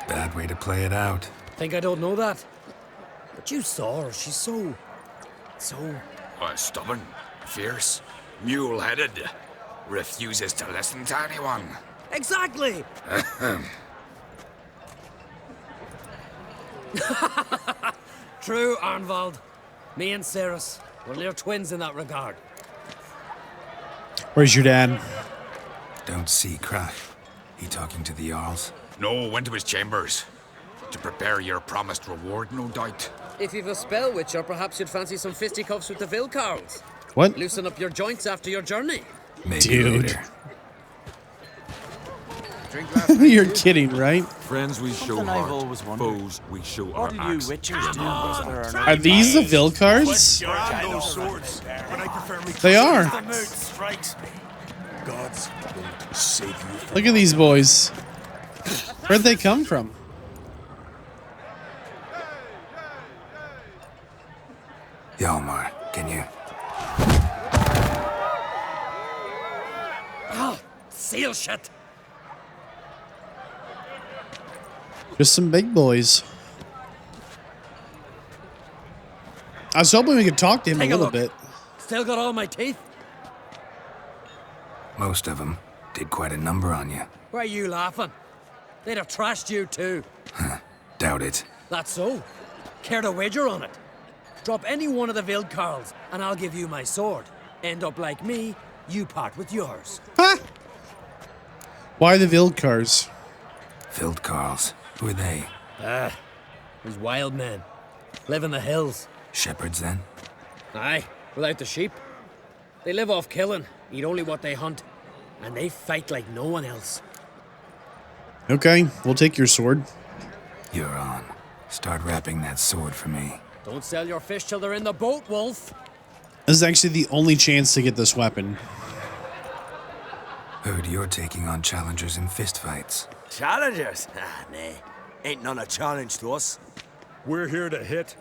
Bad way to play it out. Think I don't know that? But you saw her. She's so... Stubborn, fierce, mule-headed. Refuses to listen to anyone. Exactly! True, Arnvald. Me and Ceres, we're near twins in that regard. Where's your dad? Don't see Crack. He talking to the Jarls? No, went to his chambers. To prepare your promised reward, no doubt. If you've a spell witcher, perhaps you'd fancy some fisticuffs with the Vilcarls. What? Loosen up your joints after your journey. Maybe Dude. later. You're kidding, right? Friends we show Something I've heart, always wondered. foes we show What our do you axe. witchers do? Are these the Vilcars? Swords, but I prefer me. They are. The mood strikes me. Gods won't save you from Look at these boys. Where'd they come from? Hjalmar, can you? Oh, seal shit! Just some big boys. I was hoping we could talk to him Take a little look. bit. Still got all my teeth? Most of them did quite a number on you. Why are you laughing? They'd have trashed you too. Doubt it. That's so. Care to wager on it? Drop any one of the Vilcarls, and I'll give you my sword. End up like me, you part with yours. Huh? Why the Vilcars? Vilcarls. Who are they? These wild men. Live in the hills. Shepherds, then? Aye, without the sheep. They live off killing, eat only what they hunt, and they fight like no one else. Okay, we'll take your sword. You're on. Start wrapping that sword for me. Don't sell your fish till they're in the boat, Wolf. This is actually the only chance to get this weapon. Heard you're taking on challengers in fistfights. Challengers? Ah, nay. Ain't none a challenge to us. We're here to hit.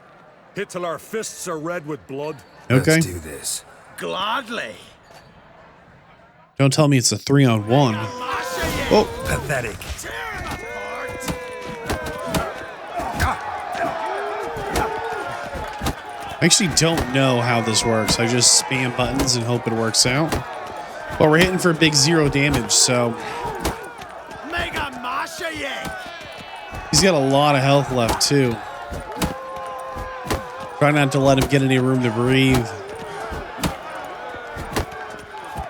Hit till our fists are red with blood. Okay. Let's do this. Gladly. Don't tell me it's a 3-on-1. Oh, Pathetic. I actually don't know how this works. I just spam buttons and hope it works out. But we're hitting for big 0 damage, so Mega Masha, yeah. he's got a lot of health left too. Try not to let him get any room to breathe.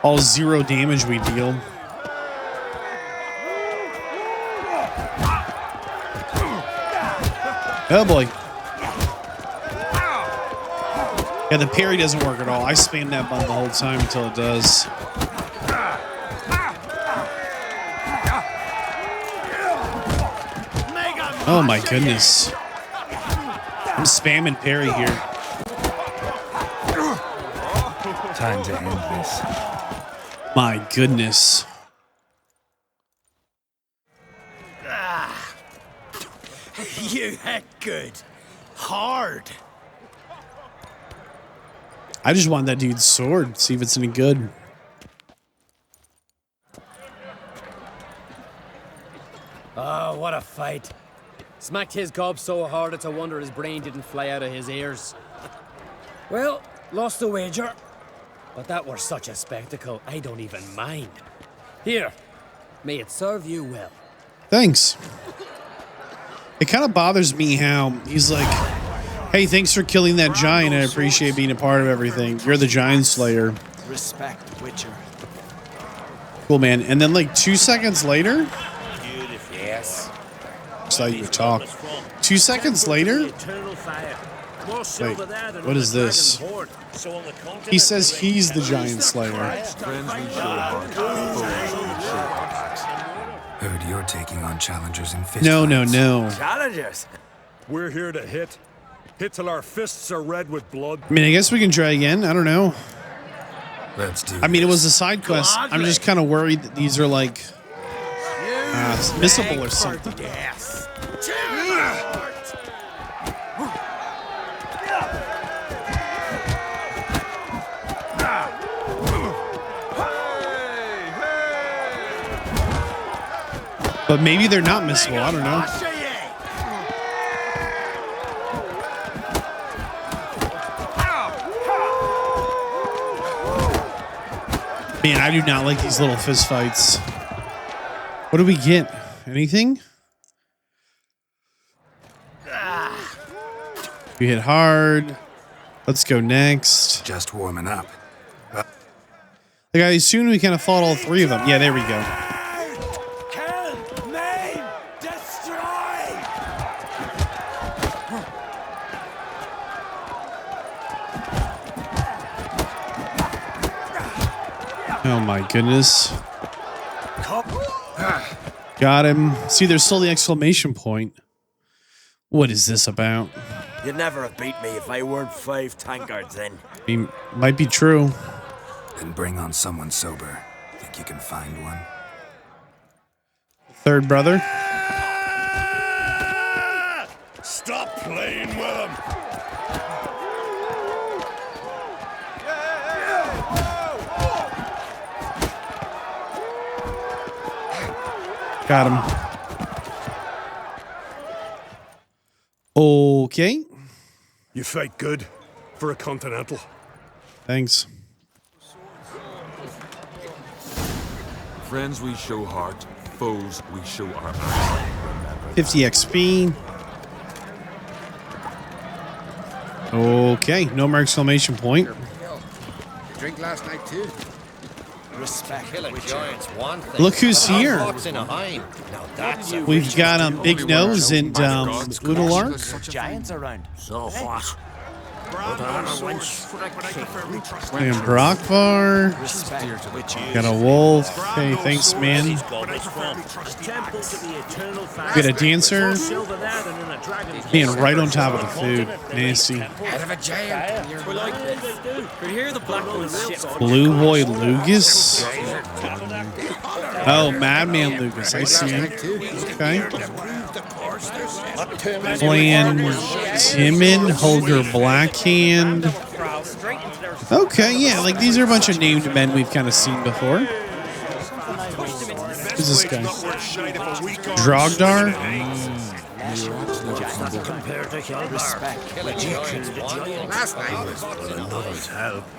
All 0 damage we deal. Oh boy. Yeah, the parry doesn't work at all. I spam that button the whole time until it does. Oh my goodness. I'm spamming parry here. Time to end this. My goodness. You hit good. Hard. I just want that dude's sword. See if it's any good. Oh, what a fight. Smacked his gob so hard it's a wonder his brain didn't fly out of his ears. Well, lost the wager. But that were such a spectacle, I don't even mind. Here, may it serve you well. Thanks. It kind of bothers me how he's like, hey, thanks for killing that giant. I appreciate being a part of everything. You're the giant slayer. Respect, Witcher. Cool, man. And then like 2 seconds later, Yes. just thought you would talk. 2 seconds later, wait, what is this? He says he's the giant slayer. Heard you're taking on challengers in fist No, fights. no. Challengers. We're here to hit. Hit till our fists are red with blood. I mean, I guess we can try again. I don't know. Let's do I mean, it this. was a side quest. I'm just kind of worried that these are like missable or something. Yes. But maybe they're not missable. I don't know. Man, I do not like these little fist fights. What do we get? Anything? We hit hard. Let's go next. Just warming up. Like, I assume we kind of fought all three of them. Yeah, there we go. Kill, maim, destroy. Oh my goodness. Got him. See, there's still the exclamation point. What is this about? You'd never have beat me if I weren't 5 tankards in. I mean, might be true. Then bring on someone sober. Think you can find one? Third brother. Stop playing with him. Got him. Okay. You fight good for a continental. Thanks. Friends we show heart, foes we show our honor. 50 XP. Okay, no more exclamation point. You drink last night too. Respect. Kill a giant's one thing. Look who's here. What's in a Hym? Now that's a We've got Big Nose and Udalryk. Giants around. So what? And Brockvar. Got a wolf. Okay, thanks, man. Got a dancer. Being right on top of the food. Nasty. Head of a giant. We like this. Could hear the black ones. Blue Boy Lucas. Oh, Madman Lucas. I see him. Okay. Playing Timon, Holger Blackhand. Okay, yeah, like these are a bunch of named men we've kind of seen before. Who's this guy? Drogdar?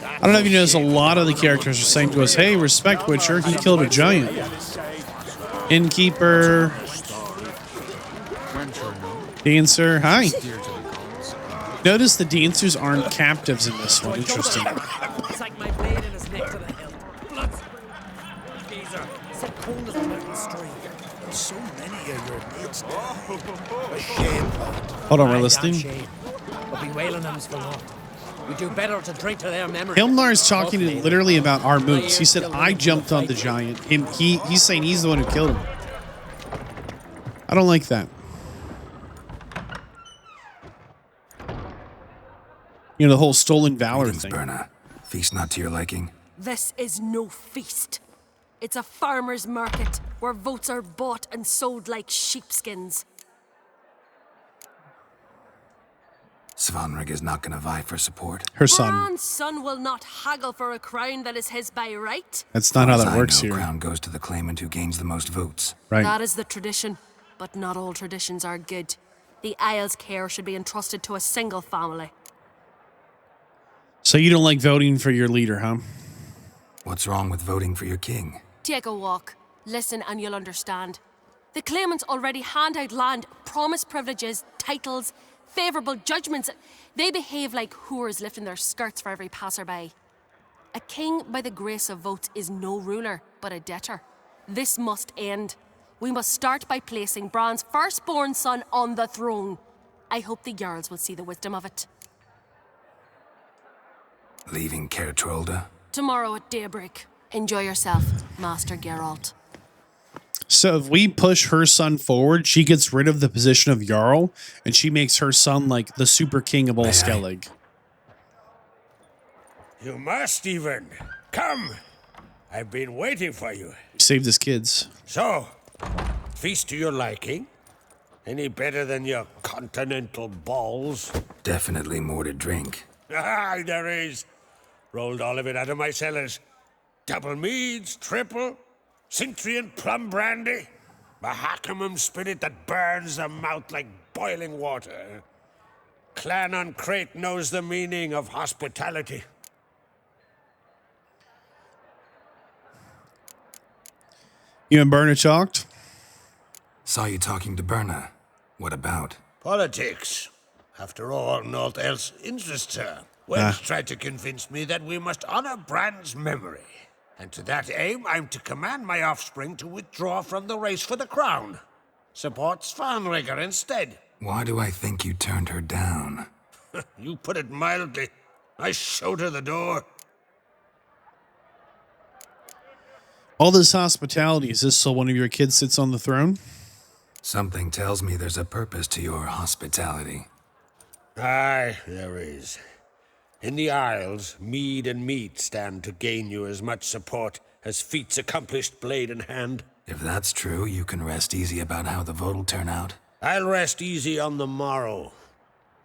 I don't know if you notice, a lot of the characters are saying to us, hey, respect Witcher, he killed a giant. Innkeeper. Dancer, hi. Notice the dancers aren't captives in this one. Interesting. It's like my blade in his neck to the hilt. Blood. Geezer. So cold as a mountain stream. So many of your mates Hold on, we're listening. But be wailing them's for what? We do better to drink to their memory. Hilmnar's talking literally about our moves. He said, I jumped on the giant. And he's saying he's the one who killed him. I don't like that. You know, the whole stolen valor thing. Berna. Feast not to your liking? This is no feast. It's a farmer's market where votes are bought and sold like sheepskins. Svanrig is not going to vie for support. Her son. Bran's son will not haggle for a crown that is his by right. That's not how that works here. here. Crown goes to the claimant who gains the most votes. Right. That is the tradition, but not all traditions are good. The Isle's care should be entrusted to a single family. So you don't like voting for your leader, huh? What's wrong with voting for your king? Take a walk. Listen and you'll understand. The claimants already hand out land, promise privileges, titles, favourable judgments. They behave like whores lifting their skirts for every passerby. A king by the grace of votes is no ruler, but a debtor. This must end. We must start by placing Bran's firstborn son on the throne. I hope the Jarls will see the wisdom of it. Leaving Caer Trolda? Tomorrow at daybreak. Enjoy yourself, Master Geralt. So if we push her son forward, she gets rid of the position of Jarl, and she makes her son like the super king of all Skellig. You must even. Come. I've been waiting for you. He saved his kids. So, feast to your liking? Any better than your continental balls? Definitely more to drink. Ah, there is. Rolled all of it out of my cellars. Double meads, triple, Cintrian plum brandy, Mahakimum spirit that burns the mouth like boiling water. Clan on Crate knows the meaning of hospitality. You and Berna talked? Saw you talking to Berna. What about? Politics. After all, naught else interests her. Wench tried to convince me that we must honor Bran's memory. And to that aim, I'm to command my offspring to withdraw from the race for the crown. Support Svanrigger instead. Why do I think you turned her down? You put it mildly. I showed her the door. All this hospitality, is this so one of your kids sits on the throne? Something tells me there's a purpose to your hospitality. Aye, there is. In the Isles, mead and meat stand to gain you as much support as feats accomplished blade in hand. If that's true, you can rest easy about how the vote'll turn out. I'll rest easy on the morrow,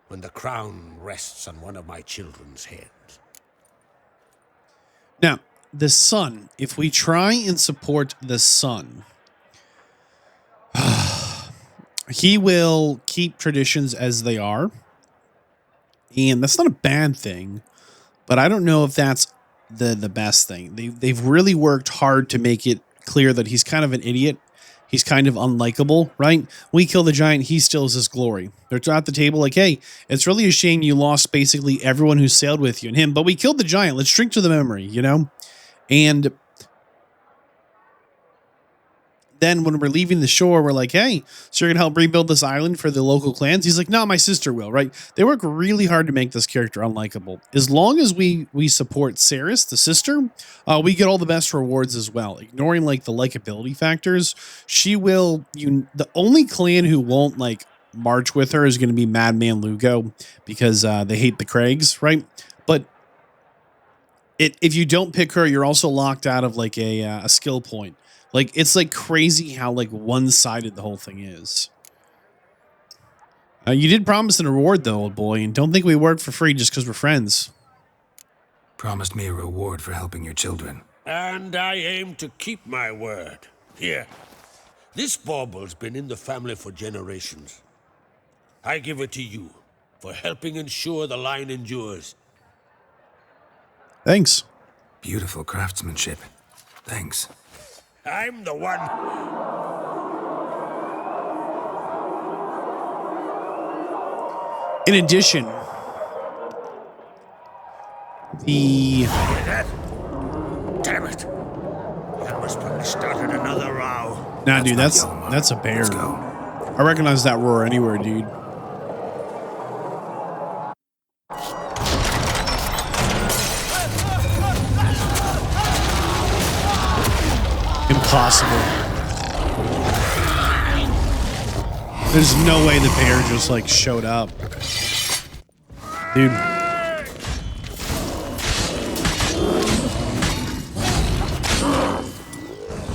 when the crown rests on one of my children's heads. Now, the son, if we try and support the son, he will keep traditions as they are. And that's not a bad thing, but I don't know if that's the best thing. They've really worked hard to make it clear that he's kind of an idiot. He's kind of unlikable, right? We kill the giant, he steals his glory. They're at the table like, hey, it's really a shame you lost basically everyone who sailed with you and him, but we killed the giant. Let's drink to the memory, you know? And then when we're leaving the shore, we're like, hey, so you're going to help rebuild this island for the local clans? He's like, no, my sister will, right? They work really hard to make this character unlikable. As long as we support Ceres, the sister, we get all the best rewards as well. Ignoring like the likability factors, she will, the only clan who won't like march with her is going to be Madman Lugo because they hate the Craigs, right? But if you don't pick her, you're also locked out of like a skill point. Like, it's like crazy how like one-sided the whole thing is. You did promise a reward though, old boy, and don't think we work for free just because we're friends. Promised me a reward for helping your children. And I aim to keep my word. Here, this bauble's been in the family for generations. I give it to you for helping ensure the line endures. Thanks. Beautiful craftsmanship. Thanks. I'm the one. In addition, the... Damn it. That must probably started another row. Nah, dude, that's a bear. I recognize that roar anywhere, dude. Impossible. There's no way the bear just like showed up. Dude.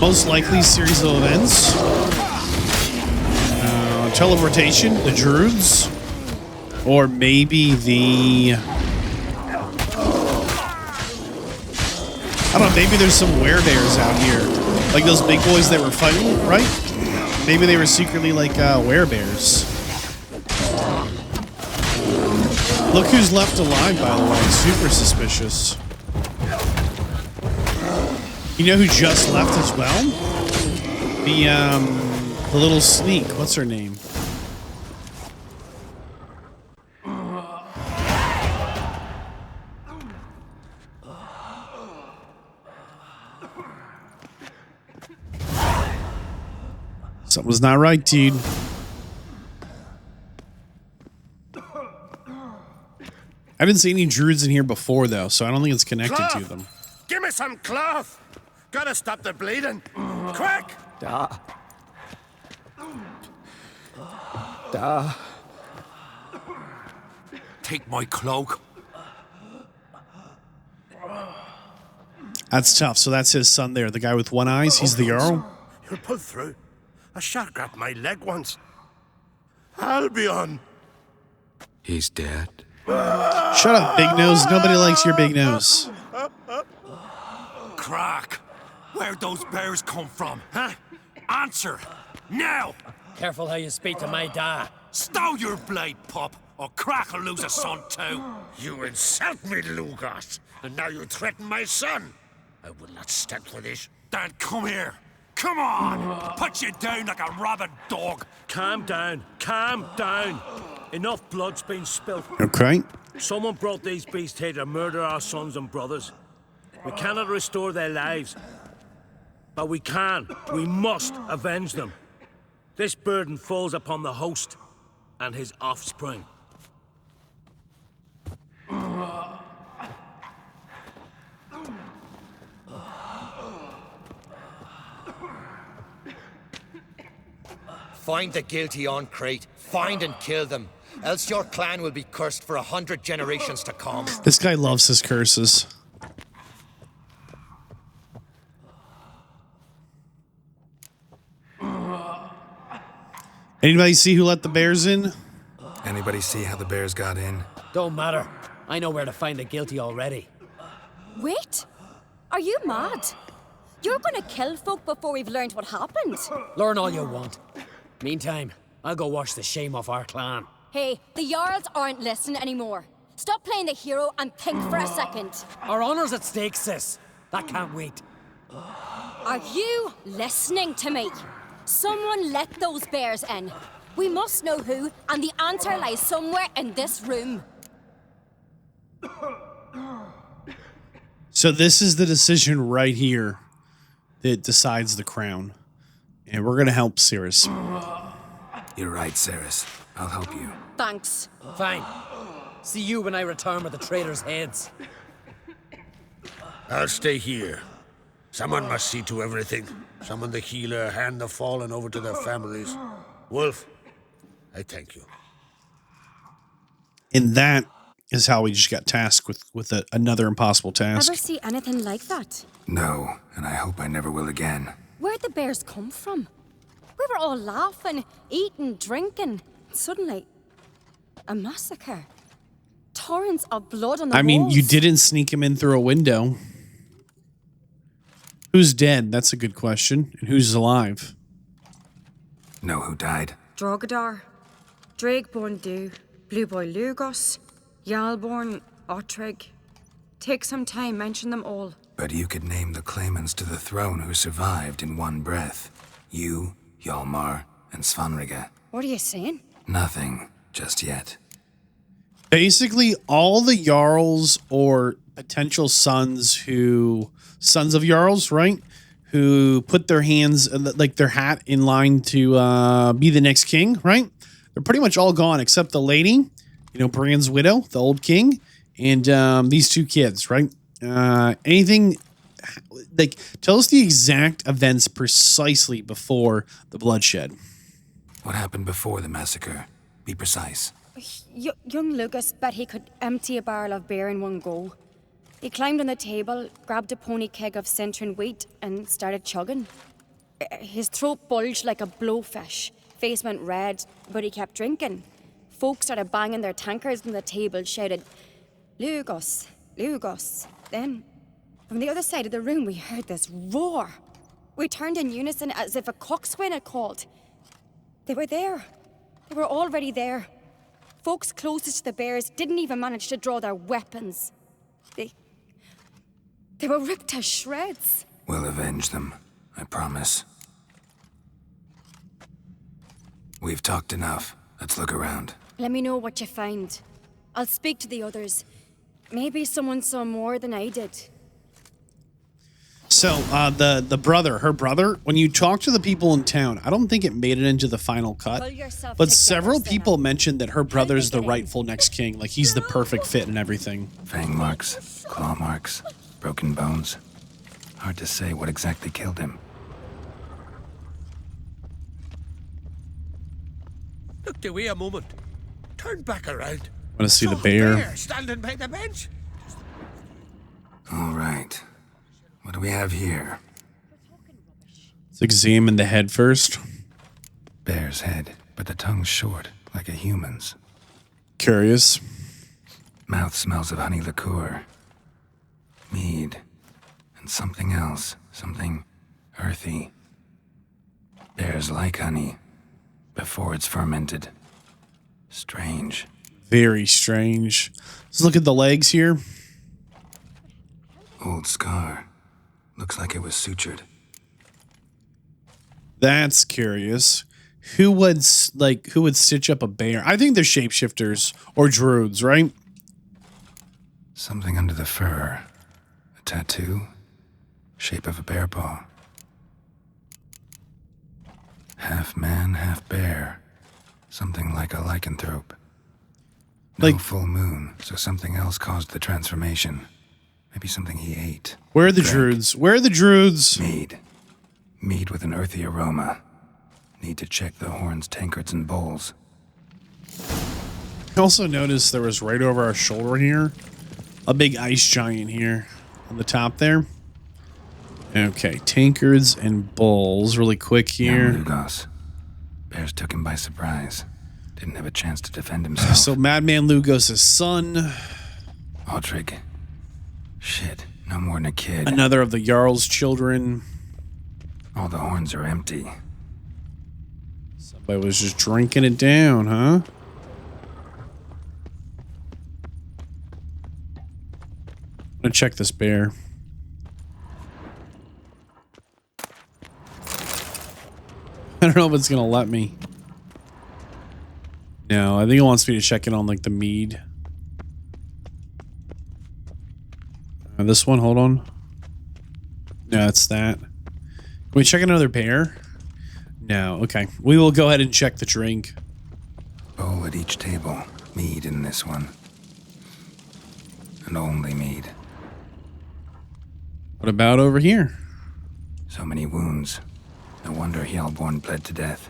Most likely series of events. Teleportation, the Druids. Or maybe the... I don't know, maybe there's some werebears out here. Like those big boys that were fighting, right? Maybe they were secretly like werebears. Look who's left alive, by the way. Super suspicious. You know who just left as well? The The little sneak. What's her name? Something's not right, dude. I haven't seen any druids in here before, though, so I don't think it's connected to them. Give me some cloth! Gotta stop the bleeding! Quick! Da. Da. Take my cloak. That's tough. So that's his son there, the guy with one eye. He's the Jarl. You'll pull through. A shark grabbed my leg once. Albion! He's dead. Shut up, big nose. Nobody likes your big nose. Crack! Where'd those bears come from, huh? Answer! Now! Careful how you speak to my da. Stow your blade, pup, or Crack will lose a son too. You insult me, Lugos, and now you threaten my son. I will not stand for this. Dan, come here. Come on! Put you down like a rabid dog. Calm down. Calm down. Enough blood's been spilt. Okay. Someone brought these beasts here to murder our sons and brothers. We cannot restore their lives. But we can. We must avenge them. This burden falls upon the host and his offspring. Find the guilty on Crate. Find and kill them. Else your clan will be cursed for 100 generations to come. This guy loves his curses. Anybody see who let the bears in? Anybody see how the bears got in? Don't matter. I know where to find the guilty already. Wait! Are you mad? You're gonna kill folk before we've learned what happened. Learn all you want. Meantime, I'll go wash the shame off our clan. Hey, the Jarls aren't listening anymore. Stop playing the hero and think for a second. Our honor's at stake, sis. That can't wait. Are you listening to me? Someone let those bears in. We must know who, and the answer lies somewhere in this room. So this is the decision right here that decides the crown. And we're going to help Cirrus. You're right, Cirrus. I'll help you. Thanks. Fine. See you when I return with the traitors' heads. I'll stay here. Someone must see to everything. Summon the healer, hand the fallen over to their families. Wolf, I thank you. And that is how we just got tasked with another impossible task. Ever see anything like that? No, and I hope I never will again. Where'd the bears come from? We were all laughing, eating, drinking. Suddenly, a massacre. Torrents of blood on the walls. I mean, you didn't sneak him in through a window. Who's dead? That's a good question. And who's alive? Know who died? Drogadar, Drakeborn Du, Blue Boy Lugos, Jarlborn, Udalryk. Take some time, mention them all. But you could name the claimants to the throne who survived in one breath. You, Hjalmar, and Svanrige. What are you saying? Nothing, just yet. Basically, all the Jarls or potential sons of Jarls, right? Who put their hands, like their hat in line to be the next king, right? They're pretty much all gone except the lady, Bran's widow, the old king, and these two kids, right? Anything, like, tell us the exact events precisely before the bloodshed. What happened before the massacre? Be precise. Young Lucas bet he could empty a barrel of beer in one go. He climbed on the table, grabbed a pony keg of Centron wheat, and started chugging. His throat bulged like a blowfish. Face went red, but he kept drinking. Folks started banging their tankards on the table, shouted, "Lugos, Lugos." Then, from the other side of the room, we heard this roar. We turned in unison as if a coxswain had called. They were there. They were already there. Folks closest to the bears didn't even manage to draw their weapons. They were ripped to shreds. We'll avenge them, I promise. We've talked enough. Let's look around. Let me know what you find. I'll speak to the others. Maybe someone saw more than I did. So, the brother, her brother, when you talk to the people in town, I don't think it made it into the final cut, but several people mentioned that her brother's the rightful next king. Like, he's the perfect fit and everything. Fang marks, claw marks, broken bones. Hard to say what exactly killed him. Look the way a moment. Turn back around. I want to see the bear. Standing by the bench. All right. What do we have here? Let's examine the head first. Bear's head, but the tongue's short, like a human's. Curious. Mouth smells of honey liqueur. Mead. And something else. Something earthy. Bears like honey. Before it's fermented. Strange. Very strange. Let's look at the legs here. Old scar. Looks like it was sutured. That's curious. Who would stitch up a bear? I think they're shapeshifters or druids, right? Something under the fur. A tattoo. Shape of a bear paw. Half man, half bear. Something like a lycanthrope. No full moon, so something else caused the transformation. Maybe something he ate. Where are the druids? Where are the druids? Mead. Mead with an earthy aroma. Need to check the horns, tankards, and bowls. I also noticed there was right over our shoulder here a big ice giant here on the top there. Okay, tankards and bowls really quick here. Young Lugos. Bears took him by surprise. Didn't have a chance to defend himself. So Madman Lugos' son. Udalryk. Shit, no more than a kid. Another of the Jarl's children. All the horns are empty. Somebody was just drinking it down, huh? I'm gonna check this bear. I don't know if it's gonna let me. No, I think it wants me to check it on like the mead. This one, hold on. No, it's that. Can we check another bear? No, okay. We will go ahead and check the drink. Bowl at each table. Mead in this one. And only mead. What about over here? So many wounds. No wonder Hellborn bled to death.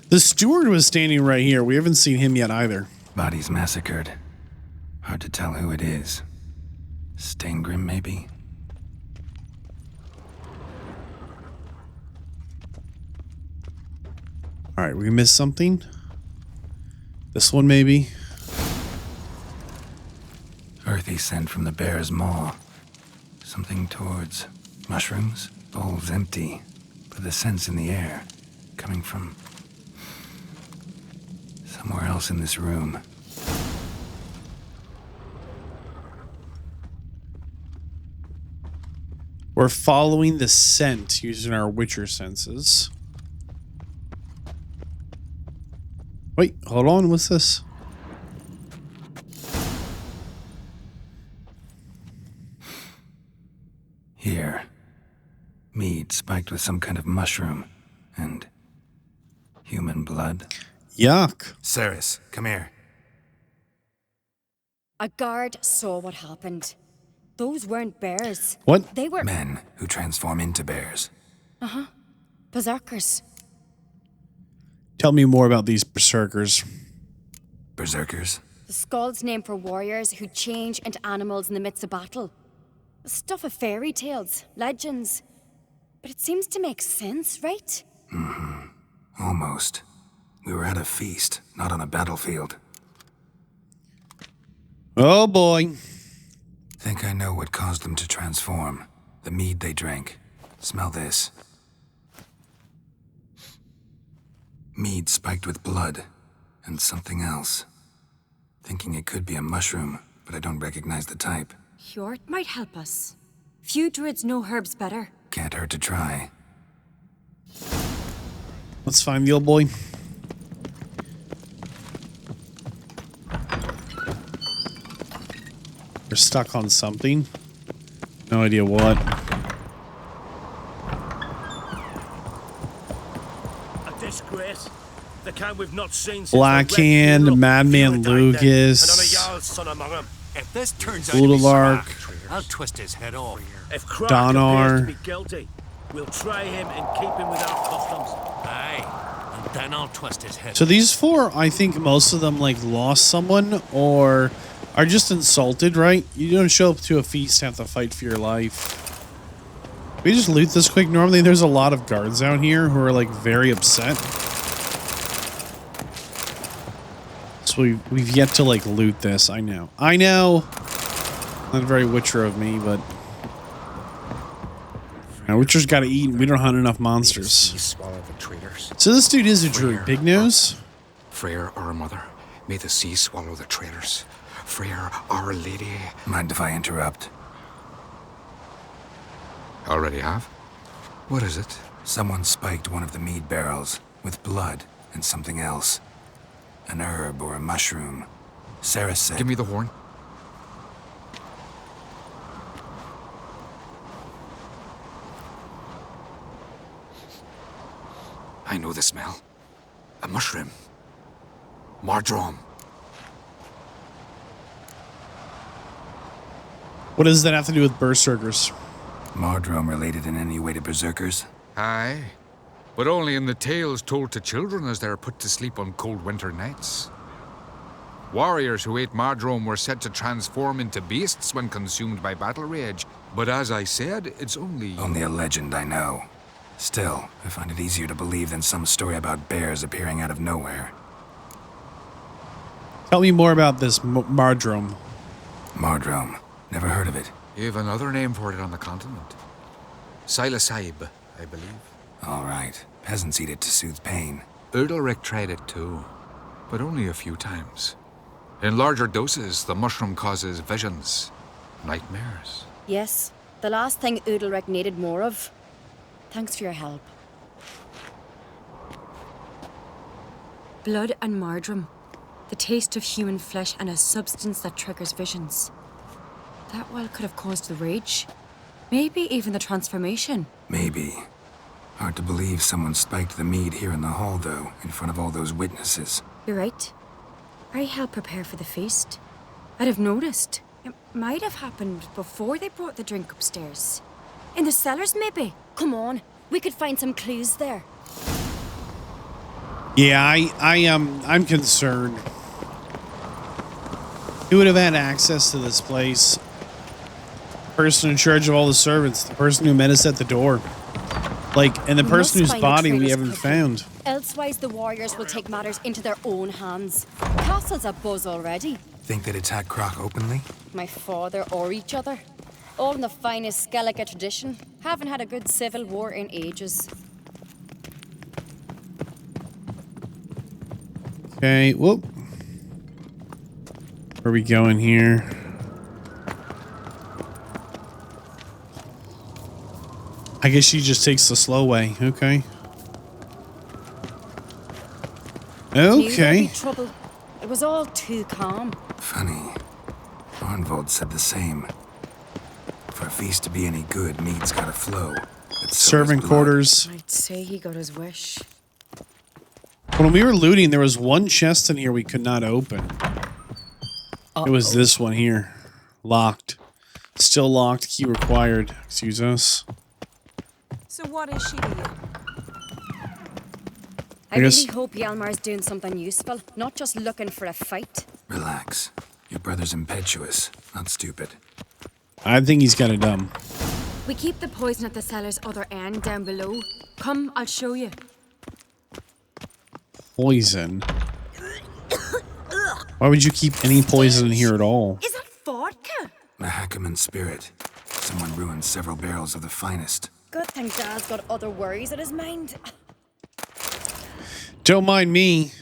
The steward was standing right here. We haven't seen him yet either. Bodies massacred. Hard to tell who it is. Steingrim, maybe? Alright, we missed something. This one, maybe. Earthy scent from the bear's maw. Something towards mushrooms. Bowls empty, but the scent's in the air. Coming from somewhere else in this room. We're following the scent using our Witcher senses. Wait, hold on. What's this? Here. Mead spiked with some kind of mushroom. And human blood. Yuck. Ceres, come here. A guard saw what happened. Those weren't bears. What? They were Men who transform into bears. Uh-huh. Berserkers. Tell me more about these berserkers. Berserkers? The Skald's name for warriors who change into animals in the midst of battle. The stuff of fairy tales, legends. But it seems to make sense, right? Mm-hmm. Almost. We were at a feast, not on a battlefield. Oh boy. Think I know what caused them to transform. The mead they drank. Smell this. Mead spiked with blood. And something else. Thinking it could be a mushroom, but I don't recognize the type. Hjort might help us. Few druids know herbs better. Can't hurt to try. Let's find the old boy. We're stuck on something. No idea what. A disgrace. The kind we've not seen since Blackhand, Madman Lucas, Another Jarl's son among them. If this turns out to be Udalryk, Smack, I'll twist his head off. If Croc Donar. appears to be guilty, we'll try him and keep him without customs. Aye, and then I'll twist his head. So these four, I think most of them like lost someone or are just insulted, right? You don't show up to a feast and have to fight for your life. We just loot this quick. Normally there's a lot of guards out here who are like very upset. So we've yet to like loot this. I know. Not very Witcher of me, but Witcher's got to eat and we don't hunt enough monsters. Swallow the traitors. So this dude is a druid. Big nose. Freyr, our mother, may the sea swallow the traitors. Freyr, our lady. Mind if I interrupt? Already have? What is it? Someone spiked one of the mead barrels with blood and something else. An herb or a mushroom. Sarah said... Give me the horn. I know the smell. A mushroom. Mardrome. What does that have to do with berserkers? Mardrome related in any way to berserkers? Aye. But only in the tales told to children as they're put to sleep on cold winter nights. Warriors who ate Mardrome were said to transform into beasts when consumed by battle rage. But as I said, it's only... Only a legend, I know. Still, I find it easier to believe than some story about bears appearing out of nowhere. Tell me more about this Mardrome. Mardrome. Never heard of it. You have another name for it on the continent. Silasaib, I believe. All right. Peasants eat it to soothe pain. Udalryk tried it too, but only a few times. In larger doses, the mushroom causes visions, nightmares. Yes, the last thing Udalryk needed more of. Thanks for your help. Blood and Mardrome. The taste of human flesh and a substance that triggers visions. That well could have caused the rage. Maybe even the transformation. Maybe. Hard to believe someone spiked the mead here in the hall, though, in front of all those witnesses. You're right. I helped prepare for the feast. I'd have noticed. It might have happened before they brought the drink upstairs. In the cellars, maybe. Come on, we could find some clues there. Yeah, I'm concerned. Who would have had access to this place? The person in charge of all the servants, the person who met us at the door. Like, and the person whose body we haven't found. Elsewise, the warriors will take matters into their own hands. Castle's abuzz already. Think they'd attack Croc openly? My father or each other. All in the finest Skellige tradition. Haven't had a good civil war in ages. Okay, whoop. Where are we going here? I guess she just takes the slow way. Okay. Okay. Trouble. It was all too calm. Funny. Arnvold said the same. For a feast to be any good, mead's gotta flow. Servant quarters. I'd say he got his wish. When we were looting, there was one chest in here we could not open. It was this one here. Locked. Still locked. Key required. Excuse us. So what is she to you? I really hope Hjalmar's doing something useful, not just looking for a fight. Relax. Your brother's impetuous, not stupid. I think he's kind of dumb. We keep the poison at the cellar's other end down below. Come, I'll show you. Poison? Why would you keep any poison in here at all? Is that vodka? A Hackerman spirit. Someone ruined several barrels of the finest. Good thing Dad's got other worries on his mind. Don't mind me.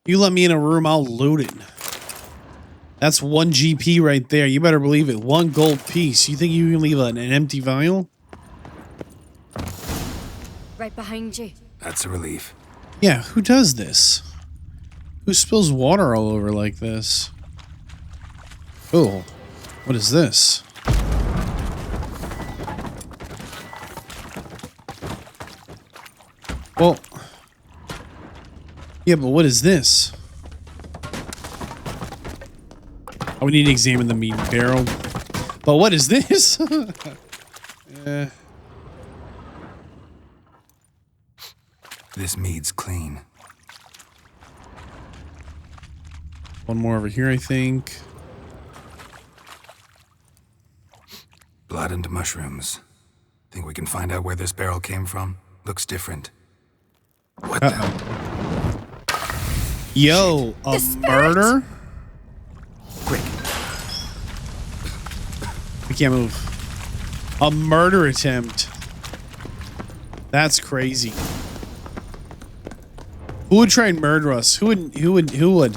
You let me in a room, I'll loot it. That's 1 GP right there. You better believe it. 1 gold piece. You think you can leave an empty vial? Right behind you. That's a relief. Yeah, who does this? Who spills water all over like this? Oh, what is this? Well, yeah, but what is this? Oh, we need to examine the meat barrel. But what is this? This mead's clean. One more over here, I think. Blood and mushrooms. Think we can find out where this barrel came from? Looks different. What the? Yo, a murder? Quick. I can't move. A murder attempt. That's crazy. Who would try and murder us? Who would? God,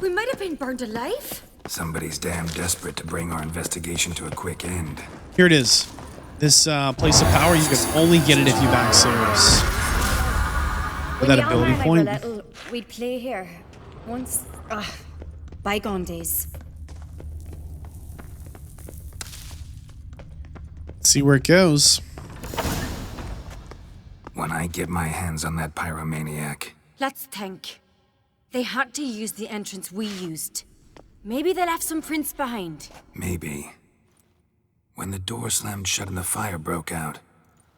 we might have been burned alive. Somebody's damn desperate to bring our investigation to a quick end. Here it is. This place of power, you can only get it if you back Ceres. With that ability point. Little, we'd play here. Once, bygone days. Let's see where it goes. When I get my hands on that pyromaniac. Let's think. They had to use the entrance we used. Maybe they left some prints behind. Maybe. When the door slammed shut and the fire broke out,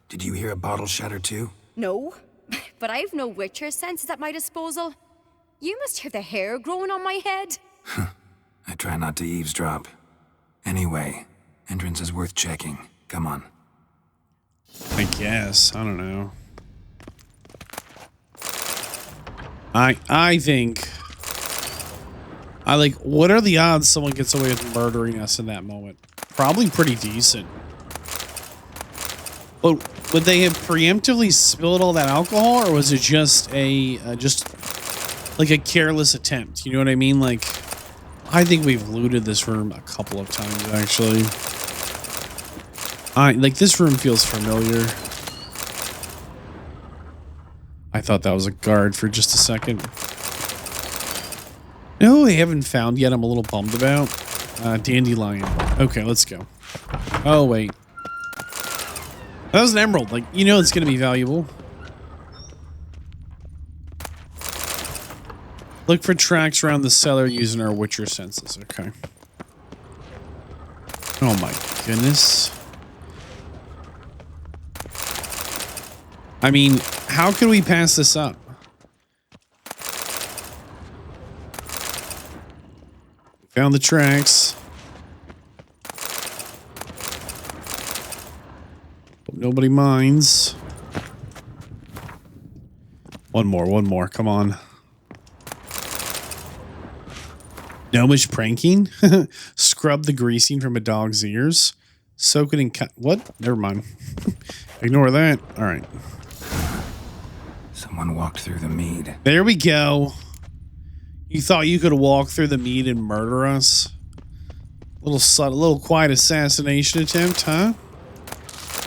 did you hear a bottle shatter too? No, but I've no Witcher senses at my disposal. You must hear the hair growing on my head. I try not to eavesdrop. Anyway, entrance is worth checking. Come on. I guess. I don't know. I think... what are the odds someone gets away with murdering us in that moment? Probably pretty decent. But would they have preemptively spilled all that alcohol, or was it just a a careless attempt? You know what I mean? Like, I think we've looted this room a couple of times actually. This room feels familiar. I thought that was a guard for just a second. No, I haven't found yet. I'm a little bummed about. Dandelion. Okay, let's go. Oh, wait. That was an emerald. It's going to be valuable. Look for tracks around the cellar using our Witcher senses. Okay. Oh, my goodness. I mean, how can we pass this up? Found the tracks. Hope nobody minds. One more. Come on. Gnomish pranking? Scrub the greasing from a dog's ears. Soak it in cut. What? Never mind. Ignore that. All right. Someone walked through the mead. There we go. You thought you could walk through the mead and murder us? Little quiet assassination attempt, huh?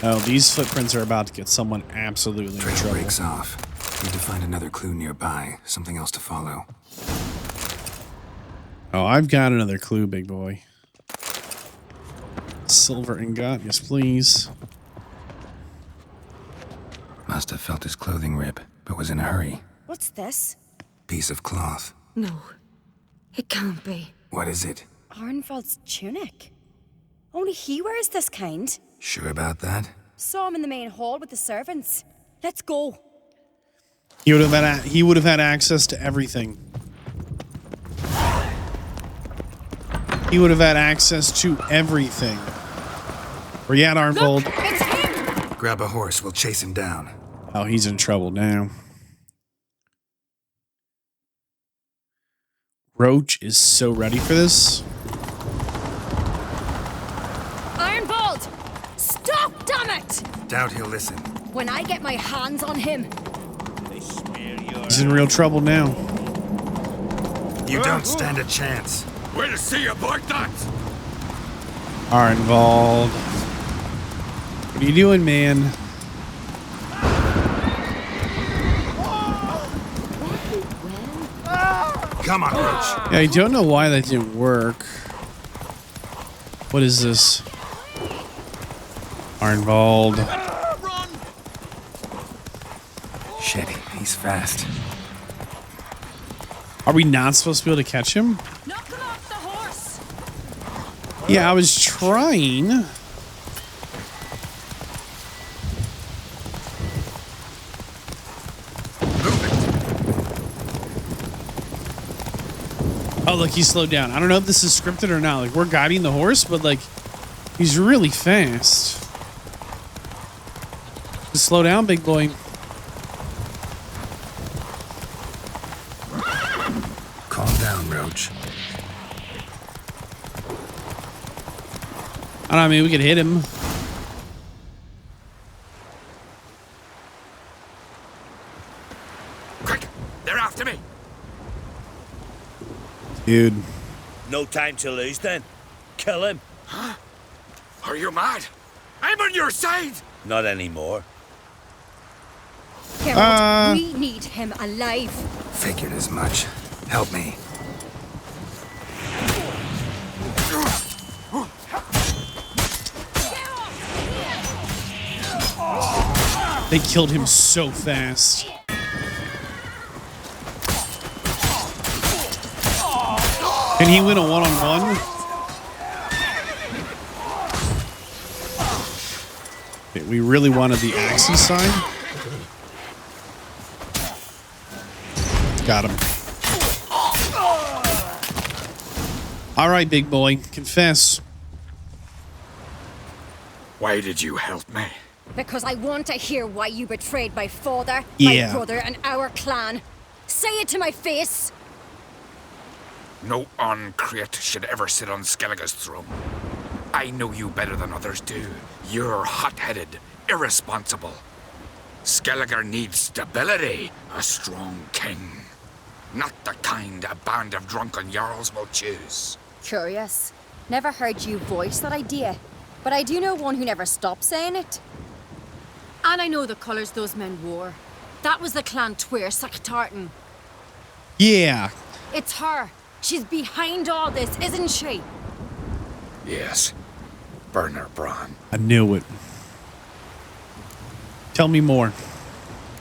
Oh, these footprints are about to get someone absolutely in trouble. Breaks off. Need to find another clue nearby. Something else to follow. Oh, I've got another clue, big boy. Silver ingot, yes please. Must have felt his clothing rip, but was in a hurry. What's this? Piece of cloth. No, it can't be. What is it? Arnvald's tunic. Only he wears this kind. Sure about that? Saw him in the main hall with the servants. Let's go. He would have had access to everything. He would have had access to everything. Where you at, Arnvald? Look, it's him! Grab a horse, we'll chase him down. Oh, he's in trouble now. Roach is so ready for this. Arnvald! Stop, damn it! Doubt he'll listen. When I get my hands on him. He's in real trouble now. You don't stand a chance. Where to see about that? Arnvald. What are you doing, man? Come on, Roach. Yeah, I don't know why that didn't work. What is this? Arnvald. Shit, he's fast. Are we not supposed to be able to catch him? Yeah, I was trying. Oh, look, he slowed down. I don't know if this is scripted or not. Like, we're guiding the horse, but, like, he's really fast. Just slow down, big boy. Calm down, Roach. I don't know, I mean, we could hit him. Quick! They're after me! Dude. No time to lose then. Kill him. Huh? Are you mad? I'm on your side! Not anymore. Geralt, we need him alive. Figured as much. Help me. They killed him so fast. Can he win a one-on-one? Okay, we really wanted the Axie side. Got him. All right, big boy. Confess. Why did you help me? Because I want to hear why you betrayed my father, Yeah. my brother, and our clan. Say it to my face. No uncreate should ever sit on Skellige's throne. I know you better than others do. You're hot-headed, irresponsible. Skellige needs stability, a strong king. Not the kind a band of drunken Jarls will choose. Curious. Never heard you voice that idea. But I do know one who never stopped saying it. And I know the colours those men wore. That was the clan Tweer Tartan. Yeah. It's her. She's behind all this, isn't she? Yes. Burner Bronn. I knew it. Tell me more.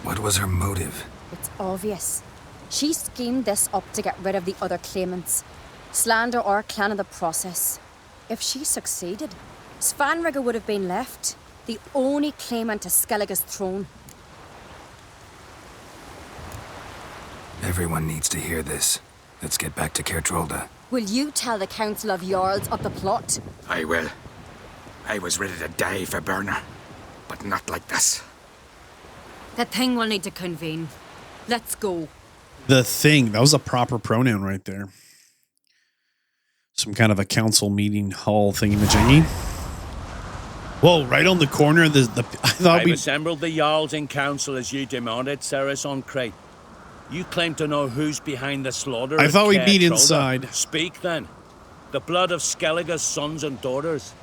What was her motive? It's obvious. She schemed this up to get rid of the other claimants. Slander our clan in the process. If she succeeded, Svanrige would have been left, the only claimant to Skellige's throne. Everyone needs to hear this. Let's get back to Kertrolda. Will you tell the Council of Jarls of the plot? I will. I was ready to die for Burner, but not like this. The thing will need to convene. Let's go. The thing. That was a proper pronoun right there. Some kind of a council meeting hall thingy-majingy. Whoa, right on the corner of the I thought I've assembled the Jarls in council as you demanded, Ceres on Crate. You claim to know who's behind the slaughter. I thought we'd meet Kertrolda. inside. Speak then. The blood of Skellige's sons and daughters.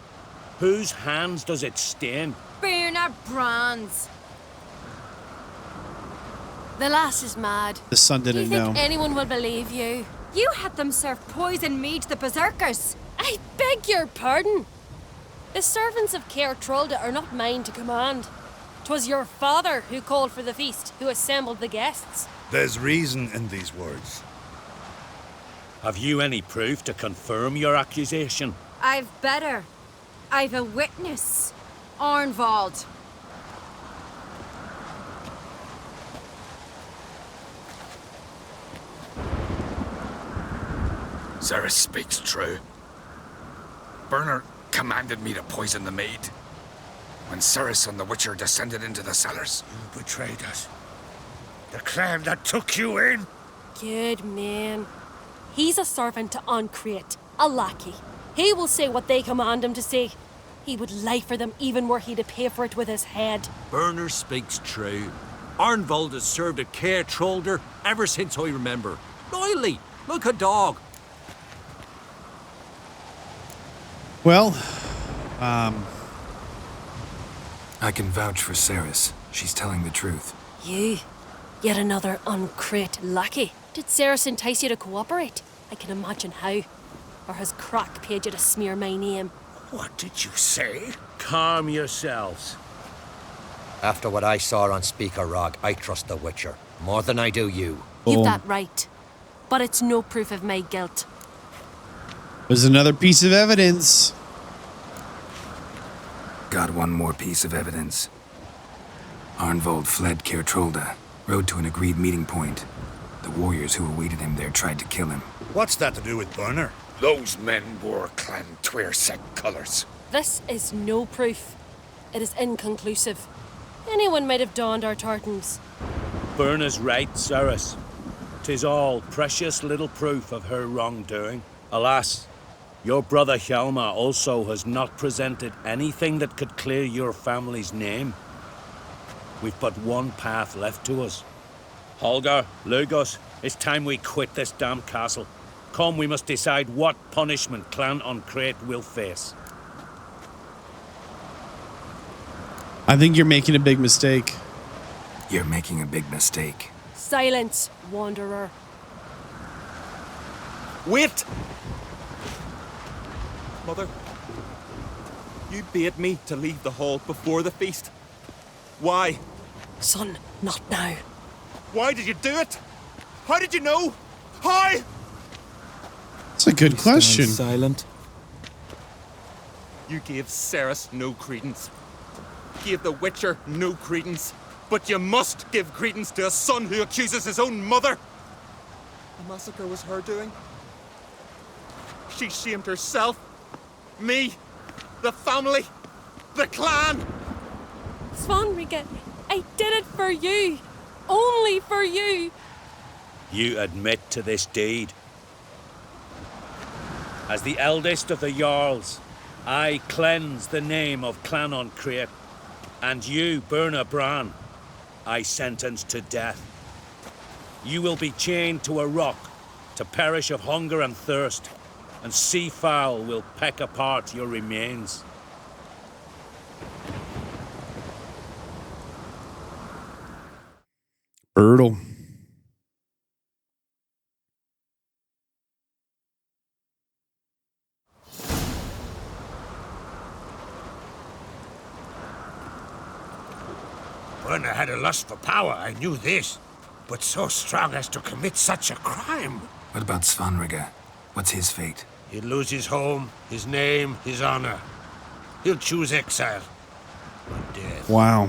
Whose hands does it stain? Burner Bronn's. The lass is mad. The son didn't Do you know. think anyone will believe you? You had them serve poison mead to the berserkers. I beg your pardon. The servants of Kertrolda are not mine to command. 'Twas your father who called for the feast, who assembled the guests. There's reason in these words. Have you any proof to confirm your accusation? I've better. I've a witness. Arnvald. Ceres speaks true. Burner commanded me to poison the maid. When Ceres and the Witcher descended into the cellars. You betrayed us. The clan that took you in. Good man. He's a servant to Uncreate, a lackey. He will say what they command him to say. He would lie for them even were he to pay for it with his head. Burner speaks true. Arnvald has served at Kertrolda ever since I remember. Loyally, like a dog. Well, I can vouch for Ceres. She's telling the truth. You, yet another Uncreate lackey. Did Ceres entice you to cooperate? I can imagine how. Or has Crack paid you to smear my name? What did you say? Calm yourselves. After what I saw on Spikeroog, I trust the Witcher more than I do you. You've that right. But it's no proof of my guilt. There's another piece of evidence. Got one more piece of evidence. Arnvold fled Caer Trolda, rode to an agreed meeting point. The warriors who awaited him there tried to kill him. What's that to do with Burner? Those men wore clan Twyrsec colours. This is no proof. It is inconclusive. Anyone might have donned our tartans. Burner's right, Ceres. 'Tis all precious little proof of her wrongdoing. Alas, your brother Hjalmar also has not presented anything that could clear your family's name. We've but one path left to us. Holger, Lugos, it's time we quit this damn castle. Come, we must decide what punishment Clan Uncrate will face. I think you're making a big mistake. You're making a big mistake. Silence, wanderer. Wait! Mother, you bade me to leave the hall before the feast. Why? Son, not now. Why did you do it? How did you know? How? That's a good question. Silent. You gave Ceres no credence. Gave the Witcher no credence. But you must give credence to a son who accuses his own mother. The massacre was her doing. She shamed herself, me, the family, the clan. Svanrige, I did it for you. Only for you. You admit to this deed. As the eldest of the Jarls, I cleanse the name of Clan Uncrate, and you, Burna Bran, I sentence to death. You will be chained to a rock to perish of hunger and thirst, and sea fowl will peck apart your remains. Brutal. Burna had a lust for power, I knew this. But so strong as to commit such a crime. What about Svanrige? What's his fate? He'll lose his home, his name, his honor. He'll choose exile. Or death. Wow.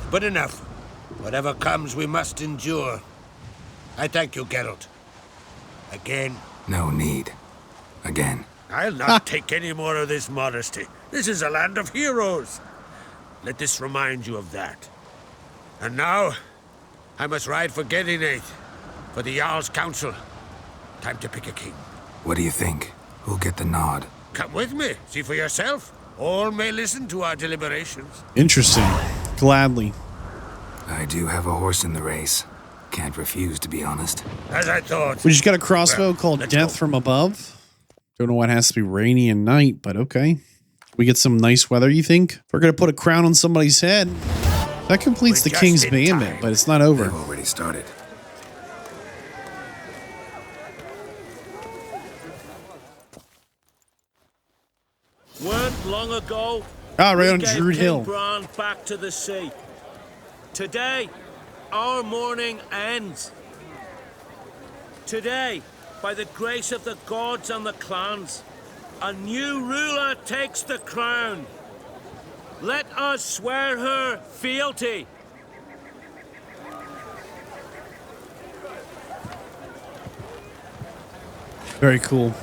But enough. Whatever comes, we must endure. I thank you, Geralt. Again. No need. Again. I'll not take any more of this modesty. This is a land of heroes. Let this remind you of that. And now, I must ride for Gedinath, for the Jarl's council. Time to pick a king. What do you think? Who'll get the nod? Come with me, see for yourself. All may listen to our deliberations. Interesting. Gladly. I do have a horse in the race. Can't refuse, to be honest. As I thought. We just got a crossbow called Death from Above. Don't know why it has to be rainy and night, but okay. We get some nice weather, you think? If we're going to put a crown on somebody's head, that completes the King's Gambit, but it's not over. They've already started. Weren't long ago, right on we gave Druid King Hill. Bran back to the sea. Today, our mourning ends. Today, by the grace of the gods and the clans, a new ruler takes the crown. Let us swear her fealty. Very cool.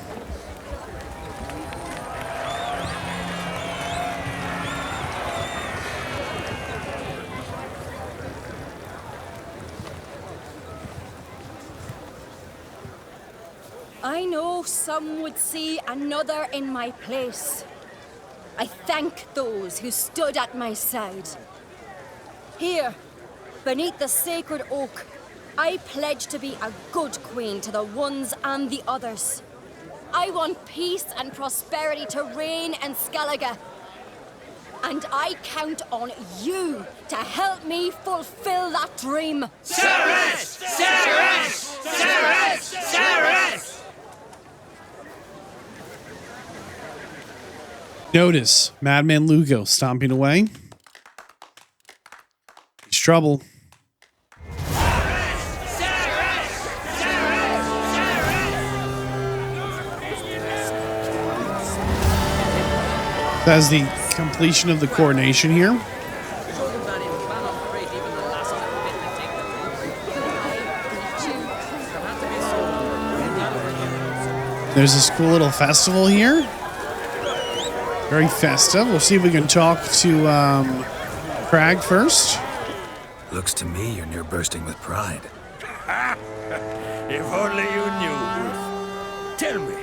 I know some would see another in my place. I thank those who stood at my side. Here, beneath the sacred oak, I pledge to be a good queen to the ones and the others. I want peace and prosperity to reign in Skellige. And I count on you to help me fulfill that dream. Cerys! Cerys! Cerys! Cerys! Notice Madman Lugo stomping away. He's trouble. That's the completion of the coronation here. There's this cool little festival here. Very festive. We'll see if we can talk to Crag first. Looks to me you're near bursting with pride. If only you knew. Tell me,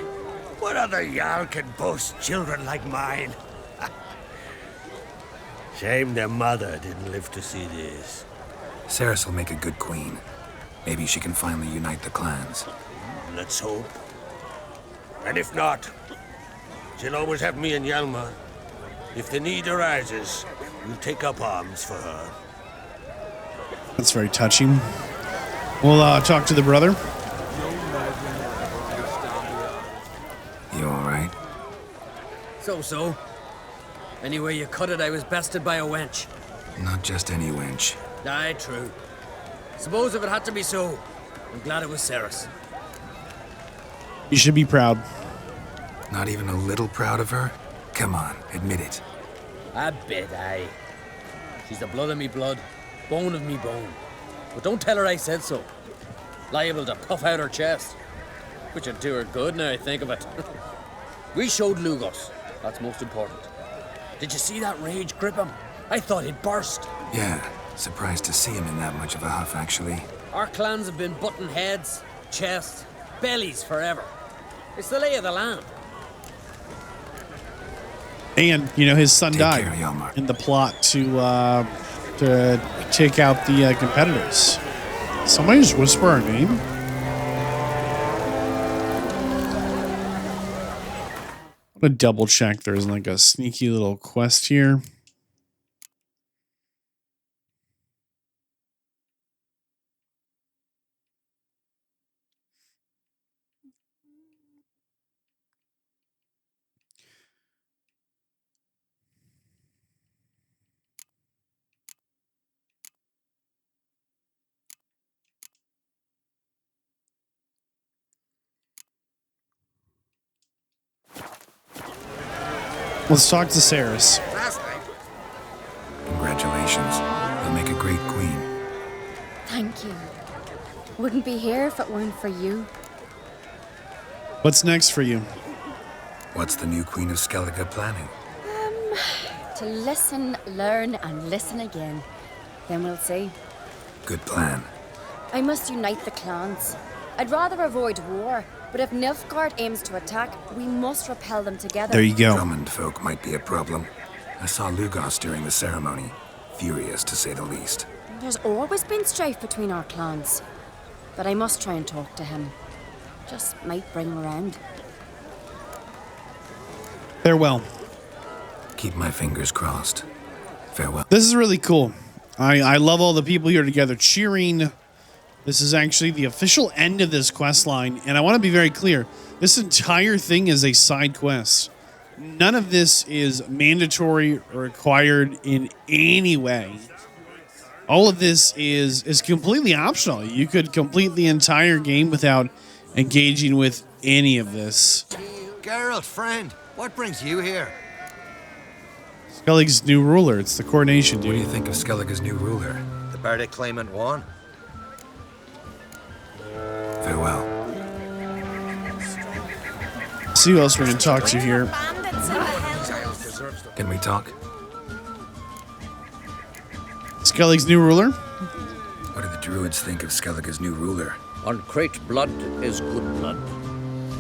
what other Jarl can boast children like mine? Shame their mother didn't live to see this. Cerys will make a good queen. Maybe she can finally unite the clans. Let's hope. And if not, she'll always have me and Hjalmar. If the need arises, we'll take up arms for her. That's very touching. We'll talk to the brother. You all right? So. Anyway you cut it, I was bested by a wench. Not just any wench. Aye, true. Suppose if it had to be so, I'm glad it was Cerys. You should be proud. Not even a little proud of her? Come on, admit it. A bit, aye. She's the blood of me blood, bone of me bone. But don't tell her I said so. Liable to puff out her chest. Which would do her good now I think of it. We showed Lugos. That's most important. Did you see that rage grip him? I thought he'd burst. Yeah, surprised to see him in that much of a huff, actually. Our clans have been butting heads, chests, bellies forever. It's the lay of the land. And, you know, his son died in the plot to take out the competitors. Somebody just whisper our name. I'm gonna double check there's like a sneaky little quest here. Let's talk to Cerys. Congratulations. You'll make a great queen. Thank you. Wouldn't be here if it weren't for you. What's next for you? What's the new Queen of Skellige planning? To listen, learn, and listen again. Then we'll see. Good plan. I must unite the clans. I'd rather avoid war, but if Nilfgaard aims to attack, we must repel them together. There you go. Drummond folk might be a problem. I saw Lugos during the ceremony. Furious, to say the least. There's always been strife between our clans. But I must try and talk to him. Just might bring him around. Farewell. Keep my fingers crossed. Farewell. This is really cool. I love all the people here together cheering. This is actually the official end of this quest line, and I want to be very clear. This entire thing is a side quest. None of this is mandatory or required in any way. All of this is completely optional. You could complete the entire game without engaging with any of this. Geralt, friend, what brings you here? Skellige's new ruler. It's the coronation, dude. What do you think of Skellige's new ruler? The verdict claimant won. Farewell. See who else we're going to talk to here. Can we talk? Skellige's new ruler? What do the druids think of Skellige's new ruler? Uncrate blood is good blood.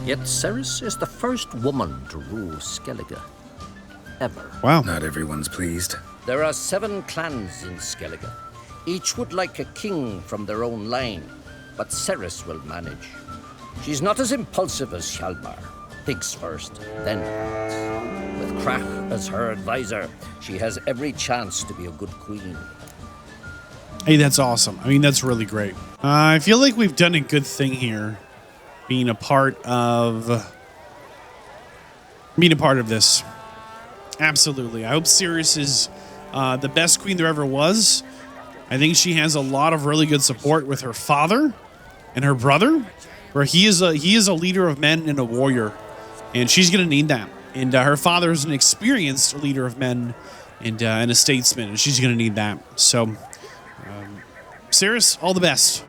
Yet Cerys is the first woman to rule Skellige. Ever. Wow. Not everyone's pleased. There are 7 clans in Skellige. Each would like a king from their own line, but Cerys will manage. She's not as impulsive as Hjalmar. Thinks first, then acts. With Crack as her advisor, she has every chance to be a good queen. Hey, that's awesome. I mean, that's really great. I feel like we've done a good thing here, being a part of this. Absolutely. I hope Cirrus is the best queen there ever was. I think she has a lot of really good support with her father and her brother, where he is a leader of men and a warrior, and she's going to need that. And her father is an experienced leader of men and a statesman, and she's going to need that. So, Cirrus, all the best.